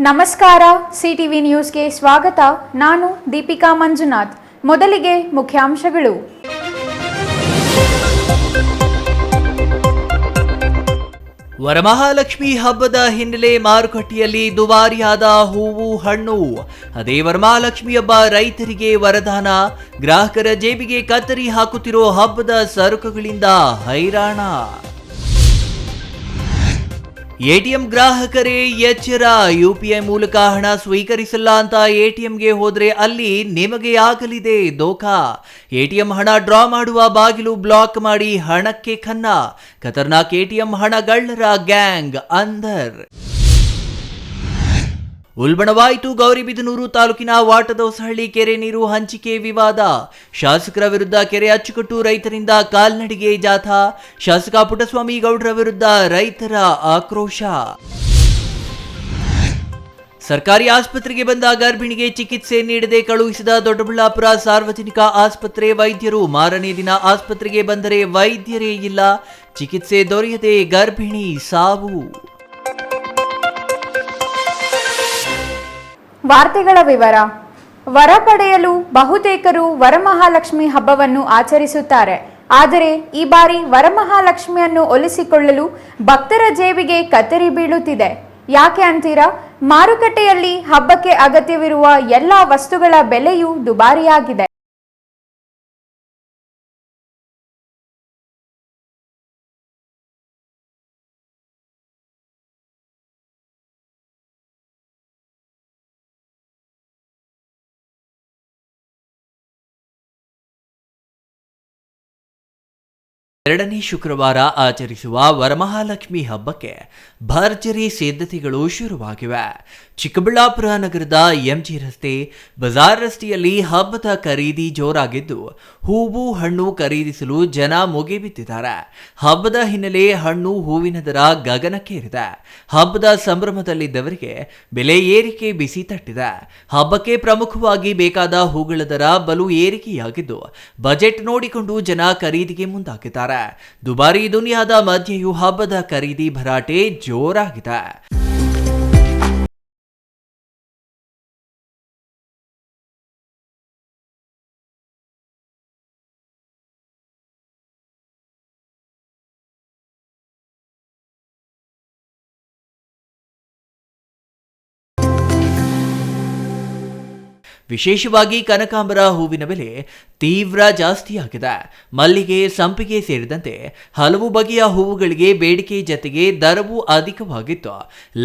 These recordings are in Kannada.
ನಮಸ್ಕಾರ ಸಿಟಿವಿ ನ್ಯೂಸ್ಗೆ ಸ್ವಾಗತ. ನಾನು ದೀಪಿಕಾ ಮಂಜುನಾಥ್. ಮೊದಲಿಗೆ ಮುಖ್ಯಾಂಶಗಳು. ವರಮಹಾಲಕ್ಷ್ಮಿ ಹಬ್ಬದ ಹಿನ್ನೆಲೆ ಮಾರುಕಟ್ಟೆಯಲ್ಲಿ ದುಬಾರಿಯಾದ ಹೂವು ಹಣ್ಣು. ಅದೇ ವರಮಹಾಲಕ್ಷ್ಮಿ ಹಬ್ಬ ರೈತರಿಗೆ ವರದಾನ. ಗ್ರಾಹಕರ ಜೇಬಿಗೆ ಕತ್ತರಿ ಹಾಕುತ್ತಿರೋ ಹಬ್ಬದ ಸರಕುಗಳಿಂದ ಹೈರಾಣ. ಎಟಿಎಂ ಗ್ರಾಹಕರೇ ಎಚ್ಚರ. ಯುಪಿಐ ಮೂಲಕ ಹಣ ಸ್ವೀಕರಿಸಲ್ಲ ಅಂತ ಎಟಿಎಂಗೆ ಹೋದ್ರೆ ಅಲ್ಲಿ ನಿಮಗೆ ಆಗಲಿದೆ ದೋಖಾ. ಎಟಿಎಂ ಹಣ ಡ್ರಾ ಮಾಡುವ ಬಾಗಿಲು ಬ್ಲಾಕ್ ಮಾಡಿ ಹಣಕ್ಕೆ ಖನ್ನ. ಖತರ್ನಾಕ್ ಎಟಿಎಂ ಹಣಗಳ್ಳರ ಗ್ಯಾಂಗ್ ಅಂದರ್. ಉಲ್ಬಣವಾಯಿತು ಗೌರಿಬಿದನೂರು ತಾಲೂಕಿನ ವಾಟದೋಸಹಳ್ಳಿ ಕೆರೆ ನೀರು ಹಂಚಿಕೆ ವಿವಾದ. ಶಾಸಕರ ವಿರುದ್ಧ ಕೆರೆ ಅಚ್ಚುಕಟ್ಟು, ರೈತರಿಂದ ಕಾಲ್ನಡಿಗೆ ಜಾಥಾ. ಶಾಸಕ ಪುಟ್ಟಸ್ವಾಮಿ ಗೌಡರ ವಿರುದ್ಧ ರೈತರ ಆಕ್ರೋಶ. ಸರ್ಕಾರಿ ಆಸ್ಪತ್ರೆಗೆ ಬಂದ ಗರ್ಭಿಣಿಗೆ ಚಿಕಿತ್ಸೆ ನೀಡದೆ ಕಳುಹಿಸಿದ ದೊಡ್ಡಬಳ್ಳಾಪುರ ಸಾರ್ವಜನಿಕ ಆಸ್ಪತ್ರೆ ವೈದ್ಯರು. ಮಾರನೇ ದಿನ ಆಸ್ಪತ್ರೆಗೆ ಬಂದರೆ ವೈದ್ಯರೇ ಇಲ್ಲ. ಚಿಕಿತ್ಸೆ ದೊರೆಯದೆ ಗರ್ಭಿಣಿ ಸಾವು. ವಾರ್ತೆಗಳ ವಿವರ. ವರ ಪಡೆಯಲು ಬಹುತೇಕರು ವರಮಹಾಲಕ್ಷ್ಮಿ ಹಬ್ಬವನ್ನು ಆಚರಿಸುತ್ತಾರೆ. ಆದರೆ ಈ ಬಾರಿ ವರಮಹಾಲಕ್ಷ್ಮಿಯನ್ನು ಒಲಿಸಿಕೊಳ್ಳಲು ಭಕ್ತರ ಜೇಬಿಗೆ ಕತ್ತರಿ ಬೀಳುತ್ತಿದೆ. ಯಾಕೆ ಅಂತೀರಾ? ಮಾರುಕಟ್ಟೆಯಲ್ಲಿ ಹಬ್ಬಕ್ಕೆ ಅಗತ್ಯವಿರುವ ಎಲ್ಲ ವಸ್ತುಗಳ ಬೆಲೆಯೂ ದುಬಾರಿಯಾಗಿದೆ. ಎರಡನೇ ಶುಕ್ರವಾರ ಆಚರಿಸುವ ವರಮಹಾಲಕ್ಷ್ಮಿ ಹಬ್ಬಕ್ಕೆ ಭರ್ಜರಿ ಸಿದ್ಧತೆಗಳು ಶುರುವಾಗಿವೆ. ಚಿಕ್ಕಬಳ್ಳಾಪುರ ನಗರದ ಎಂಜಿ ರಸ್ತೆ, ಬಜಾರ್ ರಸ್ತೆಯಲ್ಲಿ ಹಬ್ಬದ ಖರೀದಿ ಜೋರಾಗಿದ್ದು, ಹೂವು ಹಣ್ಣು ಖರೀದಿಸಲು ಜನ ಮುಗಿಬಿದ್ದಿದ್ದಾರೆ. ಹಬ್ಬದ ಹಿನ್ನೆಲೆ ಹಣ್ಣು ಹೂವಿನ ದರ ಗಗನಕ್ಕೇರಿದೆ. ಹಬ್ಬದ ಸಂಭ್ರಮದಲ್ಲಿದ್ದವರಿಗೆ ಬೆಲೆ ಏರಿಕೆ ಬಿಸಿ ತಟ್ಟಿದೆ. ಹಬ್ಬಕ್ಕೆ ಪ್ರಮುಖವಾಗಿ ಬೇಕಾದ ಹೂಗಳ ದರ ಬಲು ಏರಿಕೆಯಾಗಿದ್ದು, ಬಜೆಟ್ ನೋಡಿಕೊಂಡು ಜನ ಖರೀದಿಗೆ ಮುಂದಾಗಿದ್ದಾರೆ. ದುಬಾರಿ ದುನಿಯಾದ ಮಧ್ಯೆಯೂ ಹಬ್ಬದ ಖರೀದಿ ಭರಾಟೆ ಜೋರಾಗಿದೆ. ವಿಶೇಷವಾಗಿ ಕನಕಾಂಬರ ಹೂವಿನ ಬೆಲೆ ತೀವ್ರ ಜಾಸ್ತಿಯಾಗಿದೆ. ಮಲ್ಲಿಗೆ, ಸಂಪಿಗೆ ಸೇರಿದಂತೆ ಹಲವು ಬಗೆಯ ಹೂವುಗಳಿಗೆ ಬೇಡಿಕೆ ಜತೆಗೆ ದರವೂ ಅಧಿಕವಾಗಿತ್ತು.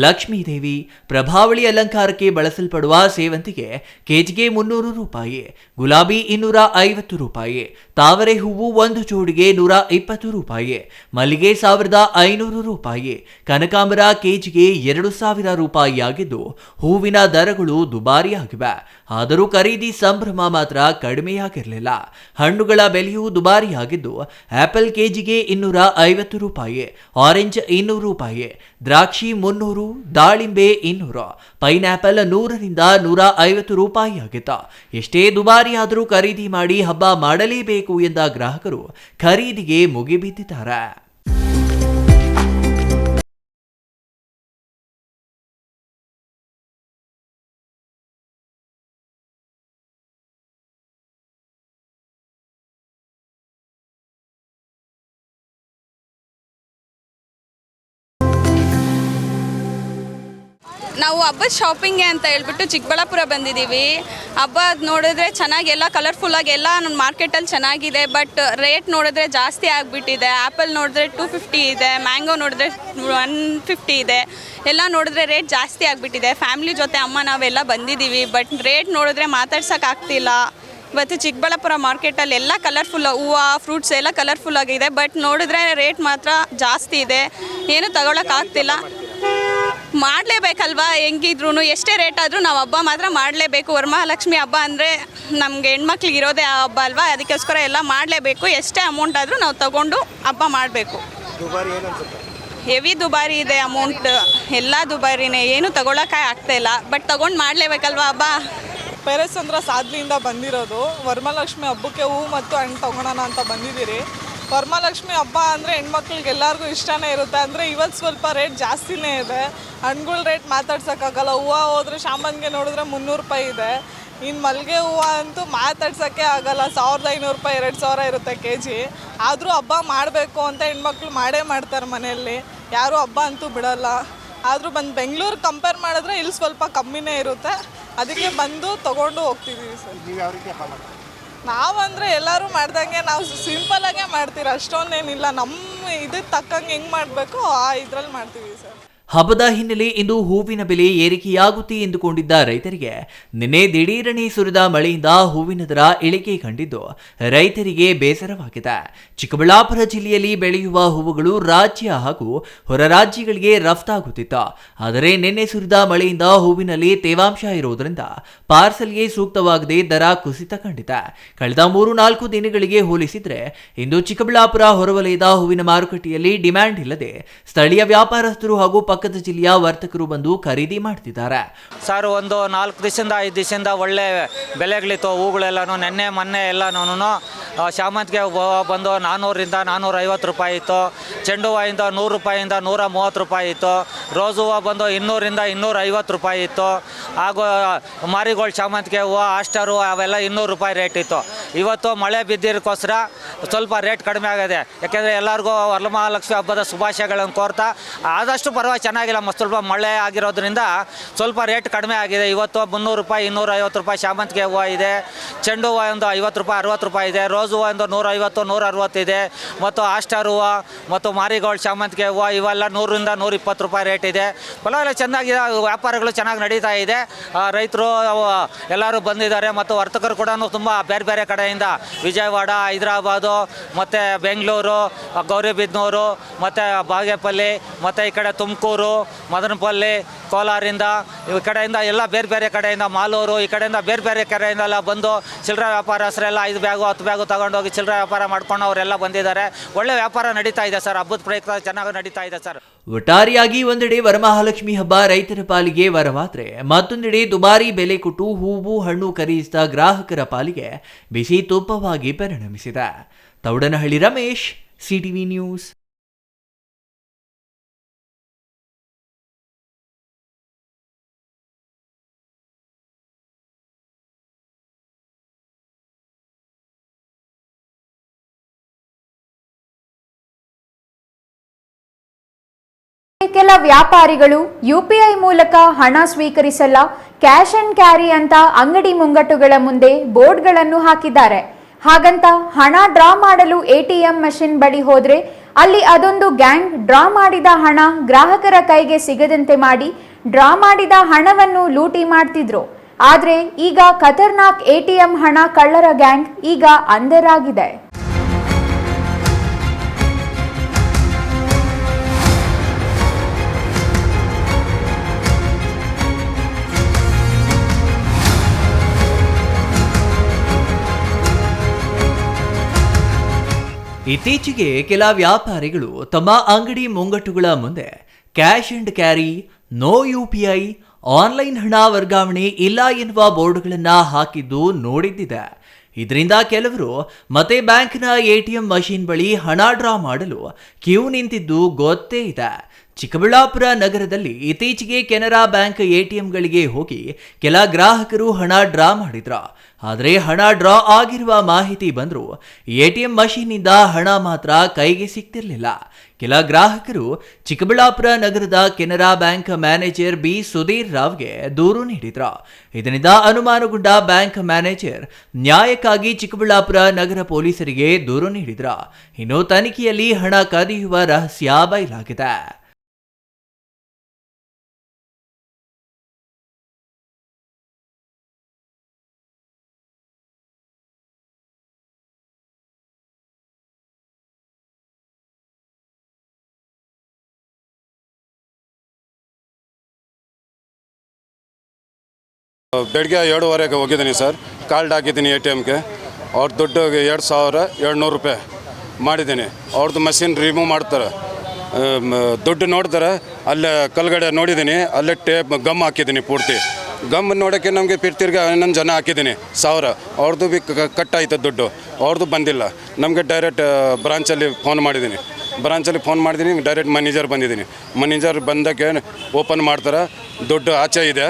ಲಕ್ಷ್ಮೀದೇವಿ, ಪ್ರಭಾವಳಿ ಅಲಂಕಾರಕ್ಕೆ ಬಳಸಲ್ಪಡುವ ಸೇವಂತಿಗೆ ಕೆಜಿಗೆ 300 ರೂಪಾಯಿ, ಗುಲಾಬಿ 250 ರೂಪಾಯಿ, ತಾವರೆ ಹೂವು ಒಂದು ಜೋಡಿಗೆ 120 ರೂಪಾಯಿ, ಮಲ್ಲಿಗೆ 1500 ರೂಪಾಯಿ, ಕನಕಾಂಬರ ಕೆಜಿಗೆ 2000 ರೂಪಾಯಿ ಆಗಿದ್ದು, ಹೂವಿನ ದರಗಳು ದುಬಾರಿಯಾಗಿವೆ. ಆದರೂ ಖರೀದಿ ಸಂಭ್ರಮ ಮಾತ್ರ ಕಡಿಮೆಯಾಗಿರಲಿಲ್ಲ. ಹಣ್ಣುಗಳ ಬೆಲೆಯೂ ದುಬಾರಿಯಾಗಿದ್ದು, ಆಪಲ್ ಕೆಜಿಗೆ 250 ರೂಪಾಯಿ, ಆರೆಂಜ್ 200 ರೂಪಾಯಿ, ದ್ರಾಕ್ಷಿ 300, ದಾಳಿಂಬೆ 200, ಪೈನಾಪಲ್ 100ರಿಂದ 150 ರೂಪಾಯಿ ಆಗಿತ್ತು. ಎಷ್ಟೇ ದುಬಾರಿಯಾದರೂ ಖರೀದಿ ಮಾಡಿ ಹಬ್ಬ ಮಾಡಲೇಬೇಕು ಎಂದ ಗ್ರಾಹಕರು ಖರೀದಿಗೆ ಮುಗಿಬಿದ್ದಿದ್ದಾರೆ. ನಾವು ಹಬ್ಬದ ಶಾಪಿಂಗ್ಗೆ ಅಂತ ಹೇಳ್ಬಿಟ್ಟು ಚಿಕ್ಕಬಳ್ಳಾಪುರ ಬಂದಿದ್ದೀವಿ. ಹಬ್ಬ ನೋಡಿದ್ರೆ ಚೆನ್ನಾಗಿ ಎಲ್ಲ ಕಲರ್ಫುಲ್ಲಾಗಿ ಎಲ್ಲ ನಮ್ಮ ಮಾರ್ಕೆಟಲ್ಲಿ ಚೆನ್ನಾಗಿದೆ. ಬಟ್ ರೇಟ್ ನೋಡಿದ್ರೆ ಜಾಸ್ತಿ ಆಗಿಬಿಟ್ಟಿದೆ. ಆ್ಯಪಲ್ ನೋಡಿದ್ರೆ 250 ಇದೆ, ಮ್ಯಾಂಗೋ ನೋಡಿದ್ರೆ 150 ಇದೆ. ಎಲ್ಲ ನೋಡಿದ್ರೆ ರೇಟ್ ಜಾಸ್ತಿ ಆಗಿಬಿಟ್ಟಿದೆ. ಫ್ಯಾಮಿಲಿ ಜೊತೆ ಅಮ್ಮ ನಾವೆಲ್ಲ ಬಂದಿದ್ದೀವಿ. ಬಟ್ ರೇಟ್ ನೋಡಿದ್ರೆ ಮಾತಾಡ್ಸೋಕ್ಕಾಗ್ತಿಲ್ಲ. ಇವತ್ತು ಚಿಕ್ಕಬಳ್ಳಾಪುರ ಮಾರ್ಕೆಟಲ್ಲಿ ಎಲ್ಲ ಕಲರ್ಫುಲ್ ಹೂವು, ಫ್ರೂಟ್ಸ್ ಎಲ್ಲ ಕಲರ್ಫುಲ್ ಆಗಿದೆ. ಬಟ್ ನೋಡಿದ್ರೆ ರೇಟ್ ಮಾತ್ರ ಜಾಸ್ತಿ ಇದೆ. ಏನು ತಗೊಳಕ್ಕಾಗ್ತಿಲ್ಲ. ಮಾಡಲೇಬೇಕಲ್ವಾ? ಹೆಂಗಿದ್ರು ಎಷ್ಟೇ ರೇಟ್ ಆದರೂ ನಾವು ಹಬ್ಬ ಮಾತ್ರ ಮಾಡಲೇಬೇಕು. ವರಮಹಾಲಕ್ಷ್ಮಿ ಹಬ್ಬ ಅಂದರೆ ನಮಗೆ ಹೆಣ್ಮಕ್ಳಿಗೆ ಇರೋದೇ ಆ ಹಬ್ಬ ಅಲ್ವಾ? ಅದಕ್ಕೋಸ್ಕರ ಎಲ್ಲ ಮಾಡಲೇಬೇಕು. ಎಷ್ಟೇ ಅಮೌಂಟ್ ಆದರೂ ನಾವು ತಗೊಂಡು ಹಬ್ಬ ಮಾಡಬೇಕು. ಹೆವಿ ದುಬಾರಿ ಇದೆ ಅಮೌಂಟ್, ಎಲ್ಲ ದುಬಾರಿನೇ. ಏನು ತಗೊಳಕ್ಕೆ ಆಗ್ತಾಯಿಲ್ಲ. ಬಟ್ ತಗೊಂಡು ಮಾಡಲೇಬೇಕಲ್ವಾ ಹಬ್ಬ? ಪೇರೆಸಂದ್ರ ಸಾದ್ಲಿಯಿಂದ ಬಂದಿರೋದು. ವರಮಹಾಲಕ್ಷ್ಮಿ ಹಬ್ಬಕ್ಕೆ ಹೂವು ಮತ್ತು ಹಣ್ಣು ತೊಗೊಳೋಣ ಅಂತ ಬಂದಿದ್ದೀರಿ. ವರಮಹಾಲಕ್ಷ್ಮಿ ಹಬ್ಬ ಅಂದರೆ ಹೆಣ್ಮಕ್ಳಿಗೆ ಎಲ್ಲರಿಗೂ ಇಷ್ಟನೇ ಇರುತ್ತೆ. ಅಂದರೆ ಇವತ್ತು ಸ್ವಲ್ಪ ರೇಟ್ ಜಾಸ್ತಿನೇ ಇದೆ. ಹಣ್ಗಳ ರೇಟ್ ಮಾತಾಡ್ಸೋಕ್ಕಾಗಲ್ಲ. ಹೂವು ಹೋದರೆ ಶಾಮಂತಿಗೆ ನೋಡಿದ್ರೆ 300 ರೂಪಾಯಿ ಇದೆ. ಇನ್ನು ಮಲ್ಲಿಗೆ ಹೂವು ಅಂತೂ ಮಾತಾಡ್ಸೋಕ್ಕೆ ಆಗಲ್ಲ. 1500 ರೂಪಾಯಿ 2000 ಇರುತ್ತೆ kg. ಆದರೂ ಹಬ್ಬ ಮಾಡಬೇಕು ಅಂತ ಹೆಣ್ಮಕ್ಳು ಮಾಡೇ ಮಾಡ್ತಾರೆ ಮನೆಯಲ್ಲಿ. ಯಾರೂ ಹಬ್ಬ ಅಂತೂ ಬಿಡಲ್ಲ. ಆದರೂ ಬಂದು ಬೆಂಗಳೂರು ಕಂಪೇರ್ ಮಾಡಿದ್ರೆ ಇಲ್ಲಿ ಸ್ವಲ್ಪ ಕಮ್ಮಿನೇ ಇರುತ್ತೆ. ಅದಕ್ಕೆ ಬಂದು ತೊಗೊಂಡು ಹೋಗ್ತಿದ್ದೀವಿ ಸರ್. ನಾವಂದರೆ ಎಲ್ಲರೂ ಮಾಡ್ದಂಗೆ ನಾವು ಸಿಂಪಲಾಗೇ ಮಾಡ್ತೀವಿ. ಅಷ್ಟೊಂದೇನಿಲ್ಲ. ನಮ್ಮ ಇದಕ್ಕೆ ತಕ್ಕಂಗೆ ಹೆಂಗೆ ಮಾಡಬೇಕು ಆ ಇದರಲ್ಲಿ ಮಾಡ್ತೀವಿ ಸರ್. ಹಬ್ಬದ ಹಿನ್ನೆಲೆ ಇಂದು ಹೂವಿನ ಬೆಲೆ ಏರಿಕೆಯಾಗುತ್ತೆ ಎಂದುಕೊಂಡಿದ್ದ ರೈತರಿಗೆ ನಿನ್ನೆ ದಿಢೀರನೆ ಸುರಿದ ಮಳೆಯಿಂದ ಹೂವಿನ ದರ ಇಳಿಕೆ ಕಂಡಿದ್ದು ರೈತರಿಗೆ ಬೇಸರವಾಗಿದೆ. ಚಿಕ್ಕಬಳ್ಳಾಪುರ ಜಿಲ್ಲೆಯಲ್ಲಿ ಬೆಳೆಯುವ ಹೂವುಗಳು ರಾಜ್ಯ ಹಾಗೂ ಹೊರ ರಾಜ್ಯಗಳಿಗೆ ರಫ್ತಾಗುತ್ತಿತ್ತು. ಆದರೆ ನಿನ್ನೆ ಸುರಿದ ಮಳೆಯಿಂದ ಹೂವಿನಲ್ಲಿ ತೇವಾಂಶ ಇರುವುದರಿಂದ ಪಾರ್ಸಲ್ಗೆ ಸೂಕ್ತವಾಗದೆ ದರ ಕುಸಿತ ಕಂಡಿದೆ. ಕಳೆದ 3-4 ದಿನಗಳಿಗೆ ಹೋಲಿಸಿದ್ರೆ ಇಂದು ಚಿಕ್ಕಬಳ್ಳಾಪುರ ಹೊರವಲಯದ ಹೂವಿನ ಮಾರುಕಟ್ಟೆಯಲ್ಲಿ ಡಿಮ್ಯಾಂಡ್ ಇಲ್ಲದೆ ಸ್ಥಳೀಯ ವ್ಯಾಪಾರಸ್ಥರು ಹಾಗೂ ಪಕ್ಕದ ಜಿಲ್ಲೆಯ ವರ್ತಕರು ಬಂದು ಖರೀದಿ ಮಾಡ್ತಿದ್ದಾರೆ. ಸರ್, ಒಂದು 4 ದಿವಸದಿಂದ 5 ದಿವಸದಿಂದ ಒಳ್ಳೆ ಬೆಲೆಗಳಿತ್ತು ಹೂಗಳೆಲ್ಲನೂ. ನೆನ್ನೆ ಮೊನ್ನೆ ಎಲ್ಲನೂ ಶಾಮಂತಿಗೆ ಬಂದು 400ರಿಂದ 450 ರೂಪಾಯಿ ಇತ್ತು. ಚೆಂಡು ಹೂವಿಂದ 100 ರೂಪಾಯಿಂದ 130 ರೂಪಾಯಿ ಇತ್ತು. ರೋಸ್ ಹೂವು ಬಂದು 200ರಿಂದ 250 ರೂಪಾಯಿ ಇತ್ತು. ಹಾಗೂ ಮಾರಿಗೋಲ್ಡ್ ಶಾಮಂತಿಗೆ ಹೂವು, ಆಸ್ಟರು ಅವೆಲ್ಲ 200 ರೂಪಾಯಿ ರೇಟ್ ಇತ್ತು. ಇವತ್ತು ಮಳೆ ಬಿದ್ದಿರೋಕ್ಕೋಸ್ಕರ ಸ್ವಲ್ಪ ರೇಟ್ ಕಡಿಮೆ ಆಗಿದೆ. ಯಾಕೆಂದರೆ ಎಲ್ಲರಿಗೂ ವರಮಹಾಲಕ್ಷ್ಮಿ ಹಬ್ಬದ ಶುಭಾಶಯಗಳನ್ನು ಕೋರ್ತಾ, ಆದಷ್ಟು ಪರವಾಗಿ ಚೆನ್ನಾಗಿಲ್ಲ, ಸ್ವಲ್ಪ ಮಳೆ ಆಗಿರೋದ್ರಿಂದ ಸ್ವಲ್ಪ ರೇಟ್ ಕಡಿಮೆ ಆಗಿದೆ. ಇವತ್ತು 300 ರೂಪಾಯಿ 250 ರೂಪಾಯಿ ಶಾಮಂತಿಗೆ ಹೂವು ಇದೆ. ಚೆಂಡು ಹೂವು ಒಂದು 50 ರೂಪಾಯಿ 60 ರೂಪಾಯಿ ಇದೆ. ರೋಸ್ ಹೂವು ಒಂದು 150 160 ಇದೆ. ಮತ್ತು ಆಸ್ಟರ್ ಹೂವು ಮತ್ತು ಮಾರಿಗೋಲ್ಡ್ ಶಾಮಂತಿಗೆ ಹೂವು ಇವೆಲ್ಲ 100ರಿಂದ 120 ರೂಪಾಯಿ ರೇಟ್ ಇದೆ. ಪರವಾಗಿಲ್ಲ, ಚೆನ್ನಾಗಿದೆ. ವ್ಯಾಪಾರಗಳು ಚೆನ್ನಾಗಿ ನಡೀತಾ ಇದೆ. ರೈತರು ಎಲ್ಲರೂ ಬಂದಿದ್ದಾರೆ ಮತ್ತು ವರ್ತಕರು ಕೂಡ ತುಂಬ ಬೇರೆ ಬೇರೆ ಕಡೆಯಿಂದ ವಿಜಯವಾಡ, ಹೈದರಾಬಾದು ಮತ್ತು ಬೆಂಗಳೂರು, ಗೌರಿಬಿದನೂರು ಮತ್ತು ಬಾಗೇಪಲ್ಲಿ ಮತ್ತು ಈ ಕಡೆ ತುಮಕೂರು, ಮದನಪಲ್ಲಿ, ಕೋಲಾರಿಂದ ಈ ಕಡೆಯಿಂದ ಎಲ್ಲ ಬೇರೆ ಬೇರೆ ಕಡೆಯಿಂದ, ಮಾಲೂರು ಈ ಕಡೆಯಿಂದ ಬೇರೆ ಬೇರೆ ಕಡೆಯಿಂದ ಎಲ್ಲ ಬಂದು ಚಿಲ್ಲರೆ ವ್ಯಾಪಾರಸ್ಥರೆಲ್ಲ 5 ಬ್ಯಾಗು 10 ಬ್ಯಾಗು ತಗೊಂಡೋಗಿ ಚಿಲ್ಲರೆ ವ್ಯಾಪಾರ ಮಾಡ್ಕೊಂಡು ಅವರೆಲ್ಲ ಬಂದಿದ್ದಾರೆ. ಒಳ್ಳೆ ವ್ಯಾಪಾರ ನಡೀತಾ ಇದೆ ಸರ್. ಹಬ್ಬದ ಪ್ರಯುಕ್ತ ಚೆನ್ನಾಗಿ ನಡೀತಾ ಇದೆ ಸರ್. ಒಟ್ಟಾರೆಯಾಗಿ ಒಂದೆಡೆ ವರಮಹಾಲಕ್ಷ್ಮಿ ಹಬ್ಬ ರೈತರ ಪಾಲಿಗೆ ವರವಾದ್ರೆ ಮತ್ತೊಂದೆಡೆ ದುಬಾರಿ ಬೆಲೆ ಕೊಟ್ಟು ಹೂವು ಹಣ್ಣು ಖರೀದಿಸಿದ ಗ್ರಾಹಕರ ಪಾಲಿಗೆ ಬಿಸಿ ತುಪ್ಪವಾಗಿ ಪರಿಣಮಿಸಿದೆ. Thoudanahalli Ramesh, CTV news. ಕೆಲ ವ್ಯಾಪಾರಿಗಳು ಯುಪಿಐ ಮೂಲಕ ಹಣ ಸ್ವೀಕರಿಸಲ್ಲ, ಕ್ಯಾಶ್ ಅಂಡ್ ಕ್ಯಾರಿ ಅಂತ ಅಂಗಡಿ ಮುಂಗಟ್ಟುಗಳ ಮುಂದೆ ಬೋರ್ಡ್ಗಳನ್ನು ಹಾಕಿದ್ದಾರೆ. ಹಾಗಂತ ಹಣ ಡ್ರಾ ಮಾಡಲು ಎಟಿಎಂ ಮಷಿನ್ ಬಳಿ ಹೋದ್ರೆ ಅಲ್ಲಿ ಅದೊಂದು ಗ್ಯಾಂಗ್ ಡ್ರಾ ಮಾಡಿದ ಹಣ ಗ್ರಾಹಕರ ಕೈಗೆ ಸಿಗದಂತೆ ಮಾಡಿ ಡ್ರಾ ಮಾಡಿದ ಹಣವನ್ನು ಲೂಟಿ ಮಾಡ್ತಿದ್ರು. ಆದ್ರೆ ಈಗ ಖತರ್ನಾಕ್ ಎಟಿಎಂ ಹಣ ಕಳ್ಳರ ಗ್ಯಾಂಗ್ ಈಗ ಅಂಧರಾಗಿದೆ. ಇತ್ತೀಚೆಗೆ ಕೆಲ ವ್ಯಾಪಾರಿಗಳು ತಮ್ಮ ಅಂಗಡಿ ಮುಂಗಟ್ಟುಗಳ ಮುಂದೆ cash and carry, no UPI, online ಹಣ ವರ್ಗಾವಣೆ ಇಲ್ಲ ಎನ್ನುವ ಬೋರ್ಡ್ಗಳನ್ನು ಹಾಕಿದ್ದು ನೋಡಿದ್ದಿದೆ. ಇದರಿಂದ ಕೆಲವರು ಮತ್ತೆ ಬ್ಯಾಂಕ್ನ ಎಟಿಎಂ ಮಷಿನ್ ಬಳಿ ಹಣ ಡ್ರಾ ಮಾಡಲು ಕ್ಯೂ ನಿಂತಿದ್ದು ಗೊತ್ತೇ ಇದೆ. ಚಿಕ್ಕಬಳ್ಳಾಪುರ ನಗರದಲ್ಲಿ ಇತ್ತೀಚೆಗೆ ಕೆನರಾ ಬ್ಯಾಂಕ್ ಎಟಿಎಂಗಳಿಗೆ ಹೋಗಿ ಕೆಲ ಗ್ರಾಹಕರು ಹಣ ಡ್ರಾ ಮಾಡಿದ್ರು. ಆದರೆ ಹಣ ಡ್ರಾ ಆಗಿರುವ ಮಾಹಿತಿ ಬಂದರೂ ಎಟಿಎಂ ಮಷೀನ್ನಿಂದ ಹಣ ಮಾತ್ರ ಕೈಗೆ ಸಿಗ್ತಿರ್ಲಿಲ್ಲ. ಕೆಲ ಗ್ರಾಹಕರು ಚಿಕ್ಕಬಳ್ಳಾಪುರ ನಗರದ Canara bank manager B Sudhir ರಾವ್ಗೆ ದೂರು ನೀಡಿದ್ರು. ಇದರಿಂದ ಅನುಮಾನಗೊಂಡ ಬ್ಯಾಂಕ್ ಮ್ಯಾನೇಜರ್ ನ್ಯಾಯಕ್ಕಾಗಿ ಚಿಕ್ಕಬಳ್ಳಾಪುರ ನಗರ ಪೊಲೀಸರಿಗೆ ದೂರು ನೀಡಿದ್ರು. ಇನ್ನು ತನಿಖೆಯಲ್ಲಿ ಹಣ ಕದಿಯುವ ರಹಸ್ಯ ಬಯಲಾಗಿದೆ. ಬೆಳಗ್ಗೆ 7:15ಕ್ಕೆ ಹೋಗಿದ್ದೀನಿ ಸರ್. ಕಾರ್ಡ್ ಹಾಕಿದ್ದೀನಿ ಎಟಿಎಮ್ಗೆ. ಅವ್ರ ದುಡ್ಡು 2700 ರೂಪಾಯಿ ಮಾಡಿದ್ದೀನಿ. ಅವ್ರದ್ದು ಮಷಿನ್ ರಿಮೂವ್ ಮಾಡ್ತಾರೆ, ದುಡ್ಡು ನೋಡ್ತಾರೆ. ಅಲ್ಲೇ ಕಲ್ಗಡೆ ನೋಡಿದ್ದೀನಿ, ಅಲ್ಲೇ ಟೇಪ್ ಗಮ್ ಹಾಕಿದ್ದೀನಿ ಪೂರ್ತಿ. ಗಮ್ ನೋಡೋಕ್ಕೆ ನಮಗೆ ತಿರ್ಗಿ 11 ಜನ ಹಾಕಿದ್ದೀನಿ 1000. ಅವ್ರದ್ದು ಬಿ ಕಟ್ಟಾಯ್ತು ದುಡ್ಡು, ಅವ್ರದ್ದು ಬಂದಿಲ್ಲ. ನಮಗೆ ಡೈರೆಕ್ಟ್ ಬ್ರಾಂಚಲ್ಲಿ ಫೋನ್ ಮಾಡಿದ್ದೀನಿ, ಡೈರೆಕ್ಟ್ ಮ್ಯಾನೇಜರ್ ಬಂದಿದ್ದೀನಿ. ಮ್ಯಾನೇಜರ್ ಬಂದಕ್ಕೆ ಓಪನ್ ಮಾಡ್ತಾರೆ, ದುಡ್ಡು ಆಚೆ ಇದೆ,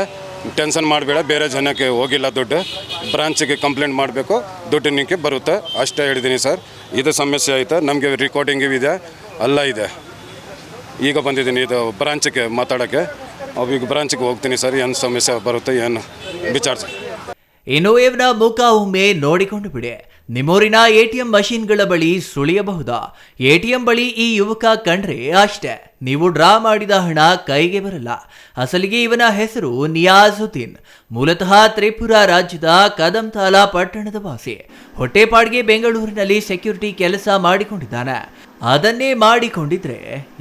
ಟೆನ್ಷನ್ ಮಾಡಬೇಡ, ಬೇರೆ ಜನಕ್ಕೆ ಹೋಗಿಲ್ಲ ದುಡ್ಡು, ಬ್ರಾಂಚಿಗೆ ಕಂಪ್ಲೇಂಟ್ ಮಾಡಬೇಕು, ದುಡ್ಡು ನಿಮಗೆ ಬರುತ್ತೆ ಅಷ್ಟೇ ಹೇಳಿದ್ದೀನಿ ಸರ್. ಇದು ಸಮಸ್ಯೆ ಆಯಿತು, ನಮಗೆ ರೆಕಾರ್ಡಿಂಗ್ ಇದೆ, ಎಲ್ಲ ಇದೆ. ಈಗ ಬಂದಿದ್ದೀನಿ ಇದು ಬ್ರಾಂಚಿಗೆ ಮಾತಾಡೋಕ್ಕೆ, ಈಗ ಬ್ರಾಂಚಿಗೆ ಹೋಗ್ತೀನಿ ಸರ್, ಏನು ಸಮಸ್ಯೆ ಬರುತ್ತೆ ಏನು ವಿಚಾರಿಸಿ. ಇನ್ನು ಇವನ ಮುಖ ಒಮ್ಮೆ ನೋಡಿಕೊಂಡು ಬಿಡಿ. ನಿಮ್ಮೂರಿನ ATM ಮಷೀನ್ಗಳ ಬಳಿ ಸುಳಿಯಬಹುದಾ? ATM ಬಳಿ ಈ ಯುವಕ ಕಂಡ್ರೆ ಅಷ್ಟೇ, ನೀವು ಡ್ರಾ ಮಾಡಿದ ಹಣ ಕೈಗೆ ಬರಲ್ಲ. ಅಸಲಿಗೆ ಇವನ ಹೆಸರು ನಿಯಾಜುದ್ದೀನ್. ಮೂಲತಃ ತ್ರಿಪುರಾ ರಾಜ್ಯದ ಕದಂತಾಲ ಪಟ್ಟಣದ ವಾಸಿ. ಹೊಟ್ಟೆಪಾಡಿಗೆ ಬೆಂಗಳೂರಿನಲ್ಲಿ ಸೆಕ್ಯೂರಿಟಿ ಕೆಲಸ ಮಾಡಿಕೊಂಡಿದ್ದಾನೆ. ಅದನ್ನೇ ಮಾಡಿಕೊಂಡಿದ್ರೆ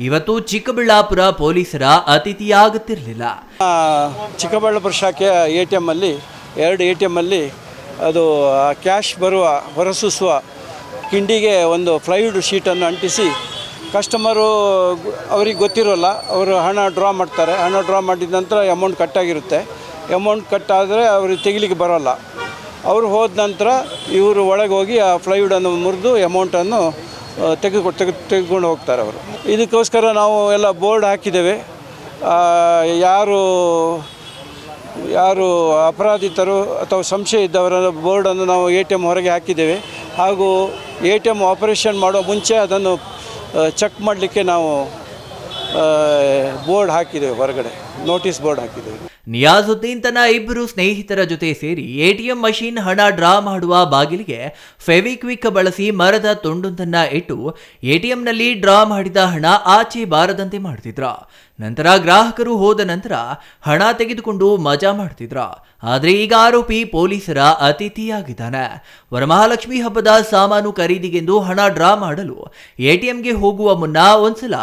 ಇವತ್ತು ಚಿಕ್ಕಬಳ್ಳಾಪುರ ಪೊಲೀಸರ ಅತಿಥಿಯಾಗುತ್ತಿರಲಿಲ್ಲ. ಚಿಕ್ಕಬಳ್ಳಾಪುರ ಶಾಖೆಯ ATM ಅಲ್ಲಿ 2 ATM ಅಲ್ಲಿ ಅದು ಕ್ಯಾಶ್ ಹೊರಸೂಸುವ ಕಿಂಡಿಗೆ ಒಂದು ಫ್ಲೈವುಡ್ ಶೀಟನ್ನು ಅಂಟಿಸಿ ಕಸ್ಟಮರು ಅವ್ರಿಗೆ ಗೊತ್ತಿರೋಲ್ಲ, ಅವರು ಹಣ ಡ್ರಾ ಮಾಡ್ತಾರೆ. ಹಣ ಡ್ರಾ ಮಾಡಿದ ನಂತರ ಅಮೌಂಟ್ ಕಟ್ಟಾಗಿರುತ್ತೆ. ಅಮೌಂಟ್ ಕಟ್ಟಾದರೆ ಅವ್ರಿಗೆ ತೆಗಿಲಿಕ್ಕೆ ಬರೋಲ್ಲ. ಅವರು ಹೋದ ನಂತರ ಇವರು ಒಳಗೆ ಹೋಗಿ ಆ ಫ್ಲೈವುಡನ್ನು ಮುರಿದು ಅಮೌಂಟನ್ನು ತೆಗೆದುಕೊಂಡು ಹೋಗ್ತಾರೆ ಅವರು. ಇದಕ್ಕೋಸ್ಕರ ನಾವು ಎಲ್ಲ ಬೋರ್ಡ್ ಹಾಕಿದ್ದೇವೆ. ಯಾರು ಅಪರಾಧಿತರು ಅಥವಾ ಸಂಶಯ ಇದ್ದವರ ಬೋರ್ಡನ್ನು ನಾವು ATM ಹೊರಗೆ ಹಾಕಿದ್ದೇವೆ. ಹಾಗೂ ATM ಆಪರೇಷನ್ ಮಾಡೋ ಮುಂಚೆ ಅದನ್ನು ಚೆಕ್ ಮಾಡಲಿಕ್ಕೆ ನಾವು ಬೋರ್ಡ್ ಹಾಕಿದ್ದೇವೆ, ಹೊರಗಡೆ ನೋಟಿಸ್ ಬೋರ್ಡ್ ಹಾಕಿದ್ದೇವೆ. ನಿಯಾಜುದ್ದೀನ್ ತನ್ನ 2 ಸ್ನೇಹಿತರ ಜೊತೆ ಸೇರಿ ATM ಮಷೀನ್ ಹಣ ಡ್ರಾ ಮಾಡುವ ಬಾಗಿಲಿಗೆ ಫೆವಿಕ್ವಿಕ್ ಬಳಸಿ ಮರದ ತುಂಡೊಂದನ್ನ ಇಟ್ಟು ATMನಲ್ಲಿ ಡ್ರಾ ಮಾಡಿದ ಹಣ ಆಚೆ ಬಾರದಂತೆ ಮಾಡ್ತಿದ್ರ. ನಂತರ ಗ್ರಾಹಕರು ಹೋದ ನಂತರ ಹಣ ತೆಗೆದುಕೊಂಡು ಮಜಾ ಮಾಡ್ತಿದ್ರ. ಆದ್ರೆ ಈಗ ಆರೋಪಿ ಪೊಲೀಸರ ಅತಿಥಿಯಾಗಿದ್ದಾನೆ. ವರಮಹಾಲಕ್ಷ್ಮಿ ಹಬ್ಬದ ಸಾಮಾನು ಖರೀದಿಗೆಂದು ಹಣ ಡ್ರಾ ಮಾಡಲು ATMಗೆ ಹೋಗುವ ಮುನ್ನ ಒಂದ್ಸಲ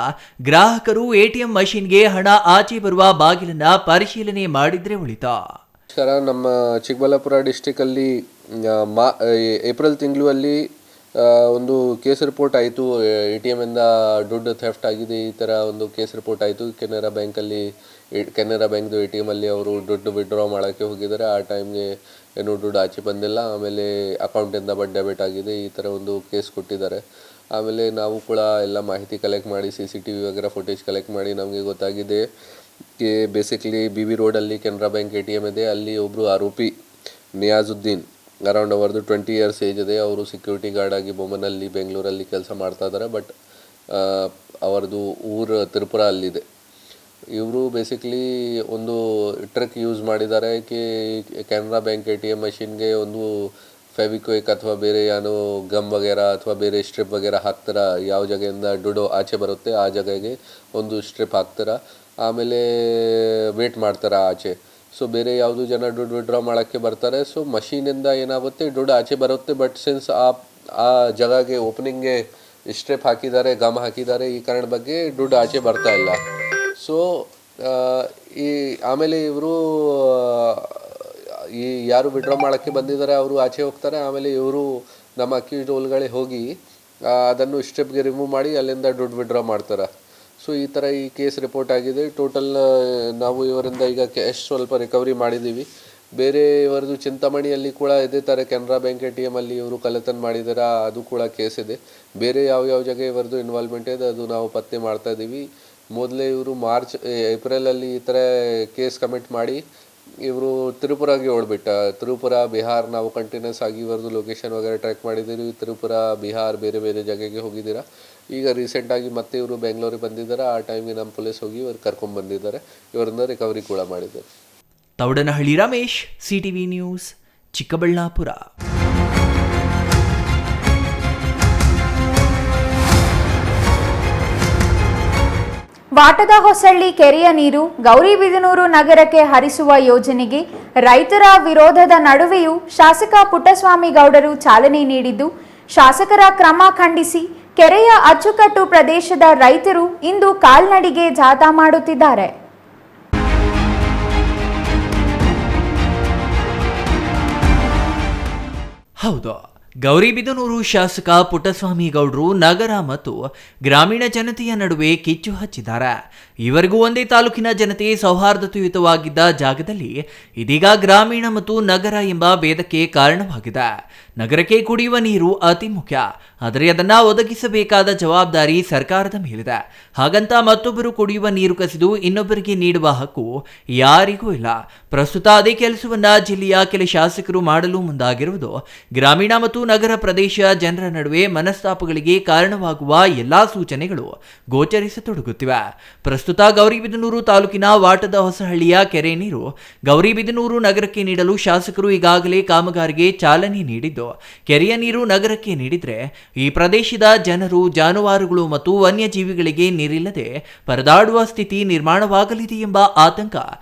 ಗ್ರಾಹಕರು ATM ಮಷೀನ್ಗೆ ಹಣ ಆಚೆ ಬರುವ ಬಾಗಿಲನ್ನ ಪರಿಶೀಲನೆ ಮಾಡಿದ್ರೆ ಉಳಿತಾ. ನಮ್ಮ ಚಿಕ್ಕಬಳ್ಳಾಪುರ ಡಿಸ್ಟಿಕಲ್ಲಿ ಏಪ್ರಿಲ್ ತಿಂಗಳಲ್ಲಿ ಒಂದು ಕೇಸ್ ರಿಪೋರ್ಟ್ ಆಯಿತು. ATMಿಂದ ದುಡ್ಡು ಥೆಫ್ಟ್ ಆಗಿದೆ, ಈ ಥರ ಒಂದು ಕೇಸ್ ರಿಪೋರ್ಟ್ ಆಯಿತು. ಕೆನರಾ ಬ್ಯಾಂಕ್ದು ATM ಅಲ್ಲಿ ಅವರು ದುಡ್ಡು ವಿಡ್ರಾ ಮಾಡೋಕ್ಕೆ ಹೋಗಿದ್ದಾರೆ. ಆ ಟೈಮ್ಗೆ ಏನೂ ದುಡ್ಡು ಆಚೆ ಬಂದಿಲ್ಲ. ಆಮೇಲೆ ಅಕೌಂಟಿಂದ ಡೆಬಿಟ್ ಆಗಿದೆ, ಈ ಥರ ಒಂದು ಕೇಸ್ ಕೊಟ್ಟಿದ್ದಾರೆ. ಆಮೇಲೆ ನಾವು ಕೂಡ ಎಲ್ಲ ಮಾಹಿತಿ ಕಲೆಕ್ಟ್ ಮಾಡಿ CCTV ವಗೇರಾ ಫುಟೇಜ್ ಕಲೆಕ್ಟ್ ಮಾಡಿ ನಮಗೆ ಗೊತ್ತಾಗಿದೆ ಕೆ ಬೇಸಿಕ್ಲಿ BB ರೋಡಲ್ಲಿ ಕೆನರಾ ಬ್ಯಾಂಕ್ ATM ಇದೆ. ಅಲ್ಲಿ ಒಬ್ಬರು ಆರೋಪಿ ನಿಯಾಜುದ್ದೀನ್ ಅರೌಂಡ್ ಅವರದು 20 ಇಯರ್ಸ್ ಏಜ್ ಇದೆ. ಅವರು ಸೆಕ್ಯೂರಿಟಿ ಗಾರ್ಡ್ ಆಗಿ ಬೊಮ್ಮನಲ್ಲಿ ಬೆಂಗಳೂರಲ್ಲಿ ಕೆಲಸ ಮಾಡ್ತಾ ಇದ್ದಾರೆ. ಬಟ್ ಅವರದು ಊರು ತ್ರಿಪುರ ಅಲ್ಲಿದೆ. ಇವರು ಬೇಸಿಕ್ಲಿ ಒಂದು ಟ್ರಿಕ್ ಯೂಸ್ ಮಾಡಿದ್ದಾರೆ ಕಿ ಕೆನರಾ ಬ್ಯಾಂಕ್ ATM ಮಷೀನ್ಗೆ ಒಂದು ಫೆವಿಕ್ವಿಕ್ ಅಥವಾ ಬೇರೆ ಏನೋ ಗಮ್ ವಗೇರಾ ಅಥವಾ ಬೇರೆ ಸ್ಟ್ರಿಪ್ ವಗೇರಾ ಹಾಕ್ತಾರ. ಯಾವ ಜಾಗೆಯಿಂದ ದುಡ್ಡು ಆಚೆ ಬರುತ್ತೆ ಆ ಜಾಗೆಗೆ ಒಂದು ಸ್ಟ್ರಿಪ್ ಹಾಕ್ತಾರ. ಆಮೇಲೆ ವೇಟ್ ಮಾಡ್ತಾರೆ ಆಚೆ. ಸೊ ಬೇರೆ ಯಾವುದು ಜನ ದುಡ್ಡು ವಿಡ್ರಾ ಮಾಡೋಕ್ಕೆ ಬರ್ತಾರೆ. ಸೊ ಮಷೀನಿಂದ ಏನಾಗುತ್ತೆ, ದುಡ್ಡು ಆಚೆ ಬರುತ್ತೆ. ಬಟ್ ಸಿನ್ಸ್ ಆ ಜಾಗಗೆ ಓಪನಿಂಗ್ಗೆ ಸ್ಟ್ರಿಪ್ ಹಾಕಿದ್ದಾರೆ, ಗಮ್ ಹಾಕಿದ್ದಾರೆ, ಈ ಕಾರಣ ಬಗ್ಗೆ ದುಡ್ಡು ಆಚೆ ಬರ್ತಾ ಇಲ್ಲ. ಸೊ ಆಮೇಲೆ ಇವರು ಯಾರು ವಿಡ್ರಾ ಮಾಡೋಕ್ಕೆ ಬಂದಿದ್ದಾರೆ ಅವರು ಆಚೆ ಹೋಗ್ತಾರೆ. ಆಮೇಲೆ ಇವರು ನಮ್ಮ ಅಕ್ಯೂಸ್ಡ್ ಒಳಗಡೆ ಹೋಗಿ ಅದನ್ನು ಸ್ಟ್ರಿಪ್ಗೆ ರಿಮೂವ್ ಮಾಡಿ ಅಲ್ಲಿಂದ ದುಡ್ಡು ವಿಡ್ರಾ ಮಾಡ್ತಾರೆ. ಸೊ ಈ ಥರ ಈ ಕೇಸ್ ರಿಪೋರ್ಟ್ ಆಗಿದೆ. ಟೋಟಲ್ ನಾವು ಇವರಿಂದ ಈಗ ಕ್ಯಾಶ್ ಸ್ವಲ್ಪ ರಿಕವರಿ ಮಾಡಿದ್ದೀವಿ. ಬೇರೆ ಇವರದು ಚಿಂತಾಮಣಿಯಲ್ಲಿ ಕೂಡ ಇದೇ ಥರ ಕೆನರಾ ಬ್ಯಾಂಕ್ ATM ಅಲ್ಲಿ ಇವರು ಕಳ್ಳತನ ಮಾಡಿದಾರೆ, ಅದು ಕೂಡ ಕೇಸ್ ಇದೆ. ಬೇರೆ ಯಾವ ಜಾಗ ಇವರದು ಇನ್ವಾಲ್ವ್ಮೆಂಟ್ ಇದೆ ಅದು ನಾವು ಪತ್ತೆ ಮಾಡ್ತಾ ಇದ್ದೀವಿ. ಮೊದಲೇ ಇವರು ಏಪ್ರಿಲಲ್ಲಿ ಈ ಥರ ಕೇಸ್ ಕಮಿಟ್ ಮಾಡಿ ಇವರು ತ್ರಿಪುರಾಗೆ ತ್ರಿಪುರ ಬಿಹಾರ್ ನಾವು ಕಂಟಿನ್ಯೂಸ್ ಆಗಿ ಇವರದು ಲೊಕೇಶನ್ ವಗೇರಾ ಟ್ರ್ಯಾಕ್ ಮಾಡಿದ್ದೀವಿ. ತ್ರಿಪುರ ಬಿಹಾರ್ ಬೇರೆ ಜಾಗಕ್ಕೆ ಹೋಗಿದ್ದೀರಾ. ಈಗ ರೀಸೆಂಟಾಗಿ ಮತ್ತೆ ಇವರು ಬೆಂಗಳೂರಿಗೆ ಬಂದಿದ್ದಾರೆ. ಆ ಟೈಮ್ಗೆ ನಮ್ಮ ಪೊಲೀಸ್ ಹೋಗಿ ಇವರು ಕರ್ಕೊಂಡು ಬಂದಿದ್ದಾರೆ. ಇವರಿಂದ ರಿಕವರಿ ಕೂಡ ಮಾಡಿದ್ದಾರೆ. Thoudanahalli Ramesh, CTV news, Chikkaballapur. ವಾಟದ ಹೊಸಳ್ಳಿ ಕೆರೆಯ ನೀರು ಗೌರಿಬಿದನೂರು ನಗರಕ್ಕೆ ಹರಿಸುವ ಯೋಜನೆಗೆ ರೈತರ ವಿರೋಧದ ನಡುವೆಯೂ ಶಾಸಕ ಪುಟ್ಟಸ್ವಾಮಿ ಗೌಡರು ಚಾಲನೆ ನೀಡಿದ್ದು, ಶಾಸಕರ ಕ್ರಮ ಖಂಡಿಸಿ ಕೆರೆಯ ಅಚ್ಚುಕಟ್ಟು ಪ್ರದೇಶದ ರೈತರು ಇಂದು ಕಾಲ್ನಡಿಗೆ ಜಾಥಾ ಮಾಡುತ್ತಿದ್ದಾರೆ. ಹೌದು, ಗೌರಿಬಿದನೂರು ಶಾಸಕ ಪುಟ್ಟಸ್ವಾಮಿ ಗೌಡ್ರು ನಗರ ಮತ್ತು ಗ್ರಾಮೀಣ ಜನತೆಯ ನಡುವೆ ಕಿಚ್ಚು ಹಚ್ಚಿದ್ದಾರೆ. ಇವರಿಗೂ ಒಂದೇ ತಾಲೂಕಿನ ಜನತೆ ಸೌಹಾರ್ದಯುತವಾಗಿದ್ದ ಜಾಗದಲ್ಲಿ ಇದೀಗ ಗ್ರಾಮೀಣ ಮತ್ತು ನಗರ ಎಂಬ ಭೇದಕ್ಕೆ ಕಾರಣವಾಗಿದೆ. ನಗರಕ್ಕೆ ಕುಡಿಯುವ ನೀರು ಅತಿ ಮುಖ್ಯ, ಆದರೆ ಅದನ್ನ ಒದಗಿಸಬೇಕಾದ ಜವಾಬ್ದಾರಿ ಸರ್ಕಾರದ ಮೇಲಿದೆ. ಹಾಗಂತ ಮತ್ತೊಬ್ಬರು ಕುಡಿಯುವ ನೀರು ಕಸಿದು ಇನ್ನೊಬ್ಬರಿಗೆ ನೀಡುವ ಹಕ್ಕು ಯಾರಿಗೂ ಇಲ್ಲ. ಪ್ರಸ್ತುತ ಅದೇ ಕೆಲಸವನ್ನ ಜಿಲ್ಲೆಯ ಕೆಲ ಶಾಸಕರು ಮಾಡಲು ಮುಂದಾಗಿರುವುದು ಗ್ರಾಮೀಣ ಮತ್ತು ನಗರ ಪ್ರದೇಶ ಜನರ ನಡುವೆ ಮನಸ್ತಾಪಗಳಿಗೆ ಕಾರಣವಾಗುವ ಎಲ್ಲಾ ಸೂಚನೆಗಳು ಗೋಚರಿಸತೊಡಗುತ್ತಿವೆ. ಪ್ರಸ್ತುತ ಗೌರಿಬಿದನೂರು ತಾಲೂಕಿನ ವಾಟದ ಹೊಸಹಳ್ಳಿಯ ಕೆರೆ ನೀರು ಗೌರಿಬಿದನೂರು ನಗರಕ್ಕೆ ನೀಡಲು ಶಾಸಕರು ಈಗಾಗಲೇ ಕಾಮಗಾರಿಗೆ ಚಾಲನೆ ನೀಡಿದ್ದು, ಕೆರೆಯ ನೀರು ನಗರಕ್ಕೆ ನೀಡಿದ್ರೆ ಈ ಪ್ರದೇಶದ ಜನರು, ಜಾನುವಾರುಗಳು ಮತ್ತು ವನ್ಯಜೀವಿಗಳಿಗೆ ನೀರಿಲ್ಲದೆ ಪರದಾಡುವ ಸ್ಥಿತಿ ನಿರ್ಮಾಣವಾಗಲಿದೆ ಎಂಬ ಆತಂಕ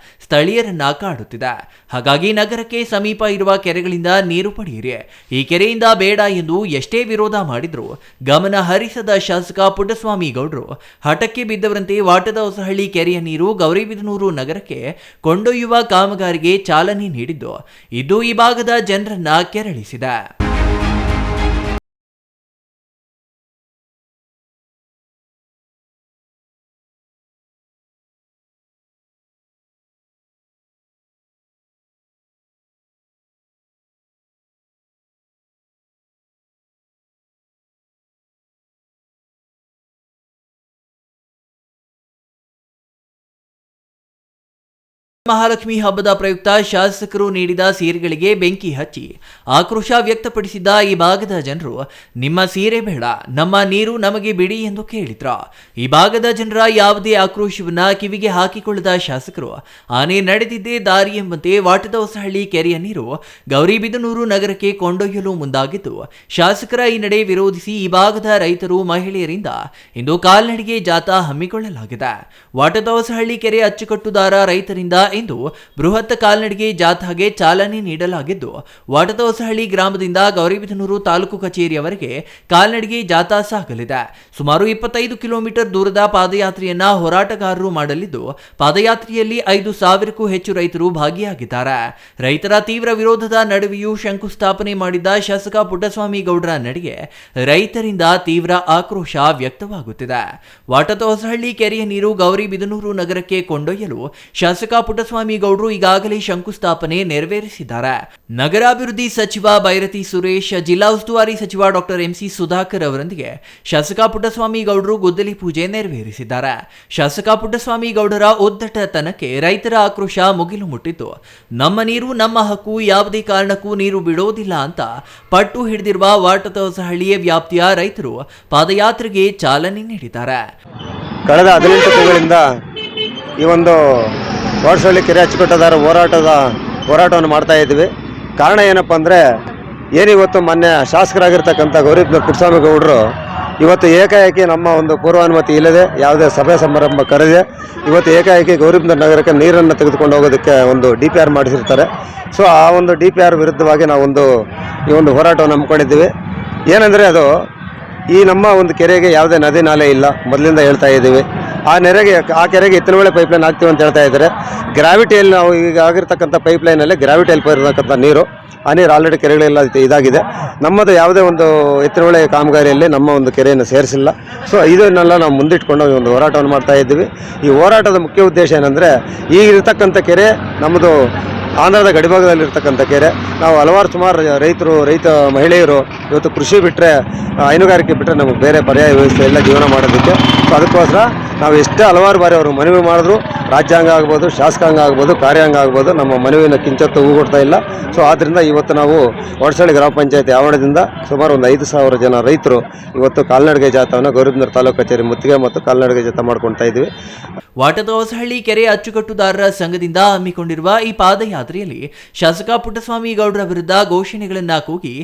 ಸ್ಥಳೀಯರನ್ನ ಕಾಡುತ್ತಿದೆ. ಹಾಗಾಗಿ ನಗರಕ್ಕೆ ಸಮೀಪ ಇರುವ ಕೆರೆಗಳಿಂದ ನೀರು ಪಡೆಯಿರಿ, ಈ ಕೆರೆಯಿಂದ ಬೇಡ ಎಂದು ಎಷ್ಟೇ ವಿರೋಧ ಮಾಡಿದ್ರು ಗಮನ ಹರಿಸದ ಶಾಸಕ ಪುಟ್ಟಸ್ವಾಮಿ ಗೌಡ್ರು ಹಠಕ್ಕೆ ಬಿದ್ದವರಂತೆ ವಾಟದ ಹೊಸಹಳ್ಳಿ ಕೆರೆಯ ನೀರು ಗೌರಿಬಿದನೂರು ನಗರಕ್ಕೆ ಕೊಂಡೊಯ್ಯುವ ಕಾಮಗಾರಿಗೆ ಚಾಲನೆ ನೀಡಿದ್ದು ಇದು ಈ ಭಾಗದ ಜನರನ್ನ ಕೆರಳಿಸಿದೆ. ಮಹಾಲಕ್ಷ್ಮಿ ಹಬ್ಬದ ಪ್ರಯುಕ್ತ ಶಾಸಕರು ನೀಡಿದ ಸೀರೆಗಳಿಗೆ ಬೆಂಕಿ ಹಚ್ಚಿ ಆಕ್ರೋಶ ವ್ಯಕ್ತಪಡಿಸಿದ್ದ ಈ ಭಾಗದ ಜನರು ನಿಮ್ಮ ಸೀರೆ ಬೇಡ, ನಮ್ಮ ನೀರು ನಮಗೆ ಬಿಡಿ ಎಂದು ಕೇಳಿದ್ರ. ಈ ಭಾಗದ ಜನರ ಯಾವುದೇ ಆಕ್ರೋಶವನ್ನ ಕಿವಿಗೆ ಹಾಕಿಕೊಳ್ಳದ ಶಾಸಕರು ಆನೆ ನಡೆದಿದ್ದೇ ದಾರಿ ಎಂಬಂತೆ ವಾಟದ ಹೊಸಹಳ್ಳಿ ಕೆರೆಯ ನೀರು ಗೌರಿಬಿದನೂರು ನಗರಕ್ಕೆ ಕೊಂಡೊಯ್ಯಲು ಮುಂದಾಗಿದ್ದು, ಶಾಸಕರ ಈ ನಡೆ ವಿರೋಧಿಸಿ ಈ ಭಾಗದ ರೈತರು, ಮಹಿಳೆಯರಿಂದ ಇಂದು ಕಾಲ್ನಡಿಗೆ ಜಾಥಾ ಹಮ್ಮಿಕೊಳ್ಳಲಾಗಿದೆ. ವಾಟದ ಹೊಸಹಳ್ಳಿ ಕೆರೆ ಅಚ್ಚುಕಟ್ಟುದಾರ ರೈತರಿಂದ ಇಂದು ಬೃಹತ್ ಕಾಲ್ನಡಿಗೆ ಜಾಥಾಗೆ ಚಾಲನೆ ನೀಡಲಾಗಿದ್ದು, ವಾಟದ ಹೊಸಹಳ್ಳಿ ಗ್ರಾಮದಿಂದ ಗೌರಿಬಿದನೂರು ತಾಲೂಕು ಕಚೇರಿಯವರೆಗೆ ಕಾಲ್ನಡಿಗೆ ಜಾಥಾ ಸಾಗಲಿದೆ. ಸುಮಾರು 25 ಕಿಲೋಮೀಟರ್ ದೂರದ ಪಾದಯಾತ್ರೆಯನ್ನ ಹೋರಾಟಗಾರರು ಮಾಡಲಿದ್ದು, ಪಾದಯಾತ್ರೆಯಲ್ಲಿ 5,000ಕ್ಕೂ ಹೆಚ್ಚು ರೈತರು ಭಾಗಿಯಾಗಿದ್ದಾರೆ. ರೈತರ ತೀವ್ರ ವಿರೋಧದ ನಡುವೆಯೂ ಶಂಕುಸ್ಥಾಪನೆ ಮಾಡಿದ್ದ ಶಾಸಕ ಪುಟ್ಟಸ್ವಾಮಿ ಗೌಡ್ರ ನಡೆಗೆ ರೈತರಿಂದ ತೀವ್ರ ಆಕ್ರೋಶ ವ್ಯಕ್ತವಾಗುತ್ತಿದೆ. ವಾಟದ ಹೊಸಹಳ್ಳಿ ಕೆರೆಯ ನೀರು ಗೌರಿಬಿದನೂರು ನಗರಕ್ಕೆ ಕೊಂಡೊಯ್ಯಲು ಶಾಸಕ ಪುಟ್ಟಸ್ವಾಮಿ ಗೌಡ್ರು ಈಗಾಗಲೇ ಶಂಕುಸ್ಥಾಪನೆ ನೆರವೇರಿಸಿದ್ದಾರೆ. ನಗರಾಭಿವೃದ್ಧಿ ಸಚಿವ ಬೈರತಿ ಸುರೇಶ್, ಜಿಲ್ಲಾ ಉಸ್ತುವಾರಿ ಸಚಿವ ಡಾಕ್ಟರ್ ಎಂಸಿ ಸುಧಾಕರ್ ಅವರೊಂದಿಗೆ ಶಾಸಕ ಪುಟ್ಟಸ್ವಾಮಿ ಗೌಡ್ರು ಗುದ್ದಲಿ ಪೂಜೆ ನೆರವೇರಿಸಿದ್ದಾರೆ. ಶಾಸಕ ಪುಟ್ಟಸ್ವಾಮಿ ಗೌಡರ ಉದ್ದಟತನಕ್ಕೆ ರೈತರ ಆಕ್ರೋಶ ಮುಗಿಲು ಮುಟ್ಟಿದ್ದು, ನಮ್ಮ ನೀರು ನಮ್ಮ ಹಕ್ಕು, ಯಾವುದೇ ಕಾರಣಕ್ಕೂ ನೀರು ಬಿಡೋದಿಲ್ಲ ಅಂತ ಪಟ್ಟು ಹಿಡಿದಿರುವ ವಾಟದ ಹೊಸಹಳ್ಳಿಯ ವ್ಯಾಪ್ತಿಯ ರೈತರು ಪಾದಯಾತ್ರೆಗೆ ಚಾಲನೆ ನೀಡಿದ್ದಾರೆ. ಕಳೆದ 18 ತಿಂಗಳಿಂದ ಈ ಒಂದು ವಾಟಸಹಳ್ಳಿ ಕೆರೆ ಅಚ್ಚುಕಟ್ಟುದಾರ ಹೋರಾಟವನ್ನು ಮಾಡ್ತಾ ಇದ್ವಿ. ಕಾರಣ ಏನಪ್ಪ ಅಂದರೆ, ಏನಿವತ್ತು ಮೊನ್ನೆ ಶಾಸಕರಾಗಿರ್ತಕ್ಕಂಥ ಗೌರಿಬಿದನೂರು ಪುಟ್ಟಸ್ವಾಮಿ ಗೌಡರು ಇವತ್ತು ಏಕಾಏಕಿ ನಮ್ಮ ಒಂದು ಪೂರ್ವಾನುಮತಿ ಇಲ್ಲದೆ ಯಾವುದೇ ಸಭೆ ಸಮಾರಂಭ ಕರೆದೆ ಇವತ್ತು ಏಕಾಏಕಿ ಗೌರಿಬಿದನೂರು ನಗರಕ್ಕೆ ನೀರನ್ನು ತೆಗೆದುಕೊಂಡು ಹೋಗೋದಕ್ಕೆ ಒಂದು DPR ಮಾಡಿಸಿರ್ತಾರೆ. ಸೊ ಆ ಒಂದು DPR ವಿರುದ್ಧವಾಗಿ ನಾವೊಂದು ಈ ಒಂದು ಹೋರಾಟವನ್ನು ಹಮ್ಮಿಕೊಂಡಿದ್ದೀವಿ. ಏನಂದರೆ, ಅದು ಈ ನಮ್ಮ ಒಂದು ಕೆರೆಗೆ ಯಾವುದೇ ನದಿ ನಾಲೆ ಇಲ್ಲ, ಮೊದಲಿಂದ ಹೇಳ್ತಾ ಇದ್ದೀವಿ. ಆ ಕೆರೆಗೆ ಎತ್ತಿನಹೊಳೆ ಪೈಪ್ಲೈನ್ ಹಾಕ್ತೀವಿ ಅಂತ ಹೇಳ್ತಾ ಇದ್ದಾರೆ. ಗ್ರಾವಿಟಿಯಲ್ಲಿ ನಾವು ಈಗ ಆಗಿರ್ತಕ್ಕಂಥ ಪೈಪ್ಲೈನಲ್ಲಿ ಗ್ರಾವಿಟಿಯಲ್ಲಿ ಬರ್ತಕ್ಕಂಥ ನೀರು, ಆ ನೀರು ಆಲ್ರೆಡಿ ಕೆರೆಗಳೆಲ್ಲ ಇದಾಗಿದೆ. ನಮ್ಮದು ಯಾವುದೇ ಒಂದು ಎತ್ತಿನಹೊಳೆ ಕಾಮಗಾರಿಯಲ್ಲಿ ನಮ್ಮ ಒಂದು ಕೆರೆಯನ್ನು ಸೇರಿಸಿಲ್ಲ. ಸೊ ಇದನ್ನೆಲ್ಲ ನಾವು ಮುಂದಿಟ್ಕೊಂಡು ಈ ಒಂದು ಹೋರಾಟವನ್ನು ಮಾಡ್ತಾ ಇದ್ದೀವಿ. ಈ ಹೋರಾಟದ ಮುಖ್ಯ ಉದ್ದೇಶ ಏನಂದರೆ, ಈಗ ಇರ್ತಕ್ಕಂಥ ಕೆರೆ ನಮ್ಮದು ಆಂಧ್ರದ ಗಡಿಭಾಗದಲ್ಲಿರ್ತಕ್ಕಂಥ ಕೆರೆ. ನಾವು ಸುಮಾರು ರೈತ ಮಹಿಳೆಯರು ಇವತ್ತು ಕೃಷಿ ಬಿಟ್ಟರೆ, ಹೈನುಗಾರಿಕೆ ಬಿಟ್ಟರೆ ನಮಗೆ ಬೇರೆ ಪರ್ಯಾಯ ವ್ಯವಸ್ಥೆ ಇಲ್ಲ ಜೀವನ ಮಾಡೋದಕ್ಕೆ. ಸೊ ಅದಕ್ಕೋಸ್ಕರ ನಾವು ಎಷ್ಟೇ ಹಲವಾರು ಬಾರಿ ಅವರು ಮನವಿ ಮಾಡಿದ್ರು, ರಾಜ್ಯಾಂಗ ಆಗ್ಬೋದು, ಶಾಸಕಾಂಗ ಆಗ್ಬೋದು, ಕಾರ್ಯಾಂಗ ಆಗ್ಬೋದು, ನಮ್ಮ ಮನವಿಯನ್ನು ಕಿಂಚತ್ತು ಹೂಗೊಡ್ತಾ ಇಲ್ಲ. ಸೊ ಆದ್ದರಿಂದ ಇವತ್ತು ನಾವು ವಾಟಸಹಳ್ಳಿ ಗ್ರಾಮ ಪಂಚಾಯತಿ ಆವರಣದಿಂದ ಸುಮಾರು ಒಂದು 5,000 ಜನ ರೈತರು ಇವತ್ತು ಕಾಲ್ನಡಿಗೆ ಜಾಥಾವನ್ನು ಗೌರಿಬಿದನೂರು ತಾಲೂಕು ಕಚೇರಿ ಮುತ್ತಿಗೆ ಮತ್ತು ಕಾಲ್ನಡಿಗೆ ಜಾಥಾ ಮಾಡ್ಕೊಳ್ತಾ ಇದ್ದೀವಿ. ವಾಟದ ಹೊಸಹಳ್ಳಿ ಕೆರೆ ಅಚ್ಚುಕಟ್ಟುದಾರರ ಸಂಘದಿಂದ ಹಮ್ಮಿಕೊಂಡಿರುವ ಈ ಪಾದಯಾತ್ರೆಯಲ್ಲಿ ಶಾಸಕ ಪುಟ್ಟಸ್ವಾಮಿ ಗೌಡ್ರ ವಿರುದ್ಧ ಘೋಷಣೆಗಳನ್ನ ಕೂಗಿ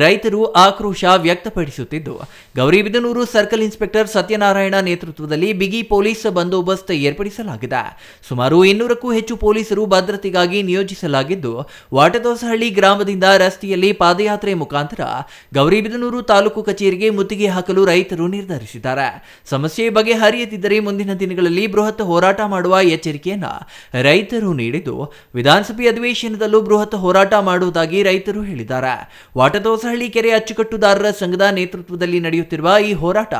ರೈತರು ಆಕ್ರೋಶ ವ್ಯಕ್ತಪಡಿಸುತ್ತಿದ್ದು, ಗೌರಿಬಿದನೂರು ಸರ್ಕಲ್ ಇನ್ಸ್ಪೆಕ್ಟರ್ ಸತ್ಯನಾರಾಯಣ ನೇತೃತ್ವದಲ್ಲಿ ಬಿಗಿ ಪೊಲೀಸ್ ಬಂದೋಬಸ್ತ್ ಏರ್ಪಡಿಸಲಾಗಿದೆ. ಸುಮಾರು 200ಕ್ಕೂ ಹೆಚ್ಚು ಪೊಲೀಸರು ಭದ್ರತೆಗಾಗಿ ನಿಯೋಜಿಸಲಾಗಿದ್ದು, ವಾಟದೋಸಹಳ್ಳಿ ಗ್ರಾಮದಿಂದ ರಸ್ತೆಯಲ್ಲಿ ಪಾದಯಾತ್ರೆ ಮುಖಾಂತರ ಗೌರಿಬಿದನೂರು ತಾಲೂಕು ಕಚೇರಿಗೆ ಮುತ್ತಿಗೆ ಹಾಕಲು ರೈತರು ನಿರ್ಧರಿಸಿದ್ದಾರೆ. ಸಮಸ್ಯೆ ಬಗೆಹರಿಯದಿದ್ದರೆ ಮುಂದಿನ ದಿನಗಳಲ್ಲಿ ಬೃಹತ್ ಹೋರಾಟ ಮಾಡುವ ಎಚ್ಚರಿಕೆಯನ್ನ ರೈತರು ನೀಡಿದ್ದು, ವಿಧಾನಸಭೆ ಅಧಿವೇಶನದಲ್ಲೂ ಬೃಹತ್ ಹೋರಾಟ ಮಾಡುವುದಾಗಿ ರೈತರು ಹೇಳಿದ್ದಾರೆ. ವಾಟದೋಸಹಳ್ಳಿ ಕೆರೆ ಅಚ್ಚುಕಟ್ಟುದಾರರ ಸಂಘದ ನೇತೃತ್ವದಲ್ಲಿ ನಡೆಯುತ್ತಿರುವ ಈ ಹೋರಾಟ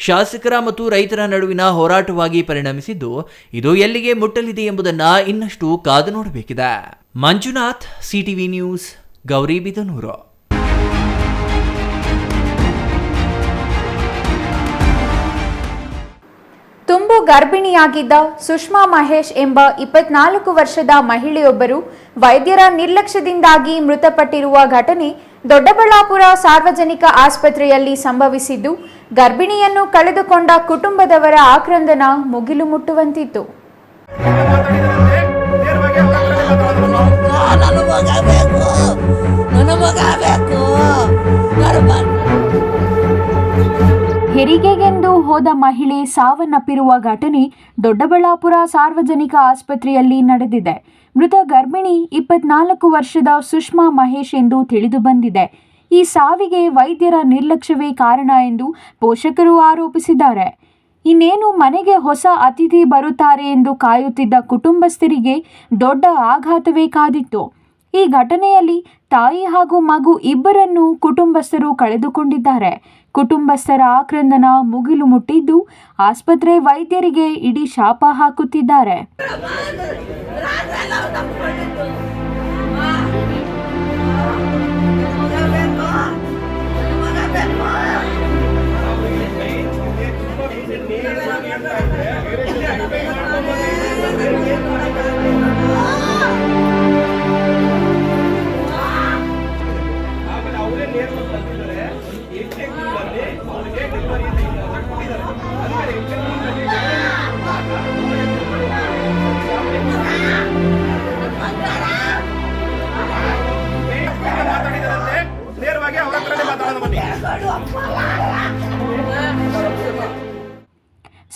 ಶಾಸಕರ ಮತ್ತು ರೈತರ ನಡುವಿನ ಹೋರಾಟವಾಗಿ ಪರಿಣಮಿಸಿದ್ದು, ಇದು ಎಲ್ಲಿಗೆ ಮುಟ್ಟಲಿದೆ ಎಂಬುದನ್ನು ಇನ್ನಷ್ಟು ಕಾದು ನೋಡಬೇಕಿದೆ. Manjunath, CTV news, Gauribidanur. ತುಂಬು ಗರ್ಭಿಣಿಯಾಗಿದ್ದ ಸುಷ್ಮಾ ಮಹೇಶ್ ಎಂಬ 24 ವರ್ಷದ ಮಹಿಳೆಯೊಬ್ಬರು ವೈದ್ಯರ ನಿರ್ಲಕ್ಷ್ಯದಿಂದಾಗಿ ಮೃತಪಟ್ಟಿರುವ ಘಟನೆ ದೊಡ್ಡಬಳ್ಳಾಪುರ ಸಾರ್ವಜನಿಕ ಆಸ್ಪತ್ರೆಯಲ್ಲಿ ಸಂಭವಿಸಿದ್ದು, ಗರ್ಭಿಣಿಯನ್ನು ಕಳೆದುಕೊಂಡ ಕುಟುಂಬದವರ ಆಕ್ರಂದನ ಮುಗಿಲು ಮುಟ್ಟುವಂತಿತ್ತು. ಹೆರಿಗೆಗೆಂದು ಹೋದ ಮಹಿಳೆ ಸಾವನ್ನಪ್ಪಿರುವ ಘಟನೆ ದೊಡ್ಡಬಳ್ಳಾಪುರ ಸಾರ್ವಜನಿಕ ಆಸ್ಪತ್ರೆಯಲ್ಲಿ ನಡೆದಿದೆ. ಮೃತ ಗರ್ಭಿಣಿ 24 ವರ್ಷದ ಸುಷ್ಮಾ ಮಹೇಶ್ ಎಂದು ತಿಳಿದು ಬಂದಿದೆ. ಈ ಸಾವಿಗೆ ವೈದ್ಯರ ನಿರ್ಲಕ್ಷ್ಯವೇ ಕಾರಣ ಎಂದು ಪೋಷಕರು ಆರೋಪಿಸಿದ್ದಾರೆ. ಇನ್ನೇನು ಮನೆಗೆ ಹೊಸ ಅತಿಥಿ ಬರುತ್ತಾರೆ ಎಂದು ಕಾಯುತ್ತಿದ್ದ ಕುಟುಂಬಸ್ಥರಿಗೆ ದೊಡ್ಡ ಆಘಾತವೇ ಕಾದಿತ್ತು. ಈ ಘಟನೆಯಲ್ಲಿ ತಾಯಿ ಹಾಗೂ ಮಗು ಇಬ್ಬರನ್ನೂ ಕುಟುಂಬಸ್ಥರು ಕಳೆದುಕೊಂಡಿದ್ದಾರೆ. ಕುಟುಂಬಸ್ಥರ ಆಕ್ರಂದನ ಮುಗಿಲು ಮುಟ್ಟಿದ್ದು, ಆಸ್ಪತ್ರೆ ವೈದ್ಯರಿಗೆ ಇಡೀ ಶಾಪ ಹಾಕುತ್ತಿದ್ದಾರೆ.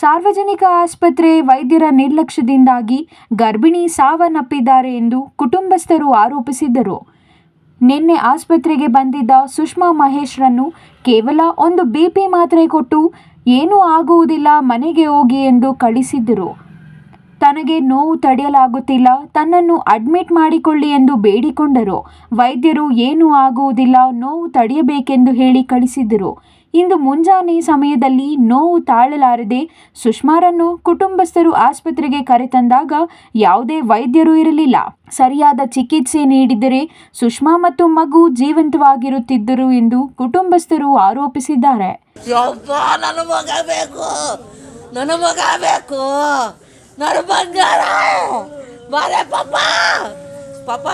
ಸಾರ್ವಜನಿಕ ಆಸ್ಪತ್ರೆ ವೈದ್ಯರ ನಿರ್ಲಕ್ಷ್ಯದಿಂದಾಗಿ ಗರ್ಭಿಣಿ ಸಾವನ್ನಪ್ಪಿದ್ದಾರೆ ಎಂದು ಕುಟುಂಬಸ್ಥರು ಆರೋಪಿಸಿದ್ದರು. ನಿನ್ನೆ ಆಸ್ಪತ್ರೆಗೆ ಬಂದಿದ್ದ ಸುಷ್ಮಾ ಮಹೇಶ್ರನ್ನು ಕೇವಲ ಒಂದು BP ಮಾತ್ರೆ ಕೊಟ್ಟು ಏನೂ ಆಗುವುದಿಲ್ಲ, ಮನೆಗೆ ಹೋಗಿ ಎಂದು ಕಳಿಸಿದ್ದರು. ತನಗೆ ನೋವು ತಡೆಯಲಾಗುತ್ತಿಲ್ಲ, ತನ್ನನ್ನು ಅಡ್ಮಿಟ್ ಮಾಡಿಕೊಳ್ಳಿ ಎಂದು ಬೇಡಿಕೊಂಡರು. ವೈದ್ಯರು ಏನೂ ಆಗುವುದಿಲ್ಲ, ನೋವು ತಡೆಯಬೇಕೆಂದು ಹೇಳಿ ಕಳಿಸಿದ್ದರು. ಇಂದು ಮುಂಜಾನೆ ಸಮಯದಲ್ಲಿ ನೋವು ತಾಳಲಾರದೆ ಸುಷ್ಮಾರನ್ನು ಕುಟುಂಬಸ್ಥರು ಆಸ್ಪತ್ರೆಗೆ ಕರೆತಂದಾಗ ಯಾವುದೇ ವೈದ್ಯರು ಇರಲಿಲ್ಲ. ಸರಿಯಾದ ಚಿಕಿತ್ಸೆ ನೀಡಿದರೆ ಸುಷ್ಮಾ ಮತ್ತು ಮಗು ಜೀವಂತವಾಗಿರುತ್ತಿದ್ದರು ಎಂದು ಕುಟುಂಬಸ್ಥರು ಆರೋಪಿಸಿದ್ದಾರೆ. ನನ್ನ ಬಂಗಾರ ಬಾರೆ ಪಾಪ ಪಾಪ,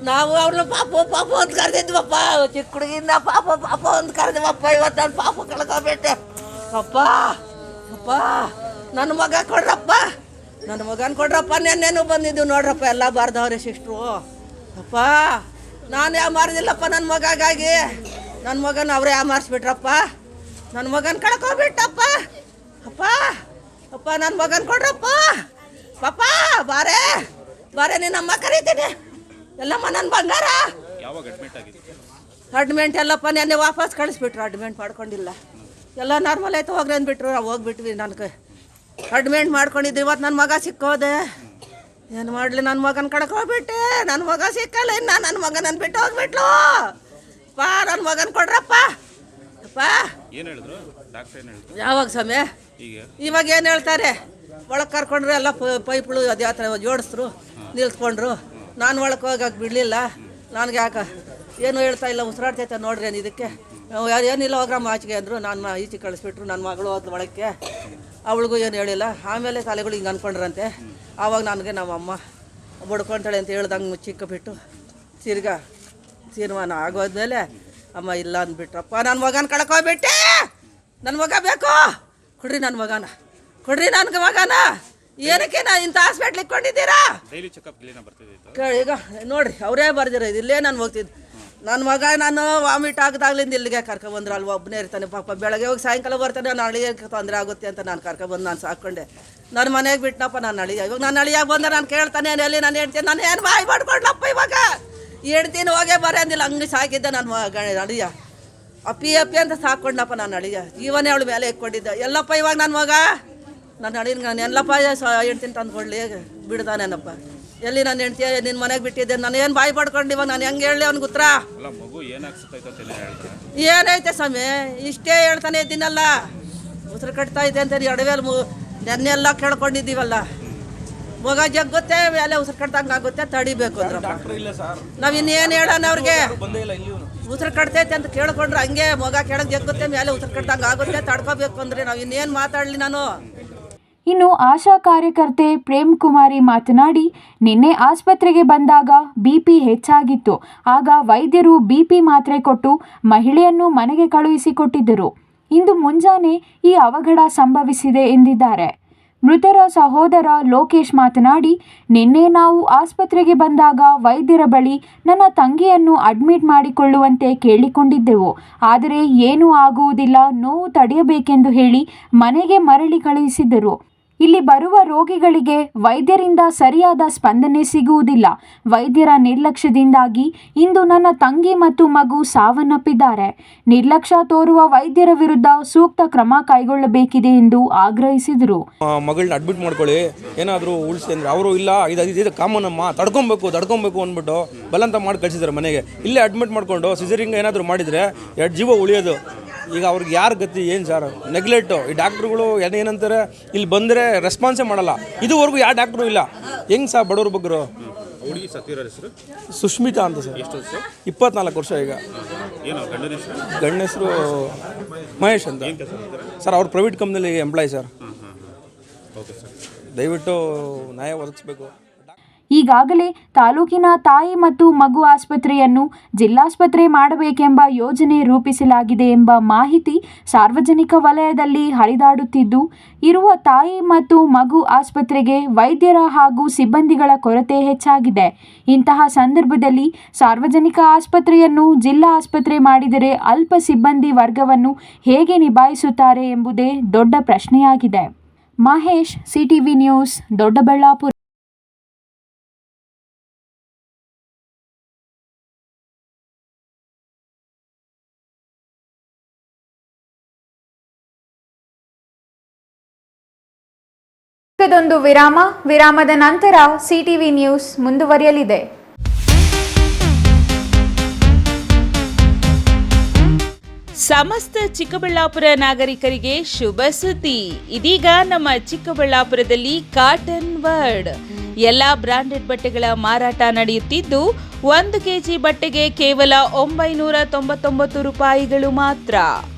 ನಾವು ಅವ್ರನ್ನ ಪಾಪ ಅಂತ ಕರೆದಿದ್ವಪ್ಪ. ಚಿಕ್ಕ ಹುಡುಗಿಂದ ಪಾಪ ಅಂತ ಕರೆದಿವಪ್ಪ. ಇವತ್ತು ನಾನು ಪಾಪ ಕಳ್ಕೊಬಿಟ್ಟೆ ಅಪ್ಪ. ಅಪ್ಪ ನನ್ನ ಮಗ ಕೊಡ್ರಪ್ಪ, ನನ್ನ ಮಗನ ಕೊಡ್ರಪ್ಪ. ನೆನ್ನೆನೂ ಬಂದಿದ್ದು ನೋಡ್ರಪ್ಪ, ಎಲ್ಲ ಬಾರ್ದವ್ರೆ ಸಿಸ್ಟ್ರು. ಅಪ್ಪ ನಾನು ಯಾವ ಮಾರಿದಿಲ್ಲಪ್ಪ ನನ್ನ ಮಗಾಗಿ. ನನ್ನ ಮಗನ ಅವರೇ ಯಾವ ಮಾರಿಸ್ಬಿಟ್ರಪ್ಪ. ನನ್ನ ಮಗನ ಕಳ್ಕೊಬಿಟ್ಟಪ್ಪ. ಅಪ್ಪ ಅಪ್ಪ ನನ್ನ ಮಗನ ಕೊಡ್ರಪ್ಪ. ಪಾಪ ಬಾರೆ ಬಾರೆ, ನಿನ್ನಮ್ಮ ಕರೀತೀನಿ. ಎಲ್ಲಮ್ಮ ನನ್ನ ಬಂಗಾರ. ಅಡ್ಮಿಂಟ್ ಎಲ್ಲಪ್ಪ ನೆನ್ನೆ ವಾಪಸ್ ಕಳಿಸ್ಬಿಟ್ರು. ಅಡ್ಮಿಂಟ್ ಮಾಡ್ಕೊಂಡಿಲ್ಲ, ಎಲ್ಲ ನಾರ್ಮಲ್ ಆಯ್ತು ಹೋಗ್ರಿ ಅಂದ್ಬಿಟ್ರು. ನಾವು ಹೋಗ್ಬಿಟ್ವಿ. ನನಗೆ ಅಡ್ಮಿಂಟ್ ಮಾಡ್ಕೊಂಡಿದ್ದೆ. ಇವತ್ತು ನನ್ನ ಮಗ ಸಿಕ್ಕೋದೆ. ಏನು ಮಾಡಲಿ, ನನ್ನ ಮಗನ ಕಳ್ಕೊಬಿಟ್ಟೆ. ನನ್ನ ಮಗ ಸಿಕ್ಕಲ್ಲ ಇನ್ನು. ನನ್ನ ಮಗನ ಬಿಟ್ಟು ಹೋಗ್ಬಿಟ್ಲು. ಪಾ ನನ್ನ ಮಗನ ಕೊಡ್ರಪ್ಪ. ಅಪ್ಪ ಯಾವಾಗ ಸಮಯ ಇವಾಗ ಏನು ಹೇಳ್ತಾರೆ, ಒಳಗೆ ಕರ್ಕೊಂಡ್ರು. ಎಲ್ಲ ಪೈಪ್ಗಳು ಅದು ಯಾವ ಥರ ಜೋಡಿಸ್ರು, ನಿಲ್ಸ್ಕೊಂಡ್ರು. ನಾನು ಒಳಗೆ ಹೋಗಕ್ಕೆ ಬಿಡಲಿಲ್ಲ. ನನಗೆ ಯಾಕೆ ಏನು ಹೇಳ್ತಾ ಇಲ್ಲ, ಉಸಿರಾಡ್ತೈತೆ ನೋಡ್ರಿ ಏನು ಇದಕ್ಕೆ. ಏನಿಲ್ಲ ಹೋಗ್ರಮ್ಮ ಆಚೆಗೆ ಅಂದರು. ನಾನು ಈಚೆ ಕಳಿಸ್ಬಿಟ್ರು. ನನ್ನ ಮಗಳು ಹೋದ್ಲು ಒಳಕ್ಕೆ, ಅವಳಿಗೂ ಏನು ಹೇಳಿಲ್ಲ. ಆಮೇಲೆ ತಲೆಗಳು ಹಿಂಗೆ ಅಂದ್ಕೊಂಡ್ರಂತೆ. ಆವಾಗ ನನಗೆ ನಮ್ಮಮ್ಮ ಬಡ್ಕೊಳ್ತಾಳೆ ಅಂತ ಹೇಳ್ದಂಗೆ ಮುಚ್ಚಿಕ್ಕಿಬಿಟ್ಟು ತಿರ್ಗಾ ತೀರ್ಮಾನ ಆಗೋದ್ಮೇಲೆ ಅಮ್ಮ ಇಲ್ಲ ಅಂದ್ಬಿಟ್ರಪ್ಪ. ನನ್ನ ಮಗನ ಕಳ್ಕೊಬಿಟ್ಟೆ. ನನ್ನ ಮಗ ಬೇಕು, ಕೊಡ್ರಿ ನನ್ನ ಮಗನ, ಕೊಡ್ರಿ ನನಗೆ ಮಗನ. ಏನಕ್ಕೆ ನಾ ಇಂಥ ಹಾಸ್ಪಿಟ್ಲಿಗೆ ಕೊಂಡಿದ್ದೀರಾ? ಈಗ ನೋಡ್ರಿ ಅವರೇ ಬರ್ದಿರೋದು. ಇಲ್ಲೇ ನಾನು ಹೋಗ್ತಿದ್ದೆ. ನನ್ನ ಮಗ ನಾನು ವಾಮಿಟ್ ಆಗದಾಗ್ಲಿಂದ ಇಲ್ಲಿಗೆ ಕರ್ಕೊಬಂದ್ರೆ ಅಲ್ಲಿ ಒಬ್ಬನೇ ಇರ್ತಾನೆ ಪಾಪ. ಬೆಳಗ್ಗೆ ಹೋಗಿ ಸಾಯಂಕಾಲ ಬರ್ತಾನೆ. ನಾನು ಅಳಿಯಕ್ಕೆ ತೊಂದರೆ ಆಗುತ್ತೆ ಅಂತ ನಾನು ಕರ್ಕೊಬಂದು ನಾನು ಸಾಕೊಂಡೆ. ನನ್ನ ಮನೆಗೆ ಬಿಟ್ಟನಪ್ಪ ನಾನು ಅಳಿಯ. ಇವಾಗ ನಾನು ಅಳಿಯಾಗ ಬಂದರೆ ನಾನು ಕೇಳ್ತಾನೆ ಎಲ್ಲಿ ನಾನು ಹೇಳ್ತೀನಿ, ನಾನು ಏನು ಬಾಯಿ ಮಾಡ್ಕೊಂಡಪ್ಪ ಇವಾಗ ಹೇಳ್ತೀನಿ ಹೋಗೇ ಬರೇ ಅಂದಿಲ್ಲ. ಹಂಗೆ ಸಾಕಿದ್ದೆ ನನ್ನ ಅಳಿಯ. ಅಪ್ಪಿ ಅಂತ ಸಾಕೊಂಡಪ್ಪ ನಾನು ಅಳಿಯ. ಜೀವನೇ ಅವಳು ಮೇಲೆ ಇಟ್ಕೊಂಡಿದ್ದೆ. ಎಲ್ಲಪ್ಪ ಇವಾಗ ನನ್ನ ಮಗ ನನ್ನ ಅಳಿನ ನಾನು ಎಲ್ಲಪ್ಪ ಹೇಳ್ತೀನಿ ತಂದ್ಕೊಳ್ಳಿ ಬಿಡ್ದಾನೇನಪ್ಪ. ಎಲ್ಲಿ ನಾನು ಹೆಂಡ್ತಿ ನಿನ್ನ ಮನೆಗೆ ಬಿಟ್ಟಿದ್ದೆ. ನಾನು ಏನು ಬಾಯಿ ಪಡ್ಕೊಂಡು ಇವಾಗ ನಾನು ಹೆಂಗೆ ಹೇಳಲಿ ಅವ್ನಿಗೆ ಉತ್ತರ? ಏನೈತೆ ಸ್ವಾಮಿ, ಇಷ್ಟೇ ಹೇಳ್ತಾನೆ ಇದ್ದೀನಲ್ಲ, ಉಸಿರು ಕಟ್ತಾ ಇದೆ ಅಂತ ಎಡವೇಲಿ ನೆನ್ನೆಲ್ಲ ಕೇಳ್ಕೊಂಡಿದ್ದೀವಲ್ಲ. ಮಗ ಜಗ್ಗುತ್ತೆ ಮೇಲೆ ಉಸಿರು ಕಟ್ದಂಗೆ ಆಗುತ್ತೆ, ತಡಿಬೇಕು ಅಂದ್ರಪ್ಪ. ನಾವು ಇನ್ನೇನು ಹೇಳೋಣ ಅವ್ರಿಗೆ? ಉಸಿರು ಕಟ್ತೈತೆ ಅಂತ ಕೇಳ್ಕೊಂಡ್ರೆ ಹಂಗೆ ಮಗ ಕೆಳಗೆ ಜಗ್ಗುತ್ತೆ ಮೇಲೆ ಉಸಿರು ಕಟ್ದಂಗೆ ಆಗುತ್ತೆ, ತಡ್ಕೋಬೇಕು ಅಂದರೆ ನಾವು ಇನ್ನೇನು ಮಾತಾಡಲಿ ನಾನು? ಇನ್ನು ಆಶಾ ಕಾರ್ಯಕರ್ತೆ ಪ್ರೇಮ್ ಕುಮಾರಿ ಮಾತನಾಡಿ, ನಿನ್ನೆ ಆಸ್ಪತ್ರೆಗೆ ಬಂದಾಗ ಬಿಪಿ ಹೆಚ್ಚಾಗಿತ್ತು. ಆಗ ವೈದ್ಯರು ಬಿಪಿ ಮಾತ್ರೆ ಕೊಟ್ಟು ಮಹಿಳೆಯನ್ನು ಮನೆಗೆ ಕಳುಹಿಸಿಕೊಟ್ಟಿದ್ದರು. ಇಂದು ಮುಂಜಾನೆ ಈ ಅವಘಡ ಸಂಭವಿಸಿದೆ ಎಂದಿದ್ದಾರೆ. ಮೃತರ ಸಹೋದರ ಲೋಕೇಶ್ ಮಾತನಾಡಿ, ನಿನ್ನೆ ನಾವು ಆಸ್ಪತ್ರೆಗೆ ಬಂದಾಗ ವೈದ್ಯರ ಬಳಿ ನನ್ನ ತಂಗಿಯನ್ನು ಅಡ್ಮಿಟ್ ಮಾಡಿಕೊಳ್ಳುವಂತೆ ಕೇಳಿಕೊಂಡಿದ್ದೆವು. ಆದರೆ ಏನೂ ಆಗುವುದಿಲ್ಲ, ನೋವು ತಡೆಯಬೇಕೆಂದು ಹೇಳಿ ಮನೆಗೆ ಮರಳಿ ಕಳುಹಿಸಿದ್ದರು. ಇಲ್ಲಿ ಬರುವ ರೋಗಿಗಳಿಗೆ ವೈದ್ಯರಿಂದ ಸರಿಯಾದ ಸ್ಪಂದನೆ ಸಿಗುವುದಿಲ್ಲ. ವೈದ್ಯರ ನಿರ್ಲಕ್ಷ್ಯದಿಂದಾಗಿ ಇಂದು ನನ್ನ ತಂಗಿ ಮತ್ತು ಮಗು ಸಾವನ್ನಪ್ಪಿದ್ದಾರೆ. ನಿರ್ಲಕ್ಷ್ಯ ತೋರುವ ವೈದ್ಯರ ವಿರುದ್ಧ ಸೂಕ್ತ ಕ್ರಮ ಕೈಗೊಳ್ಳಬೇಕಿದೆ ಎಂದು ಆಗ್ರಹಿಸಿದರು. ಮಗಳನ್ನ ಅಡ್ಮಿಟ್ ಮಾಡ್ಕೊಳ್ಳಿ, ಏನಾದರೂ ಉಳಿಸಿ ಅಂದರೆ ಅವರು ಇಲ್ಲ, ಇದು ಕಾಮನ್ ಅಮ್ಮ, ತಡ್ಕೊಬೇಕು ಅಂದ್ಬಿಟ್ಟು ಬಲಂತ ಮಾಡಿ ಕಳಿಸಿದ್ದಾರೆ ಮನೆಗೆ. ಇಲ್ಲೇ ಅಡ್ಮಿಟ್ ಮಾಡಿಕೊಂಡು ಸಿಸರಿಂಗ್ ಏನಾದರೂ ಮಾಡಿದರೆ 2 ಜೀವ ಉಳಿಯೋದು. ಈಗ ಅವ್ರಿಗೆ ಯಾರು ಗತಿ ಏನು ಸರ್? ನೆಗ್ಲೆಕ್ಟು. ಈ ಡಾಕ್ಟ್ರುಗಳು ಏನಂತಾರೆ, ಇಲ್ಲಿ ಬಂದರೆ ರೆಸ್ಪಾನ್ಸೇ ಮಾಡಲ್ಲ. ಇದುವರೆಗೂ ಯಾವ ಡಾಕ್ಟ್ರು ಇಲ್ಲ. ಹೆಂಗೆ ಸರ್ ಬಡವ್ರ ಬಗ್ಗರು? ಸುಷ್ಮಿತಾ ಅಂತ ಸರ್. 24 ವರ್ಷ. ಈಗ ಗಂಡ ಹೆಸರು ಮಹೇಶ್ ಅಂತ ಸರ್. ಅವ್ರು ಪ್ರೈವೇಟ್ ಕಂಪ್ನಿಲಿ ಎಂಪ್ಲಾಯ್ ಸರ್. ದಯವಿಟ್ಟು ನ್ಯಾಯ ಒದಗಿಸ್ಬೇಕು. ಈಗಾಗಲೇ ತಾಲೂಕಿನ ತಾಯಿ ಮತ್ತು ಮಗು ಆಸ್ಪತ್ರೆಯನ್ನು ಜಿಲ್ಲಾಸ್ಪತ್ರೆ ಮಾಡಬೇಕೆಂಬ ಯೋಜನೆ ರೂಪಿಸಲಾಗಿದೆ ಎಂಬ ಮಾಹಿತಿ ಸಾರ್ವಜನಿಕ ವಲಯದಲ್ಲಿ ಹರಿದಾಡುತ್ತಿದ್ದು, ಇರುವ ತಾಯಿ ಮತ್ತು ಮಗು ಆಸ್ಪತ್ರೆಗೆ ವೈದ್ಯರ ಹಾಗೂ ಸಿಬ್ಬಂದಿಗಳ ಕೊರತೆ ಹೆಚ್ಚಾಗಿದೆ. ಇಂತಹ ಸಂದರ್ಭದಲ್ಲಿ ಸಾರ್ವಜನಿಕ ಆಸ್ಪತ್ರೆಯನ್ನು ಜಿಲ್ಲಾ ಆಸ್ಪತ್ರೆ ಮಾಡಿದರೆ ಅಲ್ಪ ಸಿಬ್ಬಂದಿ ವರ್ಗವನ್ನು ಹೇಗೆ ನಿಭಾಯಿಸುತ್ತಾರೆ ಎಂಬುದೇ ದೊಡ್ಡ ಪ್ರಶ್ನೆಯಾಗಿದೆ. Mahesh, CTV news, Doddaballapura. ಇದೊಂದು ವಿರಾಮದ ನಂತರ ಸಿಟಿವಿ ನ್ಯೂಸ್ ಮುಂದುವರಿಯಲಿದೆ. ಸಮಸ್ತ ಚಿಕ್ಕಬಳ್ಳಾಪುರ ನಾಗರಿಕರಿಗೆ ಶುಭ ಸುದ್ದಿ. ಇದೀಗ ನಮ್ಮ ಚಿಕ್ಕಬಳ್ಳಾಪುರದಲ್ಲಿ ಕಾಟನ್ ವರ್ಡ್ ಎಲ್ಲ ಬ್ರಾಂಡೆಡ್ ಬಟ್ಟೆಗಳ ಮಾರಾಟ ನಡೆಯುತ್ತಿದ್ದು, 1 ಕೆಜಿ ಬಟ್ಟೆಗೆ ಕೇವಲ 999 ರೂಪಾಯಿಗಳು ಮಾತ್ರ.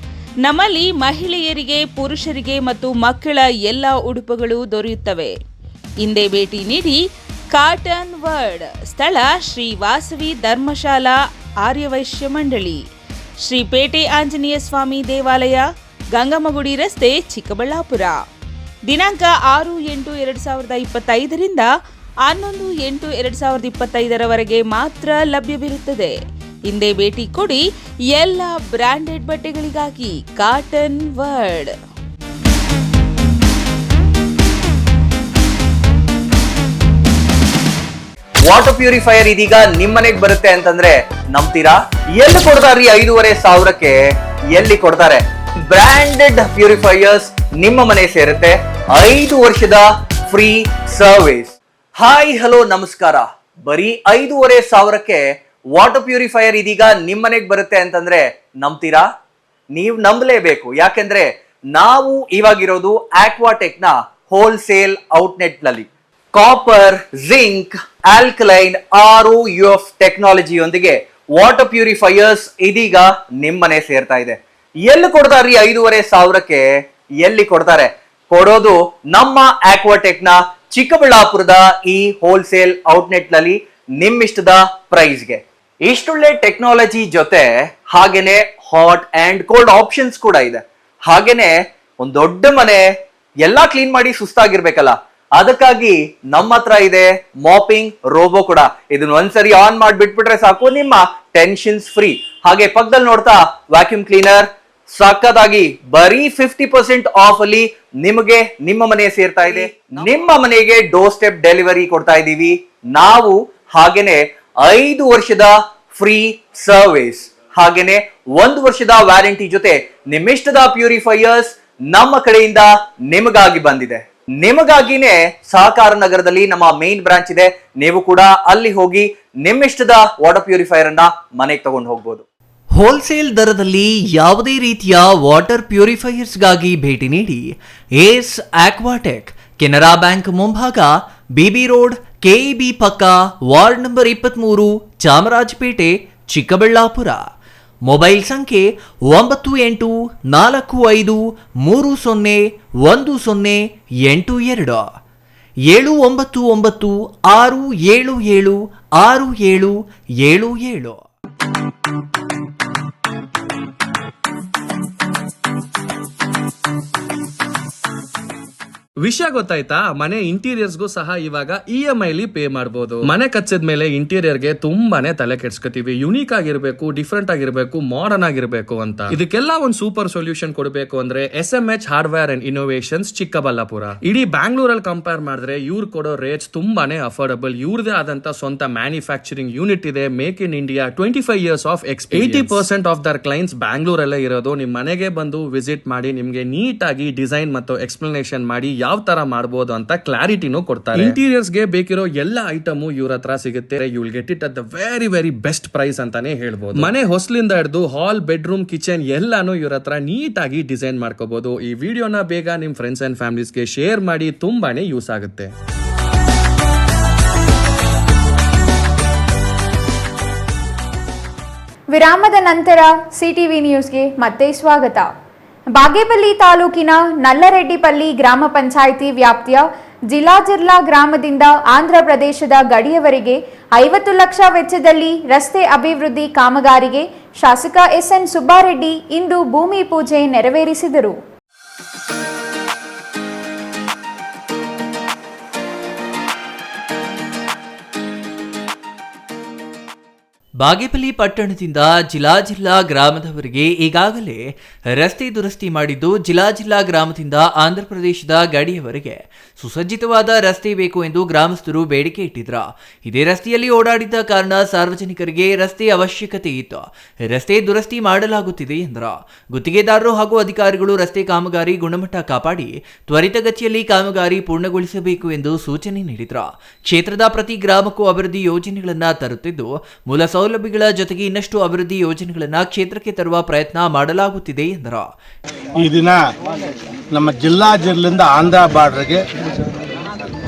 ನಮ್ಮಲ್ಲಿ ಮಹಿಳೆಯರಿಗೆ, ಪುರುಷರಿಗೆ ಮತ್ತು ಮಕ್ಕಳ ಎಲ್ಲ ಉಡುಪುಗಳು ದೊರೆಯುತ್ತವೆ. ಹಿಂದೆ ಭೇಟಿ ನೀಡಿ. ಕಾಟನ್ ವರ್ಡ್, ಸ್ಥಳ ಶ್ರೀ ವಾಸವಿ ಧರ್ಮಶಾಲಾ ಆರ್ಯವೈಶ್ಯ ಮಂಡಳಿ, ಶ್ರೀ ಪೇಟೆ ಆಂಜನೇಯ ಸ್ವಾಮಿ ದೇವಾಲಯ, ಗಂಗಮ್ಮಗುಡಿ ರಸ್ತೆ, ಚಿಕ್ಕಬಳ್ಳಾಪುರ. ದಿನಾಂಕ 6/8/2025 ರಿಂದ 11/8/2025 ಮಾತ್ರ ಲಭ್ಯವಿರುತ್ತದೆ. ಹಿಂದೆ ಭೇಟಿ ಕೊಡಿ. ಎಲ್ಲ ಬ್ರಾಂಡೆಡ್ ಬಟ್ಟೆಗಳಿಗಾಗಿ ಕಾಟನ್ ವರ್ಡ್. ವಾಟರ್ ಪ್ಯೂರಿಫೈಯರ್ ಇದೀಗ ನಿಮ್ಮನೆಗೆ ಬರುತ್ತೆ ಅಂತಂದ್ರೆ ನಂಬ್ತೀರಾ? ಎಲ್ಲಿ ಕೊಡ್ತಾರ್ರಿ 5,500ಕ್ಕೆ? ಎಲ್ಲಿ ಕೊಡ್ತಾರೆ? ಬ್ರಾಂಡೆಡ್ ಪ್ಯೂರಿಫೈಯರ್ಸ್ ನಿಮ್ಮ ಮನೆ ಸೇರುತ್ತೆ. 5 ವರ್ಷದ ಫ್ರೀ ಸರ್ವಿಸ್. ಹಾಯ್ ಹಲೋ ನಮಸ್ಕಾರ. ಬರೀ 5,500ಕ್ಕೆ ವಾಟರ್ ಪ್ಯೂರಿಫೈಯರ್ ಇದೀಗ ನಿಮ್ಮನೆಗೆ ಬರುತ್ತೆ ಅಂತಂದ್ರೆ ನಂಬ್ತೀರಾ? ನೀವು ನಂಬಲೇಬೇಕು. ಯಾಕೆಂದ್ರೆ ನಾವು ಇವಾಗಿರೋದು ಆಕ್ವಾಟೆಕ್ ನ ಹೋಲ್ಸೇಲ್ ಔಟ್ಲೆಟ್ ನಲ್ಲಿ. ಕಾಪರ್, ಜಿಂಕ್, ಆಲ್ಕಲೈನ್, ROUF ಟೆಕ್ನಾಲಜಿಯೊಂದಿಗೆ ವಾಟರ್ ಪ್ಯೂರಿಫೈಯರ್ಸ್ ಇದೀಗ ನಿಮ್ಮನೆ ಸೇರ್ತಾ ಇದೆ. ಎಲ್ಲಿ ಕೊಡ್ತಾರ್ರಿ 5,500ಕ್ಕೆ? ಎಲ್ಲಿ ಕೊಡ್ತಾರೆ? ಕೊಡೋದು ನಮ್ಮ ಆಕ್ವಾಟೆಕ್ ನ ಚಿಕ್ಕಬಳ್ಳಾಪುರದ ಈ ಹೋಲ್ಸೇಲ್ ಔಟ್ಲೆಟ್ ನಲ್ಲಿ ನಿಮ್ಮಿಷ್ಟದ ಪ್ರೈಸ್ಗೆ. ಇಷ್ಟೊಳ್ಳೆ ಟೆಕ್ನಾಲಜಿ ಜೊತೆ ಹಾಗೇನೆ ಹಾಟ್ ಅಂಡ್ ಕೋಲ್ಡ್ ಆಪ್ಷನ್ಸ್ ಕೂಡ ಇದೆ. ಹಾಗೇನೆ ಒಂದ್ ದೊಡ್ಡ ಮನೆ ಎಲ್ಲಾ ಕ್ಲೀನ್ ಮಾಡಿ ಸುಸ್ತಾಗಿರ್ಬೇಕಲ್ಲ, ಅದಕ್ಕಾಗಿ ನಮ್ಮ ಹತ್ರ ಇದೆ ಮಾಪಿಂಗ್ ರೋಬೋ ಕೂಡ. ಇದನ್ನ ಒಂದ್ಸರಿ ಆನ್ ಮಾಡಿ ಬಿಟ್ಬಿಟ್ರೆ ಸಾಕು, ನಿಮ್ಮ ಟೆನ್ಷನ್ಸ್ ಫ್ರೀ. ಹಾಗೆ ಪಕ್ಕದಲ್ಲಿ ನೋಡ್ತಾ ವ್ಯಾಕ್ಯೂಮ್ ಕ್ಲೀನರ್ ಸಕ್ಕದಾಗಿ ಬರೀ 50% ಆಫ್ ಅಲ್ಲಿ ನಿಮಗೆ ನಿಮ್ಮ ಮನೆ ಸೇರ್ತಾ ಇದೆ. ನಿಮ್ಮ ಮನೆಗೆ ಡೋರ್ ಸ್ಟೆಪ್ ಡೆಲಿವರಿ ಕೊಡ್ತಾ ಇದ್ದೀವಿ ನಾವು. ಹಾಗೇನೆ 5 ವರ್ಷದ ಫ್ರೀ ಸರ್ವಿಸ್, ಹಾಗೇನೆ 1 ವರ್ಷದ ವ್ಯಾರಂಟಿ ಜೊತೆ ನಿಮ್ಮಿಷ್ಟದ ಪ್ಯೂರಿಫೈಯರ್ಸ್ ನಮ್ಮ ಕಡೆಯಿಂದ ನಿಮಗಾಗಿ ಬಂದಿದೆ. ನಿಮಗಾಗಿನೇ ಸಹಕಾರ ನಗರದಲ್ಲಿ ನಮ್ಮ ಮೇನ್ ಬ್ರಾಂಚ್ ಇದೆ. ನೀವು ಕೂಡ ಅಲ್ಲಿ ಹೋಗಿ ನಿಮ್ಮಿಷ್ಟದ ವಾಟರ್ ಪ್ಯೂರಿಫೈಯರ್ ಅನ್ನ ಮನೆಗೆ ತಗೊಂಡು ಹೋಗ್ಬೋದು. ಹೋಲ್ಸೇಲ್ ದರದಲ್ಲಿ ಯಾವುದೇ ರೀತಿಯ ವಾಟರ್ ಪ್ಯೂರಿಫೈಯರ್ಸ್ಗಾಗಿ ಭೇಟಿ ನೀಡಿ ಏಸ್ ಆಕ್ವಾಟೆಕ್, ಕೆನರಾ ಬ್ಯಾಂಕ್ ಮುಂಭಾಗ, ಬಿಬಿ ರೋಡ್, ಕೆಇಬಿ ಪಕ್ಕ, ward number 23, Chamarajpet, Chikkaballapura. Mobile ಸಂಖ್ಯೆ 9845301082, 7996776777. ವಿಷಯ ಗೊತ್ತಾಯ್ತಾ? ಮನೆ ಇಂಟೀರಿಯರ್ಸ್ಗೂ ಸಹ ಇವಾಗ EMI ಪೇ ಮಾಡಬಹುದು. ಮನೆ ಕಚ್ಚಿದ ಮೇಲೆ ಇಂಟೀರಿಯರ್ಗೆ ತುಂಬಾನೇ ತಲೆ ಕೆಡ್ಸ್ಕೊತೀವಿ. ಯುನೀಕ್ ಆಗಿರ್ಬೇಕು, ಡಿಫ್ರೆಂಟ್ ಆಗಿರ್ಬೇಕು, ಮಾಡರ್ನ್ ಆಗಿರ್ಬೇಕು ಅಂತ. ಇದಕ್ಕೆಲ್ಲ ಒಂದು ಸೂಪರ್ ಸೊಲ್ಯೂಷನ್ ಕೊಡಬೇಕು ಅಂದ್ರೆ SMH hardware and innovations Chikkaballapura. ಇಡೀ ಬ್ಯಾಂಗ್ಳೂರಲ್ಲಿ ಕಂಪೇರ್ ಮಾಡಿದ್ರೆ ಇವ್ರು ಕೊಡೋ ರೇಟ್ಸ್ ತುಂಬಾನೇ ಅಫೋರ್ಡಬಲ್. ಇವ್ರದೇ ಆದಂತ ಸ್ವಂತ ಮ್ಯಾನುಫ್ಯಾಕ್ಚರಿಂಗ್ ಯೂನಿಟ್ ಇದೆ. Make in India, 25 years of experience. 80% of the clients ಬ್ಯಾಂಗ್ಳೂರಲ್ಲೇ ಇರೋದು. ನಿಮ್ ಮನೆಗೆ ಬಂದು ವಿಸಿಟ್ ಮಾಡಿ ನಿಮ್ಗೆ ನೀಟ್ ಆಗಿ ಡಿಸೈನ್ ಮತ್ತು ಎಕ್ಸ್ಪ್ಲನೇಷನ್ ಮಾಡಿ ಯಾವ ತರ ಮಾಡಬಹುದು ಅಂತ ಕ್ಲಾರಿಟಿನೂ ಕೊಡ್ತಾರೆ. ಇಂಟೀರಿಯರ್ಸ್ ಗೆ ಬೇಕಿರೋ ಎಲ್ಲ ಐಟಮ್ ಇವ್ರ ಹತ್ರ ಸಿಗುತ್ತೆ. You will get it at the very best price ಅಂತಾನೆ ಹೇಳ್ಬೋದು. ಮನೆ ಹೊಸಲಿಂದ ಹಿಡಿದು ಹಾಲ್, ಬೆಡ್ರೂಮ್, ಕಿಚನ್ ಎಲ್ಲಾನು ಇವ್ರ ಹತ್ರ ನೀಟ್ ಆಗಿ ಡಿಸೈನ್ ಮಾಡ್ಕೋಬಹುದು. ಈ ವಿಡಿಯೋನ ಬೇಗ ನಿಮ್ ಫ್ರೆಂಡ್ಸ್ ಅಂಡ್ ಫ್ಯಾಮಿಲೀಸ್ಗೆ ಶೇರ್ ಮಾಡಿ, ತುಂಬಾನೇ ಯೂಸ್ ಆಗುತ್ತೆ. ವಿರಾಮದ ನಂತರ ಸಿಟಿವಿ ನ್ಯೂಸ್ಗೆ ಮತ್ತೆ ಸ್ವಾಗತ. ಬಾಗೇಪಲ್ಲಿ ತಾಲೂಕಿನ ನಲ್ಲರೆಡ್ಡಿಪಲ್ಲಿ ಗ್ರಾಮ ಪಂಚಾಯಿತಿ ವ್ಯಾಪ್ತಿಯ ಜಿಲಾಜಿರ್ಲಾ ಗ್ರಾಮದಿಂದ ಆಂಧ್ರ ಪ್ರದೇಶದ ಗಡಿಯವರೆಗೆ 50 ಲಕ್ಷ ವೆಚ್ಚದಲ್ಲಿ ರಸ್ತೆ ಅಭಿವೃದ್ಧಿ ಕಾಮಗಾರಿಗೆ ಶಾಸಕ SN ಸುಬ್ಬಾರೆಡ್ಡಿ ಇಂದು ಭೂಮಿ ಪೂಜೆ ನೆರವೇರಿಸಿದರು. ಬಾಗೇಪಲ್ಲಿ ಪಟ್ಟಣದಿಂದ ಜಿಲ್ಲಾ ಗ್ರಾಮದವರೆಗೆ ಈಗಾಗಲೇ ರಸ್ತೆ ದುರಸ್ತಿ ಮಾಡಿದ್ದು, ಜಿಲ್ಲಾ ಗ್ರಾಮದಿಂದ ಆಂಧ್ರ ಪ್ರದೇಶದ ಗಡಿಯವರೆಗೆ ಸುಸಜ್ಜಿತವಾದ ರಸ್ತೆ ಬೇಕು ಎಂದು ಗ್ರಾಮಸ್ಥರು ಬೇಡಿಕೆ ಇಟ್ಟಿದ್ರ. ಇದೇ ರಸ್ತೆಯಲ್ಲಿ ಓಡಾಡಿದ್ದ ಕಾರಣ ಸಾರ್ವಜನಿಕರಿಗೆ ರಸ್ತೆ ಅವಶ್ಯಕತೆ ಇತ್ತು. ರಸ್ತೆ ದುರಸ್ತಿ ಮಾಡಲಾಗುತ್ತಿದೆ ಎಂದ್ರ. ಗುತ್ತಿಗೆದಾರರು ಹಾಗೂ ಅಧಿಕಾರಿಗಳು ರಸ್ತೆ ಕಾಮಗಾರಿ ಗುಣಮಟ್ಟ ಕಾಪಾಡಿ ತ್ವರಿತಗತಿಯಲ್ಲಿ ಕಾಮಗಾರಿ ಪೂರ್ಣಗೊಳಿಸಬೇಕು ಎಂದು ಸೂಚನೆ ನೀಡಿದ್ರ. ಕ್ಷೇತ್ರದ ಪ್ರತಿ ಗ್ರಾಮಕ್ಕೂ ಅಭಿವೃದ್ಧಿ ಯೋಜನೆಗಳನ್ನು ತರುತ್ತಿದ್ದು, ಮೂಲ ಸೌಲಭ್ಯಗಳ ಜೊತೆಗೆ ಇನ್ನಷ್ಟು ಅಭಿವೃದ್ಧಿ ಯೋಜನೆಗಳನ್ನು ಕ್ಷೇತ್ರಕ್ಕೆ ತರುವ ಪ್ರಯತ್ನ ಮಾಡಲಾಗುತ್ತಿದೆ ಎಂದರು. ಈ ದಿನ ನಮ್ಮ ಜಿಲ್ಲೆಯಿಂದ ಆಂಧ್ರ ಬಾರ್ಡರ್ಗೆ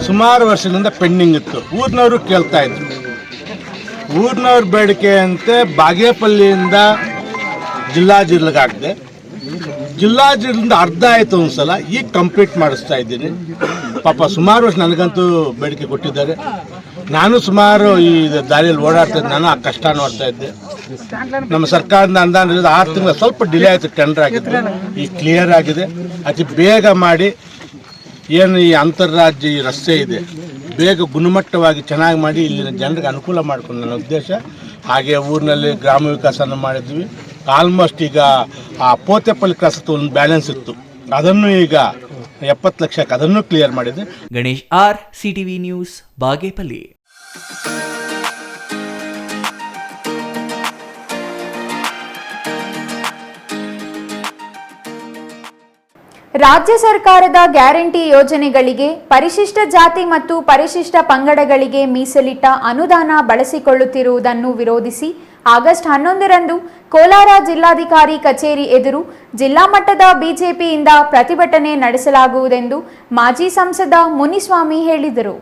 ಸುಮಾರು ವರ್ಷದಿಂದ ಪೆಂಡಿಂಗ್ ಇತ್ತು. ಊರಿನವರು ಕೇಳ್ತಾ ಇದ್ರು. ಊರಿನವ್ರ ಬೇಡಿಕೆ ಅಂತೆ ಬಾಗೇಪಲ್ಲಿಯಿಂದ ಜಿಲ್ಲೆಗಾಗಿದೆ. ಜಿಲ್ಲೆಯಿಂದ ಅರ್ಧ ಆಯಿತು ಒಂದ್ಸಲ, ಈಗ ಕಂಪ್ಲೀಟ್ ಮಾಡಿಸ್ತಾ ಇದ್ದೀನಿ. ಪಾಪ ಸುಮಾರು ವರ್ಷ ನನಗಂತೂ ಬೇಡಿಕೆ ಕೊಟ್ಟಿದ್ದಾರೆ. ನಾನು ಸುಮಾರು ಈ ದಾರಿಯಲ್ಲಿ ಓಡಾಡ್ತಾ ಇದ್ದೆ. ನಾನು ಆ ಕಷ್ಟ ನೋಡ್ತಾ ಇದ್ದೆ. ನಮ್ಮ ಸರ್ಕಾರದಿಂದ ಅನುದಾನ 6 ತಿಂಗಳು ಸ್ವಲ್ಪ ಡಿಲೇ ಆಯಿತು. ಟೆಂಡರ್ ಆಗಿದೆ, ಈಗ ಕ್ಲಿಯರ್ ಆಗಿದೆ. ಅತಿ ಬೇಗ ಮಾಡಿ ಏನು ಈ ಅಂತಾರಾಜ್ಯ ಈ ರಸ್ತೆ ಇದೆ ಬೇಗ ಗುಣಮಟ್ಟವಾಗಿ ಚೆನ್ನಾಗಿ ಮಾಡಿ ಇಲ್ಲಿನ ಜನರಿಗೆ ಅನುಕೂಲ ಮಾಡ್ಕೊಂಡು ನನ್ನ ಉದ್ದೇಶ. ಹಾಗೆ ಊರಿನಲ್ಲಿ ಗ್ರಾಮ ವಿಕಾಸನ ಮಾಡಿದ್ವಿ. ಆಲ್ಮೋಸ್ಟ್ ಈಗ ಆ ಪೋತೆಪಲ್ಲಿ ಕ್ರಾಸ್ ಒಂದು ಬ್ಯಾಲೆನ್ಸ್ ಇತ್ತು, ಅದನ್ನು ಈಗ 70 ಲಕ್ಷಕ್ಕೆ ಅದನ್ನು ಕ್ಲಿಯರ್ ಮಾಡಿದೆ. Ganesh R, CTV news, Bagepalli. ರಾಜ್ಯ ಸರ್ಕಾರದ ಗ್ಯಾರಂಟಿ ಯೋಜನೆಗಳಿಗೆ ಪರಿಶಿಷ್ಟ ಜಾತಿ ಮತ್ತು ಪರಿಶಿಷ್ಟ ಪಂಗಡಗಳಿಗೆ ಮೀಸಲಿಟ್ಟ ಅನುದಾನ ಬಳಸಿಕೊಳ್ಳುತ್ತಿರುವುದನ್ನು ವಿರೋಧಿಸಿ ಆಗಸ್ಟ್ 11ರಂದು ಕೋಲಾರ ಜಿಲ್ಲಾಧಿಕಾರಿ ಕಚೇರಿ ಎದುರು ಜಿಲ್ಲಾ ಮಟ್ಟದ ಬಿಜೆಪಿಯಿಂದ ಪ್ರತಿಭಟನೆ ನಡೆಸಲಾಗುವುದೆಂದು ಮಾಜಿ ಸಂಸದ ಮುನಿಸ್ವಾಮಿ ಹೇಳಿದರು.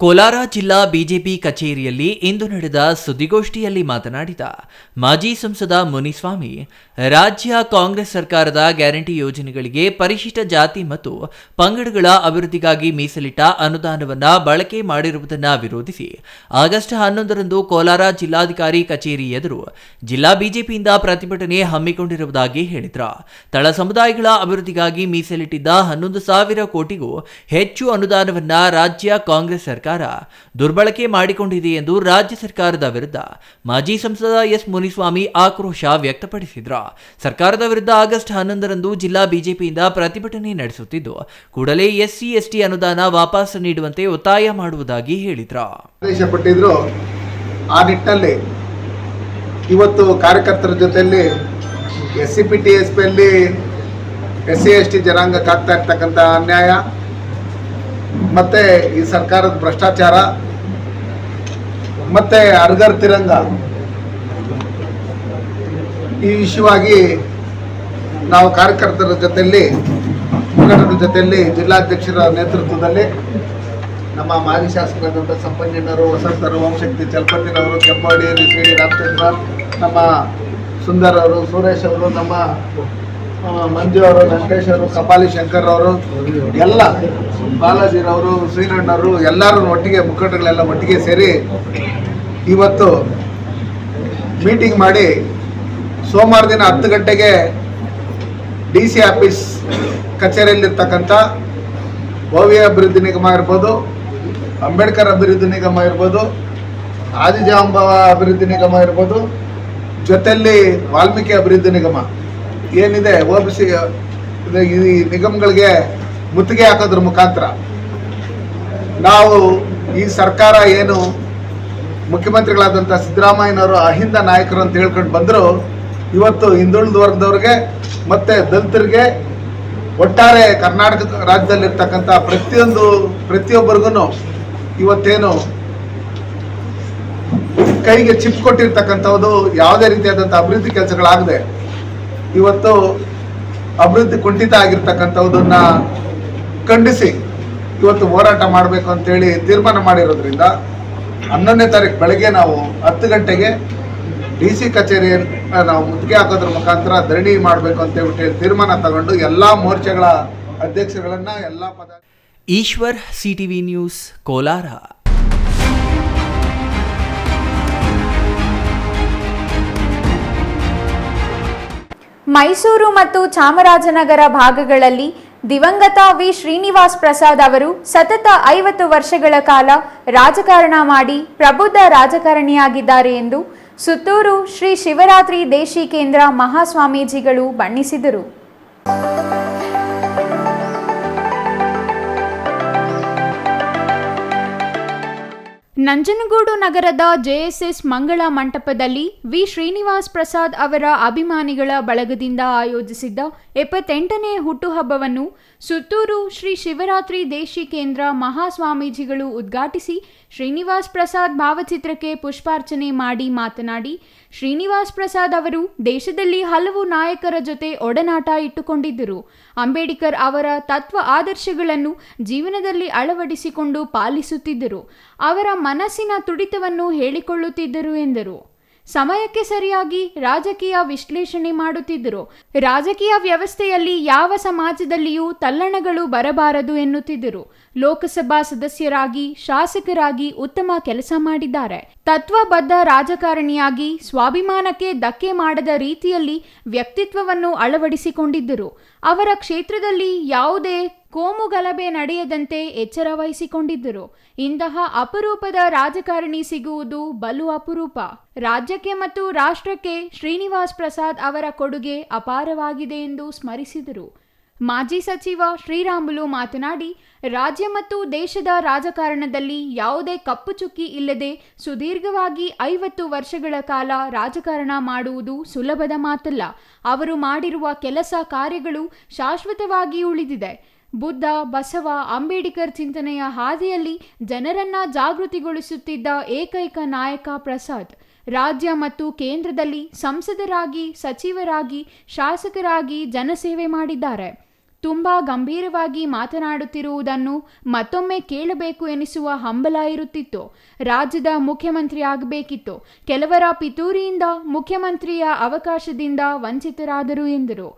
ಕೋಲಾರ ಜಿಲ್ಲಾ ಬಿಜೆಪಿ ಕಚೇರಿಯಲ್ಲಿ ಇಂದು ನಡೆದ ಸುದ್ದಿಗೋಷ್ಠಿಯಲ್ಲಿ ಮಾತನಾಡಿದ ಮಾಜಿ ಸಂಸದ ಮುನಿಸ್ವಾಮಿ, ರಾಜ್ಯ ಕಾಂಗ್ರೆಸ್ ಸರ್ಕಾರದ ಗ್ಯಾರಂಟಿ ಯೋಜನೆಗಳಿಗೆ ಪರಿಶಿಷ್ಟ ಜಾತಿ ಮತ್ತು ಪಂಗಡಗಳ ಅಭಿವೃದ್ಧಿಗಾಗಿ ಮೀಸಲಿಟ್ಟ ಅನುದಾನವನ್ನು ಬಳಕೆ ಮಾಡಿರುವುದನ್ನು ವಿರೋಧಿಸಿ ಆಗಸ್ಟ್ 11ರಂದು ಕೋಲಾರ ಜಿಲ್ಲಾಧಿಕಾರಿ ಕಚೇರಿ ಎದುರು ಜಿಲ್ಲಾ ಬಿಜೆಪಿಯಿಂದ ಪ್ರತಿಭಟನೆ ಹಮ್ಮಿಕೊಂಡಿರುವುದಾಗಿ ಹೇಳಿದರು. ತಳ ಸಮುದಾಯಗಳ ಅಭಿವೃದ್ಧಿಗಾಗಿ ಮೀಸಲಿಟ್ಟಿದ್ದ 11,000 ಕೋಟಿಗೂ ಹೆಚ್ಚು ಅನುದಾನವನ್ನು ರಾಜ್ಯ ಕಾಂಗ್ರೆಸ್ ಸರ್ಕಾರ ದುರ್ಬಳಕೆ ಮಾಡಿಕೊಂಡಿದೆ ಎಂದು ರಾಜ್ಯ ಸರ್ಕಾರದ ವಿರುದ್ಧ ಮಾಜಿ ಸಂಸದ ಎಸ್ ಮುನಿಸ್ವಾಮಿ ಆಕ್ರೋಶ ವ್ಯಕ್ತಪಡಿಸಿದರು. ಸರ್ಕಾರದ ವಿರುದ್ಧ ಆಗಸ್ಟ್ 11ರಂದು ಜಿಲ್ಲಾ ಬಿಜೆಪಿಯಿಂದ ಪ್ರತಿಭಟನೆ ನಡೆಸುತ್ತಿದ್ದು, ಕೂಡಲೇ ಎಸ್ಸಿ ಎಸ್ಟಿ ಅನುದಾನ ವಾಪಸ್ ನೀಡುವಂತೆ ಒತ್ತಾಯ ಮಾಡುವುದಾಗಿ ಹೇಳಿದರು. ಆ ನಿಟ್ಟಿನಲ್ಲಿ ಇವತ್ತು ಕಾರ್ಯಕರ್ತರ ಜೊತೆಯಲ್ಲಿ SCPTSPಯಲ್ಲಿ SC ST ಜನಾಂಗಕ್ಕಾಗ್ತಾ ಇರ್ತಕ್ಕಂಥ ಅನ್ಯಾಯ ಮತ್ತೆ ಈ ಸರ್ಕಾರದ ಭ್ರಷ್ಟಾಚಾರ ಮತ್ತೆ ಅರ್ಗರ್ ತಿರಂಗ ಈ ವಿಷಯವಾಗಿ ನಾವು ಕಾರ್ಯಕರ್ತರ ಜೊತೆಯಲ್ಲಿ ಮುಖಂಡರ ಜೊತೆಯಲ್ಲಿ ಜಿಲ್ಲಾಧ್ಯಕ್ಷರ ನೇತೃತ್ವದಲ್ಲಿ ನಮ್ಮ ಮಾಜಿ ಶಾಸಕರಾದಂಥ ಸಂಪಂಜನವರು, ವಸಂತರು, ಓಂಶಕ್ತಿ ಚಲಪತಿರವರು, ಕೆಂಪಾಡಿ, ಶ್ರೀ ರಾಮಚಂದ್ರ, ನಮ್ಮ ಸುಂದರ್ ಅವರು, ಸುರೇಶ್ ಅವರು, ನಮ್ಮ ಮಂಜು ಅವರು, ವೆಂಕಟೇಶ್ ಅವರು, ಕಪಾಲಿ ಶಂಕರ್ ಅವರು, ಎಲ್ಲ ಬಾಲಾಜಿರವರು, ಶ್ರೀನಣ್ಣವರು ಎಲ್ಲರೂ ಒಟ್ಟಿಗೆ ಮುಖಂಡಗಳೆಲ್ಲ ಒಟ್ಟಿಗೆ ಸೇರಿ ಇವತ್ತು ಮೀಟಿಂಗ್ ಮಾಡಿ ಸೋಮವಾರ ದಿನ 10 ಗಂಟೆಗೆ DC ಆಫೀಸ್ ಕಚೇರಿಯಲ್ಲಿರ್ತಕ್ಕಂಥ ಭವ್ಯ ಅಭಿವೃದ್ಧಿ ನಿಗಮ ಇರ್ಬೋದು, ಅಂಬೇಡ್ಕರ್ ಅಭಿವೃದ್ಧಿ ನಿಗಮ ಇರ್ಬೋದು, ಆದಿಜಾಂಬವ ಅಭಿವೃದ್ಧಿ ನಿಗಮ ಇರ್ಬೋದು, ಜೊತೆಯಲ್ಲಿ ವಾಲ್ಮೀಕಿ ಅಭಿವೃದ್ಧಿ ನಿಗಮ ಏನಿದೆ OBC ಈ ನಿಗಮಗಳಿಗೆ ಮುತ್ತಿಗೆ ಹಾಕೋದ್ರ ಮುಖಾಂತರ ನಾವು ಈ ಸರ್ಕಾರ ಏನು ಮುಖ್ಯಮಂತ್ರಿಗಳಾದಂಥ ಸಿದ್ದರಾಮಯ್ಯನವರು ಅಹಿಂದ ನಾಯಕರು ಅಂತ ಹೇಳ್ಕೊಂಡು ಬಂದರು, ಇವತ್ತು ಹಿಂದುಳಿದ ವರ್ಗದವ್ರಿಗೆ ಮತ್ತು ದಲಿತರಿಗೆ ಒಟ್ಟಾರೆ ಕರ್ನಾಟಕ ರಾಜ್ಯದಲ್ಲಿರ್ತಕ್ಕಂಥ ಪ್ರತಿಯೊಬ್ಬರಿಗೂ ಇವತ್ತೇನು ಕೈಗೆ ಚಿಪ್ ಕೊಟ್ಟಿರ್ತಕ್ಕಂಥದ್ದು ಯಾವುದೇ ರೀತಿಯಾದಂಥ ಅಭಿವೃದ್ಧಿ ಕೆಲಸಗಳಾಗದೆ ಇವತ್ತು ಅಭಿವೃದ್ಧಿ ಕುಂಠಿತ ಆಗಿರ್ತಕ್ಕಂಥದ್ದನ್ನ ಖಂಡಿಸಿ ಇವತ್ತು ಹೋರಾಟ ಮಾಡಬೇಕು ಅಂತೇಳಿ ತೀರ್ಮಾನ ಮಾಡಿರೋದ್ರಿಂದ 11ನೇ ತಾರೀಕು ಬೆಳಗ್ಗೆ ನಾವು 10 ಗಂಟೆಗೆ DC ಕಚೇರಿಯಲ್ಲಿ ನಾವು ಮುತ್ತಿಗೆ ಹಾಕೋದ್ರ ಮುಖಾಂತರ ಧರಣಿ ಮಾಡಬೇಕು ಅಂತ ಹೇಳ್ಬಿಟ್ಟು ತೀರ್ಮಾನ ತಗೊಂಡು ಎಲ್ಲ ಮೋರ್ಚಾಗಳ ಅಧ್ಯಕ್ಷಗಳನ್ನ ಎಲ್ಲ ಈಶ್ವರ್, CTV ನ್ಯೂಸ್, ಕೋಲಾರ. ಮೈಸೂರು ಮತ್ತು ಚಾಮರಾಜನಗರ ಭಾಗಗಳಲ್ಲಿ ದಿವಂಗತ ವಿ ಶ್ರೀನಿವಾಸ್ ಪ್ರಸಾದ್ ಅವರು ಸತತ 50 ವರ್ಷಗಳ ಕಾಲ ರಾಜಕಾರಣ ಮಾಡಿ ಪ್ರಬುದ್ಧ ರಾಜಕಾರಣಿಯಾಗಿದ್ದಾರೆ ಎಂದು ಸುತ್ತೂರು ಶ್ರೀ ಶಿವರಾತ್ರಿ ದೇಶಿಕೇಂದ್ರ ಮಹಾಸ್ವಾಮೀಜಿಗಳು ಬಣ್ಣಿಸಿದರು. ನಂಜನಗೂಡು ನಗರದ JSS ಮಂಗಳ ಮಂಟಪದಲ್ಲಿ ವಿ ಶ್ರೀನಿವಾಸ್ ಪ್ರಸಾದ್ ಅವರ ಅಭಿಮಾನಿಗಳ ಬಳಗದಿಂದ ಆಯೋಜಿಸಿದ್ದ 78ನೇ ಹುಟ್ಟುಹಬ್ಬವನ್ನು ಸುತ್ತೂರು ಶ್ರೀ ಶಿವರಾತ್ರಿ ದೇಶಿಕೇಂದ್ರ ಮಹಾಸ್ವಾಮೀಜಿಗಳು ಉದ್ಘಾಟಿಸಿ ಶ್ರೀನಿವಾಸ್ ಪ್ರಸಾದ್ ಭಾವಚಿತ್ರಕ್ಕೆ ಪುಷ್ಪಾರ್ಚನೆ ಮಾಡಿ ಮಾತನಾಡಿ, ಶ್ರೀನಿವಾಸ್ ಪ್ರಸಾದ್ ಅವರು ದೇಶದಲ್ಲಿ ಹಲವು ನಾಯಕರ ಜೊತೆ ಒಡನಾಟ ಇಟ್ಟುಕೊಂಡಿದ್ದರು. ಅಂಬೇಡ್ಕರ್ ಅವರ ತತ್ವ ಆದರ್ಶಗಳನ್ನು ಜೀವನದಲ್ಲಿ ಅಳವಡಿಸಿಕೊಂಡು ಪಾಲಿಸುತ್ತಿದ್ದರು. ಅವರ ಮನಸ್ಸಿನ ತುಡಿತವನ್ನು ಹೇಳಿಕೊಳ್ಳುತ್ತಿದ್ದರು ಎಂದರು. ಸಮಯಕ್ಕೆ ಸರಿಯಾಗಿ ರಾಜಕೀಯ ವಿಶ್ಲೇಷಣೆ ಮಾಡುತ್ತಿದ್ದರು. ರಾಜಕೀಯ ವ್ಯವಸ್ಥೆಯಲ್ಲಿ ಯಾವ ಸಮಾಜದಲ್ಲಿಯೂ ತಲ್ಲಣಗಳು ಬರಬಾರದು ಎನ್ನುತ್ತಿದ್ದರು. ಲೋಕಸಭಾ ಸದಸ್ಯರಾಗಿ, ಶಾಸಕರಾಗಿ ಉತ್ತಮ ಕೆಲಸ ಮಾಡಿದ್ದಾರೆ. ತತ್ವಬದ್ಧ ರಾಜಕಾರಣಿಯಾಗಿ ಸ್ವಾಭಿಮಾನಕ್ಕೆ ಧಕ್ಕೆ ಮಾಡದ ರೀತಿಯಲ್ಲಿ ವ್ಯಕ್ತಿತ್ವವನ್ನು ಅಳವಡಿಸಿಕೊಂಡಿದ್ದರು. ಅವರ ಕ್ಷೇತ್ರದಲ್ಲಿ ಯಾವುದೇ ಕೋಮು ಗಲಭೆ ನಡೆಯದಂತೆ ಎಚ್ಚರ ವಹಿಸಿಕೊಂಡಿದ್ದರು. ಇಂತಹ ಅಪರೂಪದ ರಾಜಕಾರಣಿ ಸಿಗುವುದು ಬಲು ಅಪರೂಪ. ರಾಜ್ಯಕ್ಕೆ ಮತ್ತು ರಾಷ್ಟ್ರಕ್ಕೆ ಶ್ರೀನಿವಾಸ್ ಪ್ರಸಾದ್ ಅವರ ಕೊಡುಗೆ ಅಪಾರವಾಗಿದೆ ಎಂದು ಸ್ಮರಿಸಿದರು. ಮಾಜಿ ಸಚಿವ ಶ್ರೀರಾಮುಲು ಮಾತನಾಡಿ, ರಾಜ್ಯ ಮತ್ತು ದೇಶದ ರಾಜಕಾರಣದಲ್ಲಿ ಯಾವುದೇ ಕಪ್ಪು ಚುಕ್ಕಿ ಇಲ್ಲದೆ ಸುದೀರ್ಘವಾಗಿ 50 ವರ್ಷಗಳ ಕಾಲ ರಾಜಕಾರಣ ಮಾಡುವುದು ಸುಲಭದ ಮಾತಲ್ಲ. ಅವರು ಮಾಡಿರುವ ಕೆಲಸ ಕಾರ್ಯಗಳು ಶಾಶ್ವತವಾಗಿ ಉಳಿದಿದೆ. ಬುದ್ಧ, ಬಸವ, ಅಂಬೇಡ್ಕರ್ ಚಿಂತನೆಯ ಹಾದಿಯಲ್ಲಿ ಜನರನ್ನ ಜಾಗೃತಿಗೊಳಿಸುತ್ತಿದ್ದ ಏಕೈಕ ನಾಯಕ ಪ್ರಸಾದ್. ರಾಜ್ಯ ಮತ್ತು ಕೇಂದ್ರದಲ್ಲಿ ಸಂಸದರಾಗಿ, ಸಚಿವರಾಗಿ, ಶಾಸಕರಾಗಿ ಜನಸೇವೆ ಮಾಡಿದ್ದಾರೆ. ತುಂಬಾ ಗಂಭೀರವಾಗಿ ಮಾತನಾಡುತ್ತಿರುವುದನ್ನು ಮತ್ತೊಮ್ಮೆ ಕೇಳಬೇಕು ಎನಿಸುವ ಹಂಬಲ ಇರುತ್ತಿತ್ತು. ರಾಜ್ಯದ ಮುಖ್ಯಮಂತ್ರಿ ಆಗಬೇಕಿತ್ತು. ಕೆಲವರ ಪಿತೂರಿಯಿಂದ ಮುಖ್ಯಮಂತ್ರಿಯ ಅವಕಾಶದಿಂದ ವಂಚಿತರಾದರು ಎಂದರು.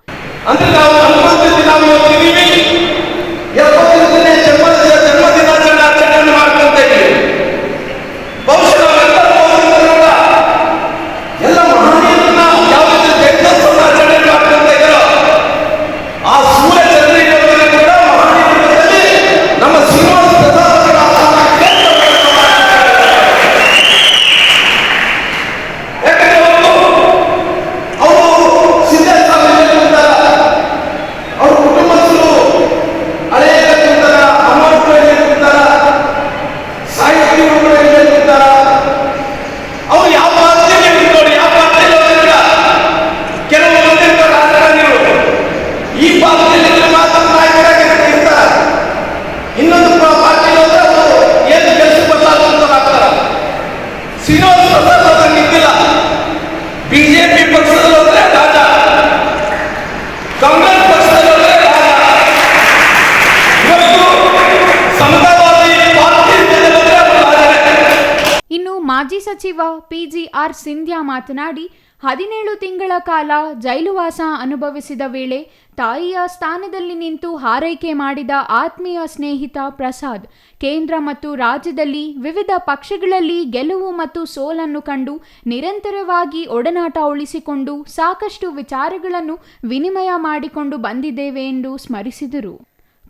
ಇನ್ನು ಮಾಜಿ ಸಚಿವ PGR ಸಿಂಧ್ಯಾ ಮಾತನಾಡಿ 17 ತಿಂಗಳ ಕಾಲ ಜೈಲುವಾಸ ಅನುಭವಿಸಿದ ವೇಳೆ ತಾಯಿಯ ಸ್ಥಾನದಲ್ಲಿ ನಿಂತು ಹಾರೈಕೆ ಮಾಡಿದ ಆತ್ಮೀಯ ಸ್ನೇಹಿತ ಪ್ರಸಾದ್ ಕೇಂದ್ರ ಮತ್ತು ರಾಜ್ಯದಲ್ಲಿ ವಿವಿಧ ಪಕ್ಷಗಳಲ್ಲಿ ಗೆಲುವು ಮತ್ತು ಸೋಲನ್ನು ಕಂಡು ನಿರಂತರವಾಗಿ ಒಡನಾಟ ಉಳಿಸಿಕೊಂಡು ಸಾಕಷ್ಟು ವಿಚಾರಗಳನ್ನು ವಿನಿಮಯ ಮಾಡಿಕೊಂಡು ಬಂದಿದ್ದೇವೆ ಎಂದು ಸ್ಮರಿಸಿದರು.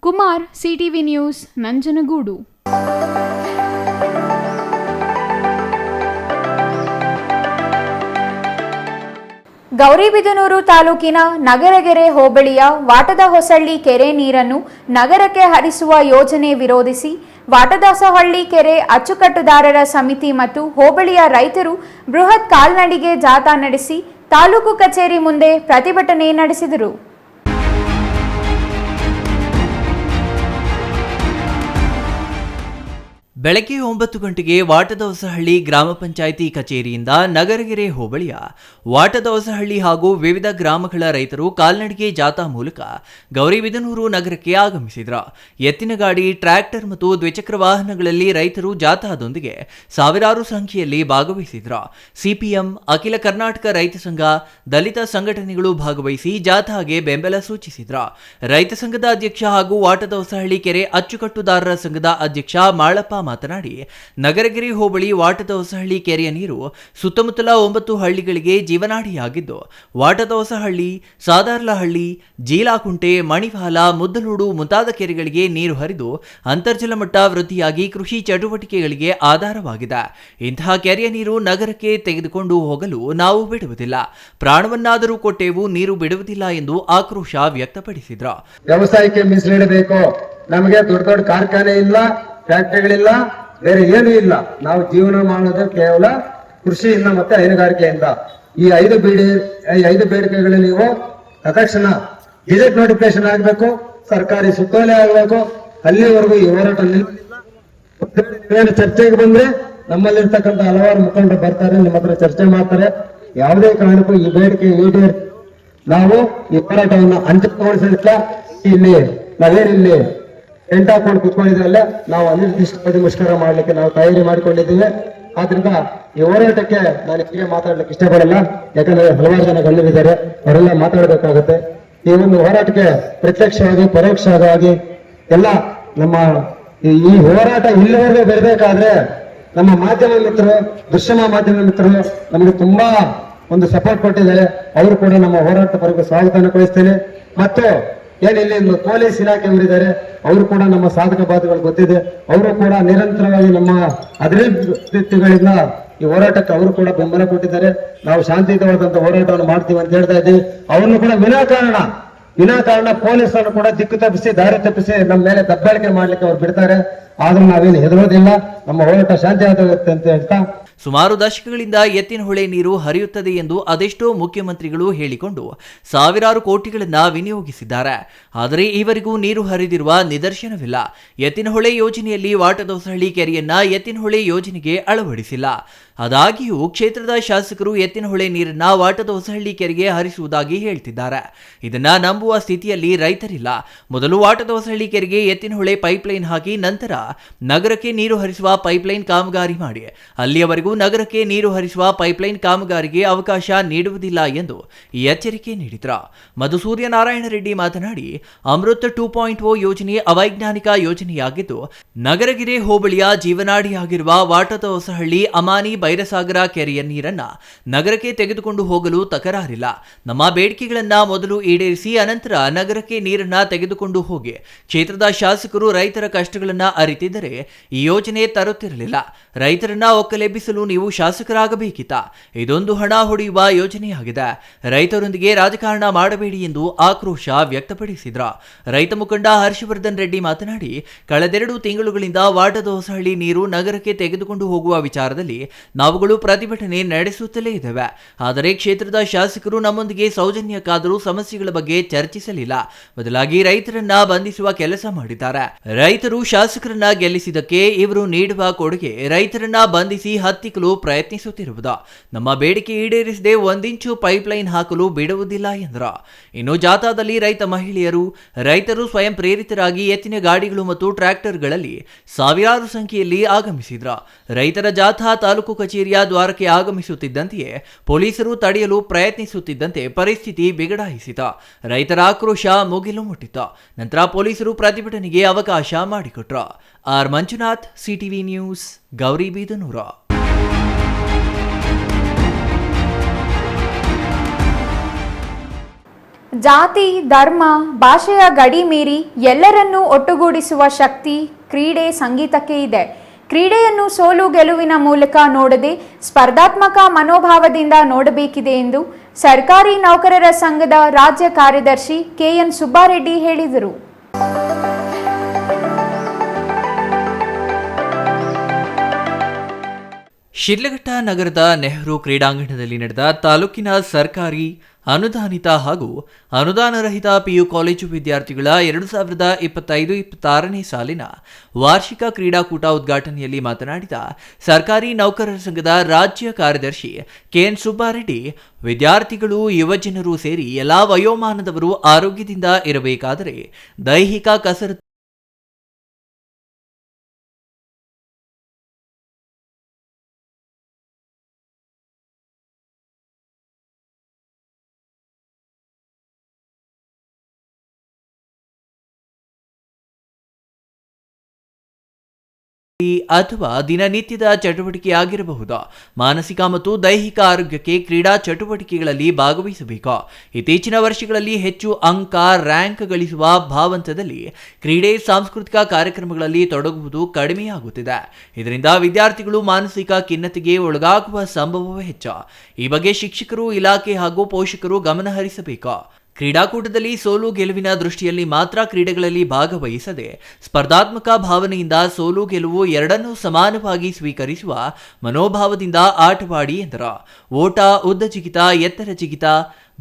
Kumar, CTV news, Nanjangud. ಗೌರಿಬಿದನೂರು ತಾಲೂಕಿನ ನಗರಗೆರೆ ಹೋಬಳಿಯ ವಾಟದಹೊಸಳ್ಳಿ ಕೆರೆ ನೀರನ್ನು ನಗರಕ್ಕೆ ಹರಿಸುವ ಯೋಜನೆ ವಿರೋಧಿಸಿ ವಾಟದಹೊಸಳ್ಳಿ ಕೆರೆ ಅಚ್ಚುಕಟ್ಟುದಾರರ ಸಮಿತಿ ಮತ್ತು ಹೋಬಳಿಯ ರೈತರು ಬೃಹತ್ ಕಾಲ್ನಡಿಗೆ ಜಾಥಾ ನಡೆಸಿ ತಾಲೂಕು ಕಚೇರಿ ಮುಂದೆ ಪ್ರತಿಭಟನೆ ನಡೆಸಿದರು. ಬೆಳಗ್ಗೆ 9 ಗಂಟೆಗೆ ವಾಟದಹೊಸಹಳ್ಳಿ ಗ್ರಾಮ ಪಂಚಾಯಿತಿ ಕಚೇರಿಯಿಂದ ನಗರಗೆರೆ ಹೋಬಳಿಯ ವಾಟದಹೊಸಹಳ್ಳಿ ಹಾಗೂ ವಿವಿಧ ಗ್ರಾಮಗಳ ರೈತರು ಕಾಲ್ನಡಿಗೆ ಜಾಥಾ ಮೂಲಕ ಗೌರಿಬಿದನೂರು ನಗರಕ್ಕೆ ಆಗಮಿಸಿದರು. ಎತ್ತಿನ ಗಾಡಿ, ಟ್ರ್ಯಾಕ್ಟರ್ ಮತ್ತು ದ್ವಿಚಕ್ರ ವಾಹನಗಳಲ್ಲಿ ರೈತರು ಜಾಥಾದೊಂದಿಗೆ ಸಾವಿರಾರು ಸಂಖ್ಯೆಯಲ್ಲಿ ಭಾಗವಹಿಸಿದರು. ಸಿಪಿಎಂ, ಅಖಿಲ ಕರ್ನಾಟಕ ರೈತ ಸಂಘ, ದಲಿತ ಸಂಘಟನೆಗಳು ಭಾಗವಹಿಸಿ ಜಾಥಾಗೆ ಬೆಂಬಲ ಸೂಚಿಸಿದರು. ರೈತ ಸಂಘದ ಅಧ್ಯಕ್ಷ ಹಾಗೂ ವಾಟದಹೊಸಹಳ್ಳಿ ಕೆರೆ ಅಚ್ಚುಕಟ್ಟುದಾರರ ಸಂಘದ ಅಧ್ಯಕ್ಷ ಮಾಳಪ್ಪ ಮಾತನಾಡಿ, ನಗರಗಿರಿ ಹೋಬಳಿ ವಾಟದಹೊಸಹಳ್ಳಿ ಕೆರೆಯ ನೀರು ಸುತ್ತಮುತ್ತಲ 9 ಹಳ್ಳಿಗಳಿಗೆ ಜೀವನಾಡಿಯಾಗಿದ್ದು, ವಾಟದಹೊಸಹಳ್ಳಿ, ಸಾದಾರ್ಲಹಳ್ಳಿ, ಜೀಲಾಕುಂಟೆ, ಮಣಿವಾಲ, ಮುದ್ದಲೂಡು ಮುಂತಾದ ಕೆರೆಗಳಿಗೆ ನೀರು ಹರಿದು ಅಂತರ್ಜಲ ಮಟ್ಟ ವೃದ್ಧಿಯಾಗಿ ಕೃಷಿ ಚಟುವಟಿಕೆಗಳಿಗೆ ಆಧಾರವಾಗಿದೆ. ಇಂತಹ ಕೆರೆಯ ನೀರು ನಗರಕ್ಕೆ ತೆಗೆದುಕೊಂಡು ಹೋಗಲು ನಾವು ಬಿಡುವುದಿಲ್ಲ, ಪ್ರಾಣವನ್ನಾದರೂ ಕೊಟ್ಟೆವು, ನೀರು ಬಿಡುವುದಿಲ್ಲ ಎಂದು ಆಕ್ರೋಶ ವ್ಯಕ್ತಪಡಿಸಿದ್ರು. ವ್ಯವಸಾಯಕ್ಕೆ ಮೀಸಲಿಡಬೇಕು. ನಮಗೆ ದೊಡ್ಡ ದೊಡ್ಡ ಕಾರ್ಖಾನೆ ಇಲ್ಲ, ಫ್ಯಾಕ್ಟರಿಗಳಿಲ್ಲ, ಬೇರೆ ಏನೂ ಇಲ್ಲ. ನಾವು ಜೀವನ ಮಾಡೋದು ಕೇವಲ ಕೃಷಿಯಿಂದ ಮತ್ತೆ ಹೈನುಗಾರಿಕೆಯಿಂದ. ಈ 5 ಬೇಡಿಕೆಗಳು ನೀವು ತಕ್ಷಣ ಗೆಜೆಟ್ ನೋಟಿಫಿಕೇಶನ್ ಆಗಬೇಕು, ಸರ್ಕಾರಿ ಸುತ್ತೋಲೆ ಆಗಬೇಕು. ಅಲ್ಲಿವರೆಗೂ ಈ ಹೋರಾಟ ನಿಲ್ಲಿಸಬೇಕು. ಚರ್ಚೆಗೆ ಬಂದ್ರೆ ನಮ್ಮಲ್ಲಿರ್ತಕ್ಕಂಥ ಹಲವಾರು ಮುಖಂಡರು ಬರ್ತಾರೆ, ನಿಮ್ಮ ಹತ್ರ ಚರ್ಚೆ ಮಾಡ್ತಾರೆ. ಯಾವುದೇ ಕಾರಣಕ್ಕೂ ಈ ಬೇಡಿಕೆ ಈಡೇರಿ ನಾವು ಈ ಹೋರಾಟವನ್ನು ಅಂತಿಮಗೊಳಿಸಲಿಕ್ಕೆ ಇಲ್ಲಿ ನಾವೇನಿಲ್ಲಿ ಟೆಂಟ್ ಹಾಕೊಂಡು ಕುತ್ಕೊಂಡಿದ್ರಲ್ಲ, ನಾವು ಅನಿರ್ದಿಷ್ಟವಾಗಿ ಮುಷ್ಕರ ಮಾಡ್ಲಿಕ್ಕೆ ನಾವು ತಯಾರಿ ಮಾಡಿಕೊಂಡಿದ್ದೀವಿ. ಆದ್ರಿಂದ ಈ ಹೋರಾಟಕ್ಕೆ ನಾನು ಹೀಗೆ ಮಾತಾಡ್ಲಿಕ್ಕೆ ಇಷ್ಟಪಡಲ್ಲ, ಯಾಕಂದ್ರೆ ಹಲವಾರು ಜನ ಗಣ್ಯರಿದ್ದಾರೆ, ಅವರೆಲ್ಲ ಮಾತಾಡಬೇಕಾಗುತ್ತೆ. ಈ ಒಂದು ಹೋರಾಟಕ್ಕೆ ಪ್ರತ್ಯಕ್ಷವಾಗಿ ಪರೋಕ್ಷವಾಗಿ ಎಲ್ಲ ನಮ್ಮ ಈ ಹೋರಾಟ ಇಲ್ಲಿವರೆಗೂ ಬರಬೇಕಾದ್ರೆ ನಮ್ಮ ಮಾಧ್ಯಮ ಮಿತ್ರರು, ದೃಶ್ಯಮ ಮಾಧ್ಯಮ ಮಿತ್ರರು ನಮಗೆ ತುಂಬಾ ಒಂದು ಸಪೋರ್ಟ್ ಕೊಟ್ಟಿದ್ದಾರೆ. ಅವರು ಕೂಡ ನಮ್ಮ ಹೋರಾಟ ಪರವಾಗಿ ಸ್ವಾಗತವನ್ನು ಕೊಡಿಸ್ತೇನೆ. ಮತ್ತು ಏನಿಲ್ಲಿ ಪೊಲೀಸ್ ಇಲಾಖೆಯವರಿದ್ದಾರೆ, ಅವರು ಕೂಡ ನಮ್ಮ ಸಾಧಕ ಬಾಧಗಳು ಗೊತ್ತಿದೆ. ಅವರು ಕೂಡ ನಿರಂತರವಾಗಿ ನಮ್ಮ ಅಧಿವೃದ್ಧಿಗಳಿಂದ ಈ ಹೋರಾಟಕ್ಕೆ ಅವರು ಕೂಡ ಬೆಂಬಲ ಕೊಟ್ಟಿದ್ದಾರೆ. ನಾವು ಶಾಂತಿಯುತವಾದಂತ ಹೋರಾಟವನ್ನು ಮಾಡ್ತೀವಿ ಅಂತ ಹೇಳ್ತಾ ಇದ್ದೀವಿ. ಅವರನ್ನು ಕೂಡ ವಿನಾಕಾರಣ ಪೊಲೀಸರನ್ನು ಕೂಡ ದಿಕ್ಕು ತಪ್ಪಿಸಿ, ದಾರಿ ತಪ್ಪಿಸಿ ನಮ್ಮ ಮೇಲೆ ದಬ್ಬಾಳಿಕೆ ಮಾಡ್ಲಿಕ್ಕೆ ಅವ್ರು ಬಿಡ್ತಾರೆ. ಆದ್ರೂ ನಾವೇನು ಹೆದರೋದಿಲ್ಲ, ನಮ್ಮ ಹೋರಾಟ ಶಾಂತಿಯುತವಾಗುತ್ತೆ ಅಂತ ಹೇಳ್ತಾ ಸುಮಾರು ದಶಕಗಳಿಂದ ಎತ್ತಿನಹೊಳೆ ನೀರು ಹರಿಯುತ್ತದೆ ಎಂದು ಅದೆಷ್ಟೋ ಮುಖ್ಯಮಂತ್ರಿಗಳು ಹೇಳಿಕೊಂಡು ಸಾವಿರಾರು ಕೋಟಿಗಳನ್ನ ವಿನಿಯೋಗಿಸಿದ್ದಾರೆ. ಆದರೆ ಈವರೆಗೂ ನೀರು ಹರಿದಿರುವ ನಿದರ್ಶನವಿಲ್ಲ. ಎತ್ತಿನಹೊಳೆ ಯೋಜನೆಯಲ್ಲಿ ವಾಟದೋಸಹಳ್ಳಿ ಕೆರೆಯನ್ನ ಎತ್ತಿನಹೊಳೆ ಯೋಜನೆಗೆ ಅಳವಡಿಸಿಲ್ಲ. ಆದಾಗ್ಯೂ ಕ್ಷೇತ್ರದ ಶಾಸಕರು ಎತ್ತಿನಹೊಳೆ ನೀರನ್ನ ವಾಟದೋಸಹಳ್ಳಿ ಕೆರೆಗೆ ಹರಿಸುವುದಾಗಿ ಹೇಳ್ತಿದ್ದಾರೆ. ಇದನ್ನ ನಂಬುವ ಸ್ಥಿತಿಯಲ್ಲಿ ರೈತರಿಲ್ಲ. ಮೊದಲು ವಾಟದೋಸಹಳ್ಳಿ ಕೆರೆಗೆ ಎತ್ತಿನಹೊಳೆ ಪೈಪ್ಲೈನ್ ಹಾಕಿ ನಂತರ ನಗರಕ್ಕೆ ನೀರು ಹರಿಸುವ ಪೈಪ್ಲೈನ್ ಕಾಮಗಾರಿ ಮಾಡಿ. ಅಲ್ಲಿಯವರೆಗೂ ನಗರಕ್ಕೆ ನೀರು ಹರಿಸುವ ಪೈಪ್ಲೈನ್ ಕಾಮಗಾರಿಗೆ ಅವಕಾಶ ನೀಡುವುದಿಲ್ಲ ಎಂದು ಎಚ್ಚರಿಕೆ ನೀಡಿದ್ರು. ಮಧುಸೂರ್ಯ ನಾರಾಯಣ ರೆಡ್ಡಿ ಮಾತನಾಡಿ, ಅಮೃತ್ 2.0 ಯೋಜನೆ ಅವೈಜ್ಞಾನಿಕ ಯೋಜನೆಯಾಗಿದ್ದು ನಗರಗಿರಿ ಹೋಬಳಿಯ ಜೀವನಾಡಿಯಾಗಿರುವ ವಾಟದೋಸಹಳ್ಳಿ ಅಮಾನಿ ಬೈರಸಾಗರ ಕೆರೆಯ ನೀರನ್ನ ನಗರಕ್ಕೆ ತೆಗೆದುಕೊಂಡು ಹೋಗಲು ತಕರಾರಿಲ್ಲ. ನಮ್ಮ ಬೇಡಿಕೆಗಳನ್ನ ಮೊದಲು ಈಡೇರಿಸಿ ಅನಂತರ ನಗರಕ್ಕೆ ನೀರನ್ನ ತೆಗೆದುಕೊಂಡು ಹೋಗಿ. ಕ್ಷೇತ್ರದ ಶಾಸಕರು ರೈತರ ಕಷ್ಟಗಳನ್ನ ಅರಿತಿದ್ದರೆ ಈ ಯೋಜನೆ ತರುತ್ತಿರಲಿಲ್ಲ. ರೈತರನ್ನ ಒಕ್ಕಲೆಬ್ಬಿಸಲು ನೀವು ಶಾಸಕರಾಗಬೇಕಿತ್ತ. ಇದೊಂದು ಹಣ ಹೊಡೆಯುವ ಯೋಜನೆಯಾಗಿದೆ. ರೈತರೊಂದಿಗೆ ರಾಜಕಾರಣ ಮಾಡಬೇಡಿ ಎಂದು ಆಕ್ರೋಶ ವ್ಯಕ್ತಪಡಿಸಿದ್ರ. ರೈತ ಮುಖಂಡ ಹರ್ಷವರ್ಧನ್ ರೆಡ್ಡಿ ಮಾತನಾಡಿ, ಕಳೆದೆರಡು ತಿಂಗಳುಗಳಿಂದ ವಾಟದೋಸಹಳ್ಳಿ ನೀರು ನಗರಕ್ಕೆ ತೆಗೆದುಕೊಂಡು ಹೋಗುವ ವಿಚಾರದಲ್ಲಿ ನಾವುಗಳು ಪ್ರತಿಭಟನೆ ನಡೆಸುತ್ತಲೇ ಇದ್ದೇವೆ. ಆದರೆ ಕ್ಷೇತ್ರದ ಶಾಸಕರು ನಮ್ಮೊಂದಿಗೆ ಸೌಜನ್ಯಕ್ಕಾದರೂ ಸಮಸ್ಯೆಗಳ ಬಗ್ಗೆ ಚರ್ಚಿಸಲಿಲ್ಲ. ಬದಲಾಗಿ ರೈತರನ್ನ ಬಂಧಿಸುವ ಕೆಲಸ ಮಾಡಿದ್ದಾರೆ. ರೈತರು ಶಾಸಕರನ್ನ ಗೆಲ್ಲಿಸಿದ್ದಕ್ಕೆ ಇವರು ನೀಡುವ ಕೊಡುಗೆ ರೈತರನ್ನ ಬಂಧಿಸಿ ಹತ್ತಿಕ್ಕಲು ಪ್ರಯತ್ನಿಸುತ್ತಿರುವುದು. ನಮ್ಮ ಬೇಡಿಕೆ ಈಡೇರಿಸದೆ 1 ಇಂಚು ಪೈಪ್ಲೈನ್ ಹಾಕಲು ಬಿಡುವುದಿಲ್ಲ ಎಂದರು. ಇನ್ನು ಜಾಥಾದಲ್ಲಿ ರೈತ ಮಹಿಳೆಯರು, ರೈತರು ಸ್ವಯಂ ಪ್ರೇರಿತರಾಗಿ ಎತ್ತಿನ ಗಾಡಿಗಳು ಮತ್ತು ಟ್ರ್ಯಾಕ್ಟರ್ಗಳಲ್ಲಿ ಸಾವಿರಾರು ಸಂಖ್ಯೆಯಲ್ಲಿ ಆಗಮಿಸಿದ್ರು. ರೈತರ ಜಾಥಾ ತಾಲೂಕು ಕಚೇರಿಯ ದ್ವಾರಕ್ಕೆ ಆಗಮಿಸುತ್ತಿದ್ದಂತೆಯೇ ಪೊಲೀಸರು ತಡೆಯಲು ಪ್ರಯತ್ನಿಸುತ್ತಿದ್ದಂತೆ ಪರಿಸ್ಥಿತಿ ಬಿಗಡಾಯಿಸಿತು. ರೈತರ ಆಕ್ರೋಶ ಮುಗಿಲು ಮುಟ್ಟಿತು. ನಂತರ ಪೊಲೀಸರು ಪ್ರತಿಭಟನೆಗೆ ಅವಕಾಶ ಮಾಡಿಕೊಟ್ರು. R Manjunath, CTV news, Gauribidanur. ಜಾತಿ, ಧರ್ಮ, ಭಾಷೆಯ ಗಡಿ ಮೀರಿ ಎಲ್ಲರನ್ನೂ ಒಟ್ಟುಗೂಡಿಸುವ ಶಕ್ತಿ ಕ್ರೀಡೆ, ಸಂಗೀತಕ್ಕೆ ಇದೆ. ಕ್ರೀಡೆಯನ್ನು ಸೋಲು ಗೆಲುವಿನ ಮೂಲಕ ನೋಡದೆ ಸ್ಪರ್ಧಾತ್ಮಕ ಮನೋಭಾವದಿಂದ ನೋಡಬೇಕಿದೆ ಎಂದು ಸರ್ಕಾರಿ ನೌಕರರ ಸಂಘದ ರಾಜ್ಯ ಕಾರ್ಯದರ್ಶಿ ಕೆಎನ್ ಸುಬ್ಬಾರೆಡ್ಡಿ ಹೇಳಿದರು. ಶಿಡ್ಲಘಟ್ಟ ನಗರದ ನೆಹರು ಕ್ರೀಡಾಂಗಣದಲ್ಲಿ ನಡೆದ ತಾಲೂಕಿನ ಸರ್ಕಾರಿ ಅನುದಾನಿತ ಹಾಗೂ ಅನುದಾನರಹಿತ ಪಿಯು ಕಾಲೇಜು ವಿದ್ಯಾರ್ಥಿಗಳ 2025-26ನೇ ಸಾಲಿನ ವಾರ್ಷಿಕ ಕ್ರೀಡಾಕೂಟ ಉದ್ಘಾಟನೆಯಲ್ಲಿ ಮಾತನಾಡಿದ ಸರ್ಕಾರಿ ನೌಕರರ ಸಂಘದ ರಾಜ್ಯ ಕಾರ್ಯದರ್ಶಿ ಕೆಎನ್ ಸುಬ್ಬಾರೆಡ್ಡಿ, ವಿದ್ಯಾರ್ಥಿಗಳು, ಯುವಜನರು ಸೇರಿ ಎಲ್ಲಾ ವಯೋಮಾನದವರು ಆರೋಗ್ಯದಿಂದ ಇರಬೇಕಾದರೆ ದೈಹಿಕ ಕಸರತ್ತು ಅಥವಾ ದಿನನಿತ್ಯದ ಚಟುವಟಿಕೆಯಾಗಿರಬಹುದು. ಮಾನಸಿಕ ಮತ್ತು ದೈಹಿಕ ಆರೋಗ್ಯಕ್ಕೆ ಕ್ರೀಡಾ ಚಟುವಟಿಕೆಗಳಲ್ಲಿ ಭಾಗವಹಿಸಬೇಕು. ಇತ್ತೀಚಿನ ವರ್ಷಗಳಲ್ಲಿ ಹೆಚ್ಚು ಅಂಕ, ರ್ಯಾಂಕ್ ಗಳಿಸುವ ಭಾವಂತದಲ್ಲಿ ಕ್ರೀಡೆ, ಸಾಂಸ್ಕೃತಿಕ ಕಾರ್ಯಕ್ರಮಗಳಲ್ಲಿ ತೊಡಗುವುದು ಕಡಿಮೆಯಾಗುತ್ತಿದೆ. ಇದರಿಂದ ವಿದ್ಯಾರ್ಥಿಗಳು ಮಾನಸಿಕ ಖಿನ್ನತೆಗೆ ಒಳಗಾಗುವ ಸಂಭವವೇ ಹೆಚ್ಚು. ಈ ಬಗ್ಗೆ ಶಿಕ್ಷಕರು, ಇಲಾಖೆ ಹಾಗೂ ಪೋಷಕರು ಗಮನ ಹರಿಸಬೇಕು. ಕ್ರೀಡಾಕೂಟದಲ್ಲಿ ಸೋಲು ಗೆಲುವಿನ ದೃಷ್ಟಿಯಲ್ಲಿ ಮಾತ್ರ ಕ್ರೀಡೆಗಳಲ್ಲಿ ಭಾಗವಹಿಸದೆ ಸ್ಪರ್ಧಾತ್ಮಕ ಭಾವನೆಯಿಂದ ಸೋಲು ಗೆಲುವು ಎರಡನ್ನೂ ಸಮಾನವಾಗಿ ಸ್ವೀಕರಿಸುವ ಮನೋಭಾವದಿಂದ ಆಟವಾಡಿ ಎಂದರು. ಓಟ, ಉದ್ದ ಜಿಗಿತ, ಎತ್ತರ ಜಿಗಿತ,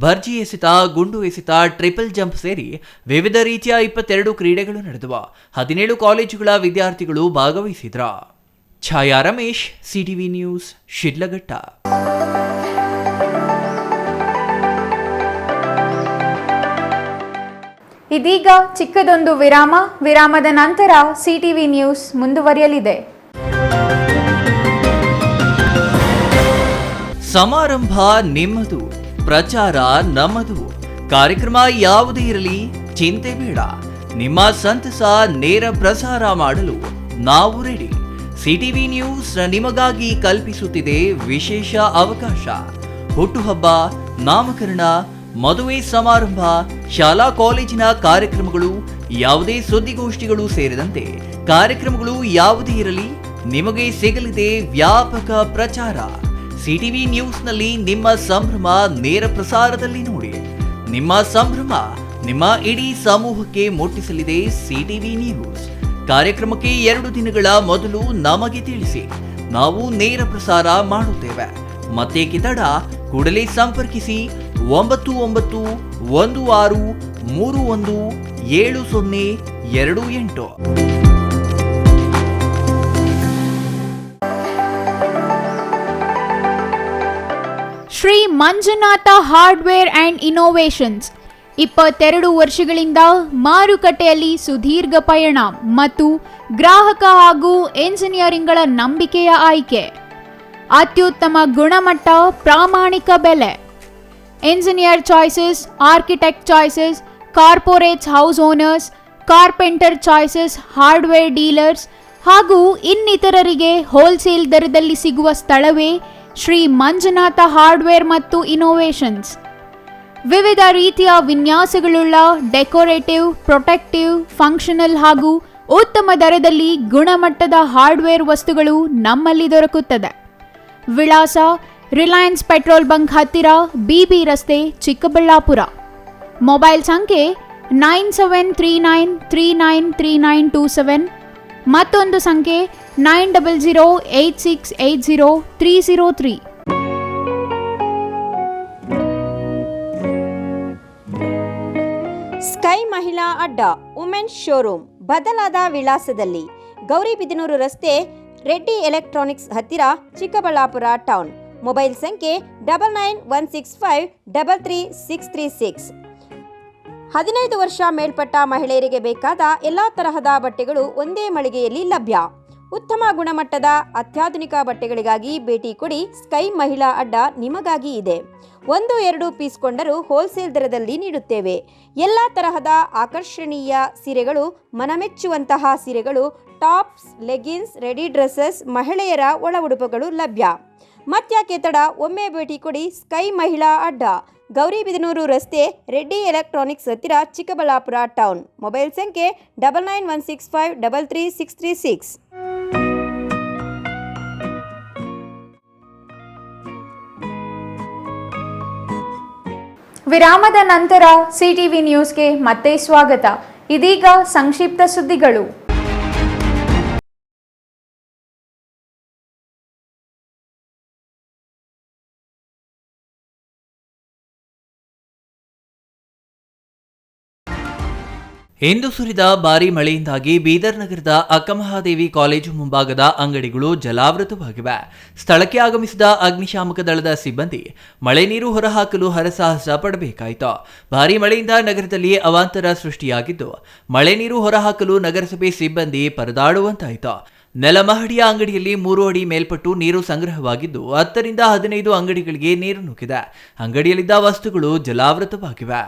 ಭರ್ಜಿ ಎಸೆತ, ಗುಂಡು ಎಸೆತ, ಟ್ರಿಪಲ್ ಜಂಪ್ ಸೇರಿ ವಿವಿಧ ರೀತಿಯ 22 ಕ್ರೀಡೆಗಳು ನಡೆದವು. 17 ಕಾಲೇಜುಗಳ ವಿದ್ಯಾರ್ಥಿಗಳು ಭಾಗವಹಿಸಿದ್ರು. ಛಾಯಾ ರಮೇಶ್, ಸಿಟಿವಿ ನ್ಯೂಸ್, ಶಿಡ್ಲಘಟ್ಟ. ಇದೀಗ ಚಿಕ್ಕದೊಂದು ವಿರಾಮ. ವಿರಾಮದ ನಂತರ ಸಿಟಿವಿ ನ್ಯೂಸ್ ಮುಂದುವರಿಯಲಿದೆ. ಸಮಾರಂಭ ನಿಮ್ಮದು, ಪ್ರಚಾರ ನಮ್ಮದು. ಕಾರ್ಯಕ್ರಮ ಯಾವುದೇ ಇರಲಿ ಚಿಂತೆ ಬೇಡ. ನಿಮ್ಮ ಸಂತಸ ನೇರ ಪ್ರಸಾರ ಮಾಡಲು ನಾವು ರೆಡಿ. ಸಿಟಿವಿ ನ್ಯೂಸ್ ನಿಮಗಾಗಿ ಕಲ್ಪಿಸುತ್ತಿದೆ ವಿಶೇಷ ಅವಕಾಶ. ಹುಟ್ಟುಹಬ್ಬ, ನಾಮಕರಣ, ಮದುವೆ ಸಮಾರಂಭ, ಶಾಲಾ ಕಾಲೇಜಿನ ಕಾರ್ಯಕ್ರಮಗಳು, ಯಾವುದೇ ಸುದ್ದಿಗೋಷ್ಠಿಗಳು ಸೇರಿದಂತೆ ಕಾರ್ಯಕ್ರಮಗಳು ಯಾವುದೇ ಇರಲಿ ನಿಮಗೆ ಸಿಗಲಿದೆ ವ್ಯಾಪಕ ಪ್ರಚಾರ. ಸಿಟಿವಿ ನ್ಯೂಸ್ನಲ್ಲಿ ನಿಮ್ಮ ಸಂಭ್ರಮ ನೇರ ಪ್ರಸಾರದಲ್ಲಿ ನೋಡಿ. ನಿಮ್ಮ ಸಂಭ್ರಮ ನಿಮ್ಮ ಇಡೀ ಸಮೂಹಕ್ಕೆ ಮುಟ್ಟಿಸಲಿದೆ ಸಿಟಿವಿ ನ್ಯೂಸ್. ಕಾರ್ಯಕ್ರಮಕ್ಕೆ 2 ದಿನಗಳ ಮೊದಲು ನಮಗೆ ತಿಳಿಸಿ, ನಾವು ನೇರ ಪ್ರಸಾರ ಮಾಡುತ್ತೇವೆ. ಮತ್ತೇಕೆ ತಡ, ಕೂಡಲೇ ಸಂಪರ್ಕಿಸಿ 9916317028. Shri Manjunatha hardware and innovations 22 ವರ್ಷಗಳಿಂದ ಮಾರುಕಟ್ಟೆಯಲ್ಲಿ ಸುದೀರ್ಘ ಪಯಣ ಮತ್ತು ಗ್ರಾಹಕ ಹಾಗೂ ಎಂಜಿನಿಯರಿಂಗ್ಗಳ ನಂಬಿಕೆಯ ಆಯ್ಕೆ. ಅತ್ಯುತ್ತಮ ಗುಣಮಟ್ಟ, ಪ್ರಾಮಾಣಿಕ ಬೆಲೆ. Engineer choices, architect choices, corporates house owners, carpenter choices, hardware dealers ಹಾಗೂ ಇನ್ನಿತರರಿಗೆ ಹೋಲ್ಸೇಲ್ ದರದಲ್ಲಿ ಸಿಗುವ ಸ್ಥಳವೇ ಶ್ರೀ ಮಂಜುನಾಥ ಹಾರ್ಡ್ವೇರ್ ಮತ್ತು ಇನೋವೇಷನ್ಸ್. ವಿವಿಧ ರೀತಿಯ ವಿನ್ಯಾಸಗಳುಳ್ಳ ಡೆಕೋರೇಟಿವ್, ಪ್ರೊಟೆಕ್ಟಿವ್, ಫಂಕ್ಷನಲ್ ಹಾಗೂ ಉತ್ತಮ ದರದಲ್ಲಿ ಗುಣಮಟ್ಟದ ಹಾರ್ಡ್ವೇರ್ ವಸ್ತುಗಳು ನಮ್ಮಲ್ಲಿ ದೊರಕುತ್ತದೆ. ವಿಳಾಸ: ರಿಲಯನ್ಸ್ ಪೆಟ್ರೋಲ್ ಬಂಕ್ ಹತ್ತಿರ, ಬಿಬಿ ರಸ್ತೆ, ಚಿಕ್ಕಬಳ್ಳಾಪುರ. ಮೊಬೈಲ್ ಸಂಖ್ಯೆ 9739393927, ಮತ್ತೊಂದು ಸಂಖ್ಯೆ 9008680303. ಸ್ಕೈ ಮಹಿಳಾ ಅಡ್ಡ ವುಮೆನ್ಸ್ ಶೋರೂಮ್ ಬದಲಾದ ವಿಳಾಸದಲ್ಲಿ, ಗೌರಿಬಿದನೂರು ರಸ್ತೆ, ರೆಡ್ಡಿ ಎಲೆಕ್ಟ್ರಾನಿಕ್ಸ್ ಹತ್ತಿರ, ಚಿಕ್ಕಬಳ್ಳಾಪುರ ಟೌನ್. ಮೊಬೈಲ್ ಸಂಖ್ಯೆ 9916533636. 15 ವರ್ಷ ಮೇಲ್ಪಟ್ಟ ಮಹಿಳೆಯರಿಗೆ ಬೇಕಾದ ಎಲ್ಲ ತರಹದ ಬಟ್ಟೆಗಳು ಒಂದೇ ಮಳಿಗೆಯಲ್ಲಿ ಲಭ್ಯ. ಉತ್ತಮ ಗುಣಮಟ್ಟದ ಅತ್ಯಾಧುನಿಕ ಬಟ್ಟೆಗಳಿಗಾಗಿ ಭೇಟಿ ಕೊಡಿ. ಸ್ಕೈ ಮಹಿಳಾ ಅಡ್ಡ ನಿಮಗಾಗಿ ಇದೆ. 1-2 ಪೀಸ್ ಕೊಂಡರೂ ಹೋಲ್ಸೇಲ್ ದರದಲ್ಲಿ ನೀಡುತ್ತೇವೆ. ಎಲ್ಲ ತರಹದ ಆಕರ್ಷಣೀಯ ಸೀರೆಗಳು, ಮನಮೆಚ್ಚುವಂತಹ ಸೀರೆಗಳು, ಟಾಪ್ಸ್, ಲೆಗಿನ್ಸ್, ರೆಡಿ ಡ್ರೆಸ್ಸಸ್, ಮಹಿಳೆಯರ ಒಳ ಉಡುಪುಗಳು ಲಭ್ಯ. ಮತ್ಯಾಕೆ ತಡ, ಒಮ್ಮೆ ಭೇಟಿ ಕೊಡಿ. ಸ್ಕೈ ಮಹಿಳಾ ಅಡ್ಡ, ಗೌರಿಬಿದನೂರು ರಸ್ತೆ, ರೆಡ್ಡಿ ಎಲೆಕ್ಟ್ರಾನಿಕ್ಸ್ ಹತ್ತಿರ, ಚಿಕ್ಕಬಳ್ಳಾಪುರ ಟೌನ್. ಮೊಬೈಲ್ ಸಂಖ್ಯೆ 9916533636. ವಿರಾಮದ ನಂತರ ಸಿಟಿವಿ ನ್ಯೂಸ್ಗೆ ಮತ್ತೆ ಸ್ವಾಗತ. ಇದೀಗ ಸಂಕ್ಷಿಪ್ತ ಸುದ್ದಿಗಳು. ಇಂದು ಸುರಿದ ಭಾರೀ ಮಳೆಯಿಂದಾಗಿ ಬೀದರ್ ನಗರದ ಅಕ್ಕಮಹಾದೇವಿ ಕಾಲೇಜು ಮುಂಭಾಗದ ಅಂಗಡಿಗಳು ಜಲಾವೃತವಾಗಿವೆ. ಸ್ಥಳಕ್ಕೆ ಆಗಮಿಸಿದ ಅಗ್ನಿಶಾಮಕ ದಳದ ಸಿಬ್ಬಂದಿ ಮಳೆ ನೀರು ಹೊರಹಾಕಲು ಹರಸಾಹಸ ಪಡಬೇಕಾಯಿತು. ಭಾರೀ ಮಳೆಯಿಂದ ನಗರದಲ್ಲಿ ಅವಾಂತರ ಸೃಷ್ಟಿಯಾಗಿದ್ದು, ಮಳೆ ನೀರು ಹೊರಹಾಕಲು ನಗರಸಭೆ ಸಿಬ್ಬಂದಿ ಪರದಾಡುವಂತಾಯಿತು. ನೆಲಮಹಡಿಯ ಅಂಗಡಿಯಲ್ಲಿ 3 ಅಡಿ ಮೇಲ್ಪಟ್ಟು ನೀರು ಸಂಗ್ರಹವಾಗಿದ್ದು, 10 ರಿಂದ 15 ಅಂಗಡಿಗಳಿಗೆ ನೀರು ನುಗ್ಗಿದೆ. ಅಂಗಡಿಯಲ್ಲಿದ್ದ ವಸ್ತುಗಳು ಜಲಾವೃತವಾಗಿವೆ.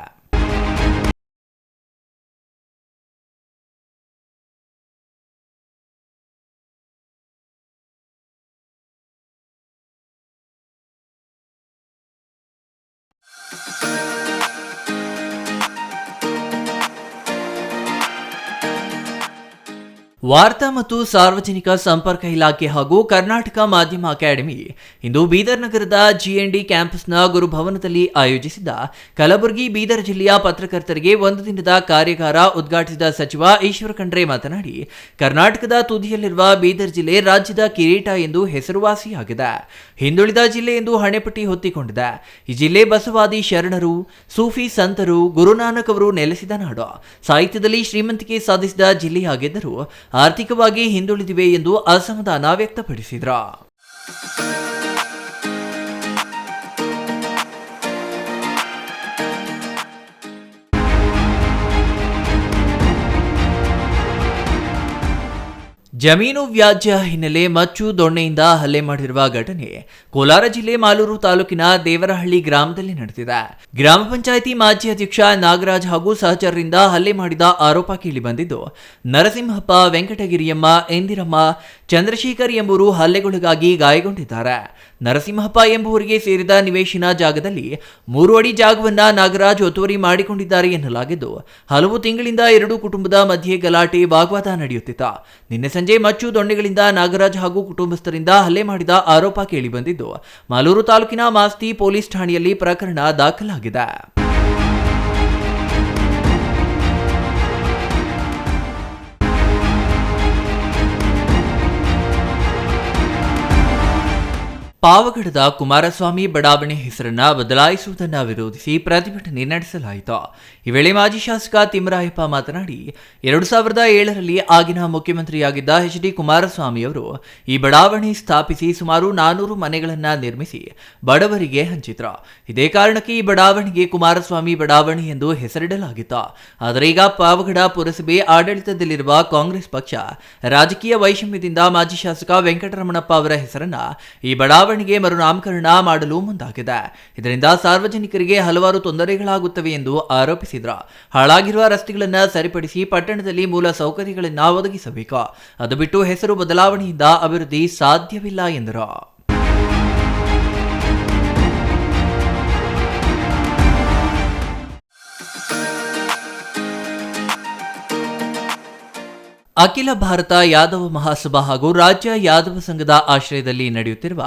ವಾರ್ತಾ ಮತ್ತು ಸಾರ್ವಜನಿಕ ಸಂಪರ್ಕ ಇಲಾಖೆ ಹಾಗೂ ಕರ್ನಾಟಕ ಮಾಧ್ಯಮ ಅಕಾಡೆಮಿ ಇಂದು ಬೀದರ್ ನಗರದ ಜಿಎನ್ಡಿ ಕ್ಯಾಂಪಸ್ನ ಗುರುಭವನದಲ್ಲಿ ಆಯೋಜಿಸಿದ್ದ ಕಲಬುರಗಿ ಬೀದರ್ ಜಿಲ್ಲೆಯ ಪತ್ರಕರ್ತರಿಗೆ 1 ದಿನದ ಕಾರ್ಯಾಗಾರ ಉದ್ಘಾಟಿಸಿದ ಸಚಿವ ಈಶ್ವರ ಖಂಡ್ರೆ ಮಾತನಾಡಿ, ಕರ್ನಾಟಕದ ತುದಿಯಲ್ಲಿರುವ ಬೀದರ್ ಜಿಲ್ಲೆ ರಾಜ್ಯದ ಕಿರೀಟ ಎಂದು ಹೆಸರುವಾಸಿಯಾಗಿದೆ. ಹಿಂದುಳಿದ ಜಿಲ್ಲೆ ಎಂದು ಹಣೆಪಟ್ಟಿ ಹೊತ್ತಿಕೊಂಡಿದೆ. ಈ ಜಿಲ್ಲೆ ಬಸವಾದಿ ಶರಣರು, ಸೂಫಿ ಸಂತರು, ಗುರುನಾನಕ್ ಅವರು ನೆಲೆಸಿದ ನಾಡು. ಸಾಹಿತ್ಯದಲ್ಲಿ ಶ್ರೀಮಂತಿಕೆ ಸಾಧಿಸಿದ ಜಿಲ್ಲೆಯಾಗಿದ್ದರೂ ಆರ್ಥಿಕವಾಗಿ ಹಿಂದುಳಿದಿವೆ ಎಂದು ಅಸಮಾಧಾನ ವ್ಯಕ್ತಪಡಿಸಿದರು. ಜಮೀನು ವ್ಯಾಜ್ಯ ಹಿನ್ನೆಲೆ ಮಚ್ಚು ದೊಣ್ಣೆಯಿಂದ ಹಲ್ಲೆ ಮಾಡಿರುವ ಘಟನೆ ಕೋಲಾರ ಜಿಲ್ಲೆ ಮಾಲೂರು ತಾಲೂಕಿನ ದೇವರಹಳ್ಳಿ ಗ್ರಾಮದಲ್ಲಿ ನಡೆದಿದೆ. ಗ್ರಾಮ ಪಂಚಾಯಿತಿ ಮಾಜಿ ಅಧ್ಯಕ್ಷ ನಾಗರಾಜ್ ಹಾಗೂ ಸಹಚರರಿಂದ ಹಲ್ಲೆ ಮಾಡಿದ ಆರೋಪ ಕೇಳಿಬಂದಿದ್ದು, ನರಸಿಂಹಪ್ಪ, ವೆಂಕಟಗಿರಿಯಮ್ಮ, ಇಂದಿರಮ್ಮ, ಚಂದ್ರಶೇಖರ್ ಎಂಬುವರು ಹಲ್ಲೆಗೊಳಗಾಗಿ ಗಾಯಗೊಂಡಿದ್ದಾರೆ. ನರಸಿಂಹಪ್ಪ ಎಂಬುವರಿಗೆ ಸೇರಿದ ನಿವೇಶನ ಜಾಗದಲ್ಲಿ 3 ಅಡಿ ಜಾಗವನ್ನ ನಾಗರಾಜ್ ಒತ್ತುವರಿ ಮಾಡಿಕೊಂಡಿದ್ದಾರೆ ಎನ್ನಲಾಗಿದ್ದು, ಹಲವು ತಿಂಗಳಿಂದ 2 ಕುಟುಂಬದ ಮಧ್ಯೆ ಗಲಾಟೆ, ವಾಗ್ವಾದ ನಡೆಯುತ್ತಿತ್ತು. ನಿನ್ನೆ ಸಂಜೆ ಮಚ್ಚು ದೊಣ್ಣೆಗಳಿಂದ ನಾಗರಾಜ್ ಹಾಗೂ ಕುಟುಂಬಸ್ಥರಿಂದ ಹಲ್ಲೆ ಮಾಡಿದ ಆರೋಪ ಕೇಳಿಬಂದಿದ್ದು, ಮಾಲೂರು ತಾಲೂಕಿನ ಮಾಸ್ತಿ ಪೊಲೀಸ್ ಠಾಣೆಯಲ್ಲಿ ಪ್ರಕರಣ ದಾಖಲಾಗಿದೆ. ಪಾವಗಡದ ಕುಮಾರಸ್ವಾಮಿ ಬಡಾವಣೆ ಹೆಸರನ್ನ ಬದಲಾಯಿಸುವುದನ್ನು ವಿರೋಧಿಸಿ ಪ್ರತಿಭಟನೆ ನಡೆಸಲಾಯಿತು. ಈ ವೇಳೆ ಮಾಜಿ ಶಾಸಕ ತಿಮ್ಮರಾಯಪ್ಪ ಮಾತನಾಡಿ 2007ರಲ್ಲಿ ಆಗಿನ ಮುಖ್ಯಮಂತ್ರಿಯಾಗಿದ್ದ ಎಚ್ ಡಿ ಕುಮಾರಸ್ವಾಮಿ ಅವರು ಈ ಬಡಾವಣೆ ಸ್ಥಾಪಿಸಿ ಸುಮಾರು 400 ಮನೆಗಳನ್ನು ನಿರ್ಮಿಸಿ ಬಡವರಿಗೆ ಹಂಚಿದ್ರು. ಇದೇ ಕಾರಣಕ್ಕೆ ಈ ಬಡಾವಣೆಗೆ ಕುಮಾರಸ್ವಾಮಿ ಬಡಾವಣೆ ಎಂದು ಹೆಸರಿಡಲಾಗಿತ್ತು. ಆದರೆ ಈಗ ಪಾವಗಡ ಪುರಸಭೆ ಆಡಳಿತದಲ್ಲಿರುವ ಕಾಂಗ್ರೆಸ್ ಪಕ್ಷ ರಾಜಕೀಯ ವೈಷಮ್ಯದಿಂದ ಮಾಜಿ ಶಾಸಕ ವೆಂಕಟರಮಣಪ್ಪ ಅವರ ಹೆಸರನ್ನ ಈ ಬಡಾವಣೆಗೆ ಮರುನಾಮಕರಣ ಮಾಡಲು ಮುಂದಾಗಿದೆ. ಇದರಿಂದ ಸಾರ್ವಜನಿಕರಿಗೆ ಹಲವಾರು ತೊಂದರೆಗಳಾಗುತ್ತವೆ ಎಂದು ಆರೋಪಿಸಿದರು. ಹಾಳಾಗಿರುವ ರಸ್ತೆಗಳನ್ನು ಸರಿಪಡಿಸಿ ಪಟ್ಟಣದಲ್ಲಿ ಮೂಲ ಸೌಕರ್ಯಗಳನ್ನು ಒದಗಿಸಬೇಕು. ಅದು ಬಿಟ್ಟು ಹೆಸರು ಬದಲಾವಣೆಯಿಂದ ಅಭಿವೃದ್ಧಿ ಸಾಧ್ಯವಿಲ್ಲ ಎಂದರು. ಅಖಿಲ ಭಾರತ ಯಾದವ ಮಹಾಸಭಾ ಹಾಗೂ ರಾಜ್ಯ ಯಾದವ ಸಂಘದ ಆಶ್ರಯದಲ್ಲಿ ನಡೆಯುತ್ತಿರುವ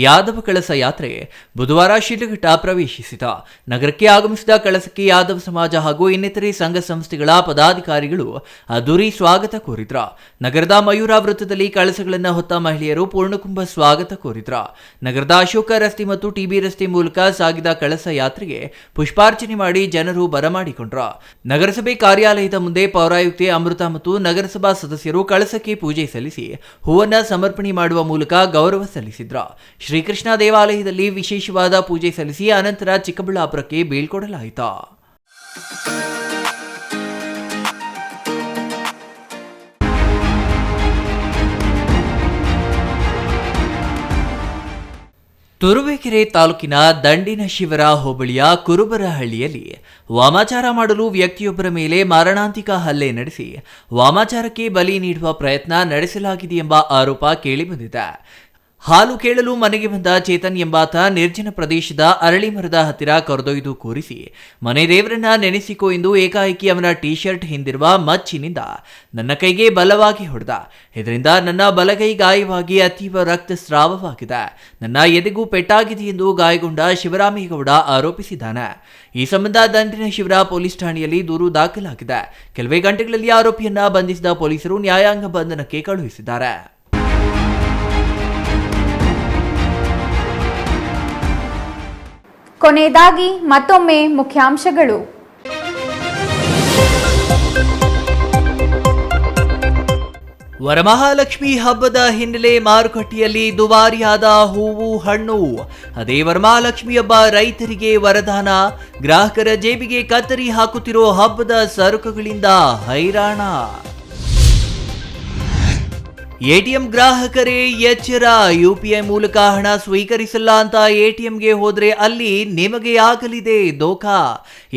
ಯಾದವ ಕಳಸ ಯಾತ್ರೆ ಬುಧವಾರ ಶಿಡ್ಲಘಟ್ಟ ಪ್ರವೇಶಿಸಿತು. ನಗರಕ್ಕೆ ಆಗಮಿಸಿದ ಕಳಸಕ್ಕೆ ಯಾದವ ಸಮಾಜ ಹಾಗೂ ಇನ್ನಿತರೆ ಸಂಘ ಸಂಸ್ಥೆಗಳ ಪದಾಧಿಕಾರಿಗಳು ಅದ್ದೂರಿ ಸ್ವಾಗತ ಕೋರಿದ್ರು. ನಗರದ ಮಯೂರ ವೃತ್ತದಲ್ಲಿ ಕಳಸಗಳನ್ನು ಹೊತ್ತ ಮಹಿಳೆಯರು ಪೂರ್ಣಕುಂಭ ಸ್ವಾಗತ ಕೋರಿದ್ರು. ನಗರದ ಅಶೋಕ ರಸ್ತೆ ಮತ್ತು ಟಿಬಿ ರಸ್ತೆ ಮೂಲಕ ಸಾಗಿದ ಕಳಸ ಯಾತ್ರೆಗೆ ಪುಷ್ಪಾರ್ಚನೆ ಮಾಡಿ ಜನರು ಬರಮಾಡಿಕೊಂಡ್ರು. ನಗರಸಭೆ ಕಾರ್ಯಾಲಯದ ಮುಂದೆ ಪೌರಾಯುಕ್ತೆ ಅಮೃತ ಮತ್ತು ನಗರಸಭಾ ಸದಸ್ಯರು ಕಳಸಕ್ಕೆ ಪೂಜೆ ಸಲ್ಲಿಸಿ ಹೂವನ್ನ ಸಮರ್ಪಣೆ ಮಾಡುವ ಮೂಲಕ ಗೌರವ ಸಲ್ಲಿಸಿದ್ರು. ಶ್ರೀಕೃಷ್ಣ ದೇವಾಲಯದಲ್ಲಿ ವಿಶೇಷವಾದ ಪೂಜೆ ಸಲ್ಲಿಸಿ ಅನಂತರ ಚಿಕ್ಕಬಳ್ಳಾಪುರಕ್ಕೆ ಬೀಳ್ಕೊಡಲಾಯಿತು. ತುರುವೇಕೆರೆ ತಾಲೂಕಿನ ದಂಡಿನ ಶಿವರ ಹೋಬಳಿಯ ಕುರುಬರಹಳ್ಳಿಯಲ್ಲಿ ವಾಮಾಚಾರ ಮಾಡಲು ವ್ಯಕ್ತಿಯೊಬ್ಬರ ಮೇಲೆ ಮಾರಣಾಂತಿಕ ಹಲ್ಲೆ ನಡೆಸಿ ವಾಮಾಚಾರಕ್ಕೆ ಬಲಿ ನೀಡುವ ಪ್ರಯತ್ನ ನಡೆಸಲಾಗಿದೆ ಎಂಬ ಆರೋಪ ಕೇಳಿಬಂದಿದೆ. ಹಾಲು ಕೇಳಲು ಮನೆಗೆ ಬಂದ ಚೇತನ್ ಎಂಬಾತ ನಿರ್ಜನ ಪ್ರದೇಶದ ಅರಳಿ ಮರದ ಹತ್ತಿರ ಕರೆದೊಯ್ದು ಕೂರಿಸಿ ಮನೆ ದೇವರನ್ನ ನೆನೆಸಿಕೋ ಎಂದು ಏಕಾಏಕಿ ಅವನ ಟೀ ಶರ್ಟ್ ಹಿಂದಿರುವ ಮಚ್ಚಿನಿಂದ ನನ್ನ ಕೈಗೆ ಬಲವಾಗಿ ಹೊಡೆದ. ಇದರಿಂದ ನನ್ನ ಬಲಗೈ ಗಾಯವಾಗಿ ಅತೀವ ರಕ್ತಸ್ರಾವವಾಗಿದೆ. ನನ್ನ ಎದೆಗೂ ಪೆಟ್ಟಾಗಿದೆ ಎಂದು ಗಾಯಗೊಂಡ ಶಿವರಾಮೇಗೌಡ ಆರೋಪಿಸಿದ್ದಾನೆ. ಈ ಸಂಬಂಧ ದಂಡಿನ ಶಿವರ ಪೊಲೀಸ್ ಠಾಣೆಯಲ್ಲಿ ದೂರು ದಾಖಲಾಗಿದೆ. ಕೆಲವೇ ಗಂಟೆಗಳಲ್ಲಿ ಆರೋಪಿಯನ್ನ ಬಂಧಿಸಿದ ಪೊಲೀಸರು ನ್ಯಾಯಾಂಗ ಬಂಧನಕ್ಕೆ ಕಳುಹಿಸಿದ್ದಾರೆ. ಕೊನೆಯದಾಗಿ ಮತ್ತೊಮ್ಮೆ ಮುಖ್ಯಾಂಶಗಳು. ವರಮಹಾಲಕ್ಷ್ಮಿ ಹಬ್ಬದ ಹಿನ್ನೆಲೆ ಮಾರುಕಟ್ಟೆಯಲ್ಲಿ ದುಬಾರಿಯಾದ ಹೂವು ಹಣ್ಣು. ಅದೇ ವರಮಹಾಲಕ್ಷ್ಮಿ ಹಬ್ಬ ರೈತರಿಗೆ ವರದಾನ. ಗ್ರಾಹಕರ ಜೇಬಿಗೆ ಕತ್ತರಿ ಹಾಕುತ್ತಿರೋ ಹಬ್ಬದ ಸರಕುಗಳಿಂದ ಹೈರಾಣ. ಎಟಿಎಂ ಗ್ರಾಹಕರೇ ಎಚ್ಚರ. ಯುಪಿಐ ಮೂಲಕ ಹಣ ಸ್ವೀಕರಿಸಲ್ಲ ಅಂತ ಎಟಿಎಂಗೆ ಹೋದ್ರೆ ಅಲ್ಲಿ ನಿಮಗೆ ಆಗಲಿದೆ ದೋಖಾ.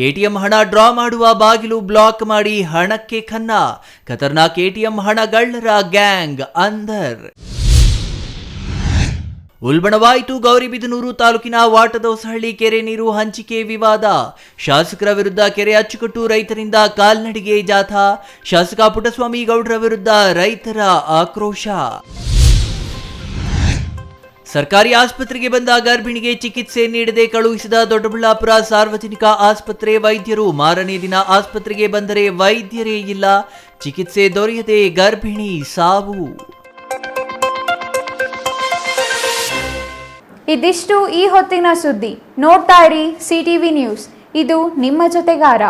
ಎಟಿಎಂ ಹಣ ಡ್ರಾ ಮಾಡುವ ಬಾಗಿಲು ಬ್ಲಾಕ್ ಮಾಡಿ ಹಣಕ್ಕೆ ಖನ್ನ. ಖತರ್ನಾಕ್ ಎಟಿಎಂ ಹಣಗಳ್ಳರ ಗ್ಯಾಂಗ್ ಅಂದರ್. ಉಲ್ಬಣವಾಯಿತು ಗೌರಿಬಿದನೂರು ತಾಲೂಕಿನ ವಾಟದೋಸಹಳ್ಳಿ ಕೆರೆ ನೀರು ಹಂಚಿಕೆ ವಿವಾದ. ಶಾಸಕರ ವಿರುದ್ಧ ಕೆರೆ ಅಚ್ಚುಕಟ್ಟು, ರೈತರಿಂದ ಕಾಲ್ನಡಿಗೆ ಜಾಥಾ. ಶಾಸಕ ಪುಟ್ಟಸ್ವಾಮಿ ಗೌಡ್ರ ವಿರುದ್ಧ ರೈತರ ಆಕ್ರೋಶ. ಸರ್ಕಾರಿ ಆಸ್ಪತ್ರೆಗೆ ಬಂದ ಗರ್ಭಿಣಿಗೆ ಚಿಕಿತ್ಸೆ ನೀಡದೆ ಕಳುಹಿಸಿದ ದೊಡ್ಡಬಳ್ಳಾಪುರ ಸಾರ್ವಜನಿಕ ಆಸ್ಪತ್ರೆ ವೈದ್ಯರು. ಮಾರನೇ ದಿನ ಆಸ್ಪತ್ರೆಗೆ ಬಂದರೆ ವೈದ್ಯರೇ ಇಲ್ಲ. ಚಿಕಿತ್ಸೆ ದೊರೆಯದೆ ಗರ್ಭಿಣಿ ಸಾವು. ಇದಿಷ್ಟು ಈ ಹೊತ್ತಿನ ಸುದ್ದಿ. ನೋಡ್ತಾ ಇರಿ ಸಿಟಿವಿ ನ್ಯೂಸ್, ಇದು ನಿಮ್ಮ ಜೊತೆಗಾರ.